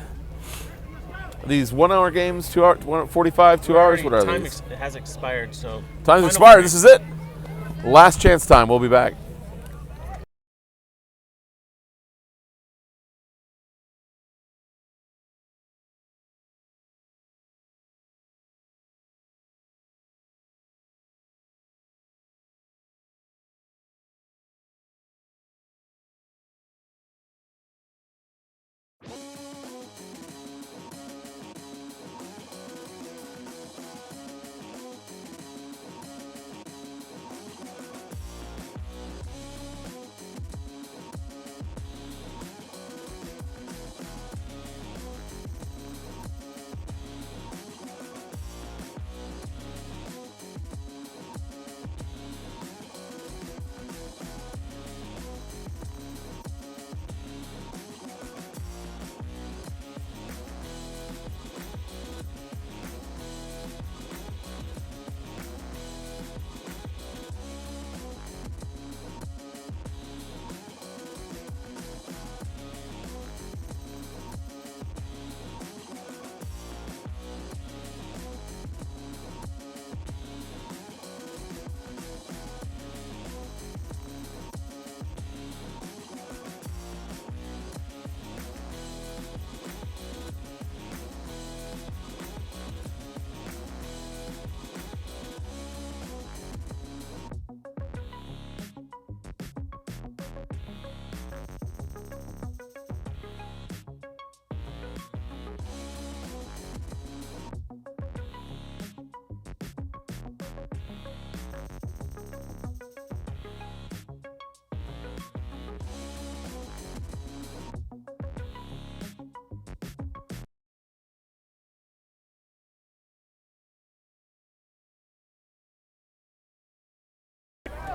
Speaker 1: Are these 1 hour games, 2 hours, 45, 2 hours? What are
Speaker 4: Time
Speaker 1: these?
Speaker 4: has expired, so.
Speaker 1: Time's
Speaker 4: Final
Speaker 1: expired.
Speaker 4: frame.
Speaker 1: This is it. Last chance time. We'll be back.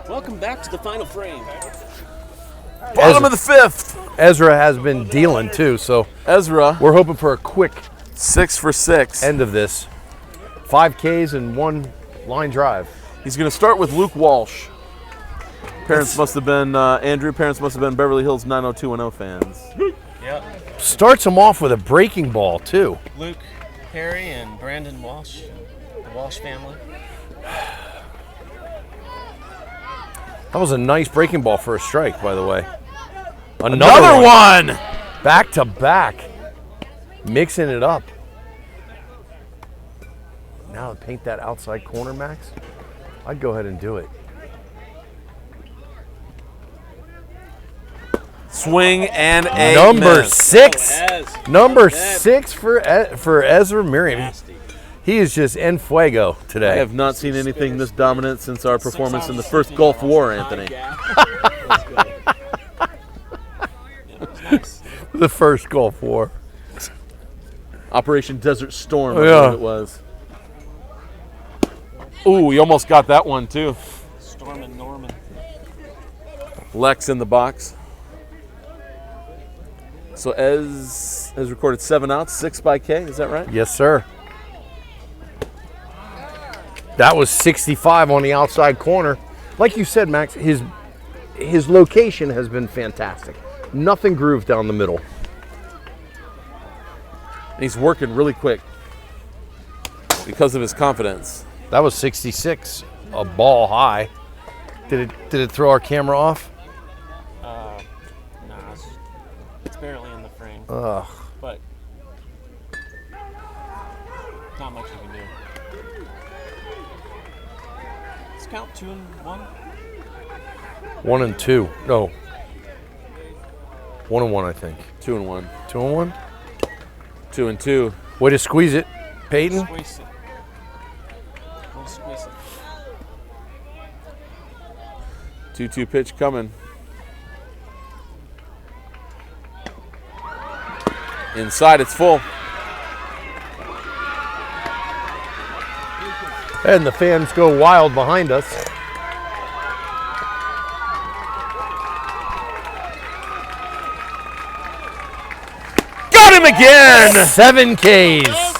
Speaker 4: Welcome back to the final frame.
Speaker 1: Bottom of the 5th.
Speaker 2: Ezra has been dealing too, so
Speaker 1: Ezra,
Speaker 2: we're hoping for a quick
Speaker 1: 6 for 6.
Speaker 2: end of this. 5 Ks and 1 line drive.
Speaker 1: He's going to start with Luke Walsh. Parents must have been, Andrew, parents must have been Beverly Hills 90210 fans.
Speaker 4: Yep.
Speaker 2: Starts him off with a breaking ball too.
Speaker 4: Luke, Harry, and Brandon Walsh, the Walsh family.
Speaker 2: That was a nice breaking ball for a strike, by the way.
Speaker 1: Another one!
Speaker 2: Back to back. Mixing it up. Now to paint that outside corner, Max, I'd go ahead and do it.
Speaker 1: Swing and a
Speaker 2: Number
Speaker 1: miss.
Speaker 2: 6. Number 6 for Ezra Miriam. He is just en fuego today.
Speaker 1: I have not seen anything this dominant since our performance in the first Gulf War, Anthony.
Speaker 2: The first Gulf War.
Speaker 1: Operation Desert Storm, I
Speaker 2: Yeah.
Speaker 1: believe it was. Ooh, he almost got that one too.
Speaker 4: Storm and Norman.
Speaker 1: Lex in the box. So Ez has recorded 7 outs, 6 by K, is that right?
Speaker 2: Yes, sir. That was 65 on the outside corner. Like you said, Max, his location has been fantastic. Nothing grooved down the middle.
Speaker 1: And he's working really quick because of his confidence.
Speaker 2: That was 66, a ball high. Did it throw our camera off?
Speaker 4: Nah, it's barely in the frame.
Speaker 2: Ugh.
Speaker 4: But not much you can do. Let's count 2 and 1.
Speaker 2: 1 and 2. No. 1 and 1, I think.
Speaker 1: 2 and 1.
Speaker 2: 2 and 1.
Speaker 1: 2 and 2.
Speaker 2: Way to squeeze it, Peyton.
Speaker 4: Squeeze it. We'll squeeze it.
Speaker 1: 2-2 pitch coming. Inside, it's full.
Speaker 2: And the fans go wild behind us.
Speaker 1: Got him again!
Speaker 2: 7 Ks.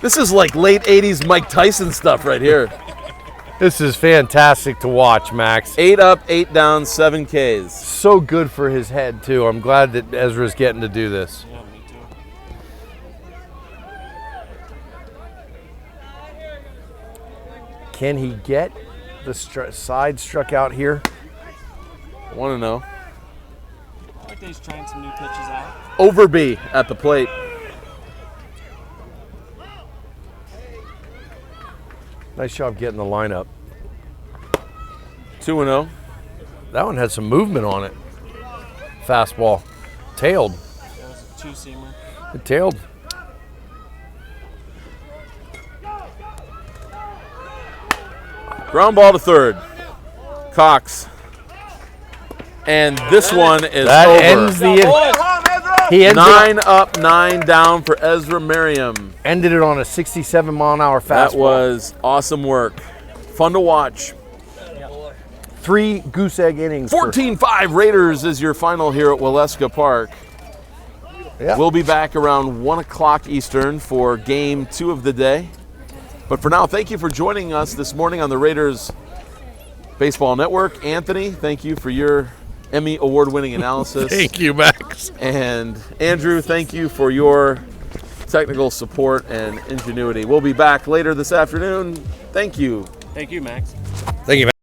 Speaker 1: This is like late 80s Mike Tyson stuff right here.
Speaker 2: This is fantastic to watch, Max.
Speaker 1: 8 up, 8 down, 7 Ks.
Speaker 2: So good for his head, too. I'm glad that Ezra's getting to do this.
Speaker 4: Yeah, me too.
Speaker 2: Can he get the side struck out here?
Speaker 1: Want to know.
Speaker 4: I like that he's trying some new pitches out.
Speaker 1: Overby at the plate.
Speaker 2: Nice job getting the lineup.
Speaker 1: 2-0.
Speaker 2: That one had some movement on it. Fastball. Tailed.
Speaker 4: That was a 2-seamer.
Speaker 2: It tailed.
Speaker 1: Ground ball to third. Cox. And this one is
Speaker 2: That
Speaker 1: over.
Speaker 2: ends the he ends
Speaker 1: 9 up, 9 down for Ezra Miriam.
Speaker 2: ended it on a 67-mile-an-hour fastball.
Speaker 1: That was awesome work. Fun to watch.
Speaker 2: 3 goose egg innings.
Speaker 1: 14-5 Raiders is your final here at Waleska Park.
Speaker 2: Yeah.
Speaker 1: We'll be back around 1 o'clock Eastern for game 2 of the day. But for now, thank you for joining us this morning on the Raiders Baseball Network. Anthony, thank you for your Emmy award-winning analysis.
Speaker 2: Thank you, Max.
Speaker 1: And Andrew, thank you for your technical support and ingenuity. We'll be back later this afternoon. Thank you.
Speaker 4: Thank you, Max.
Speaker 2: Thank you, Max.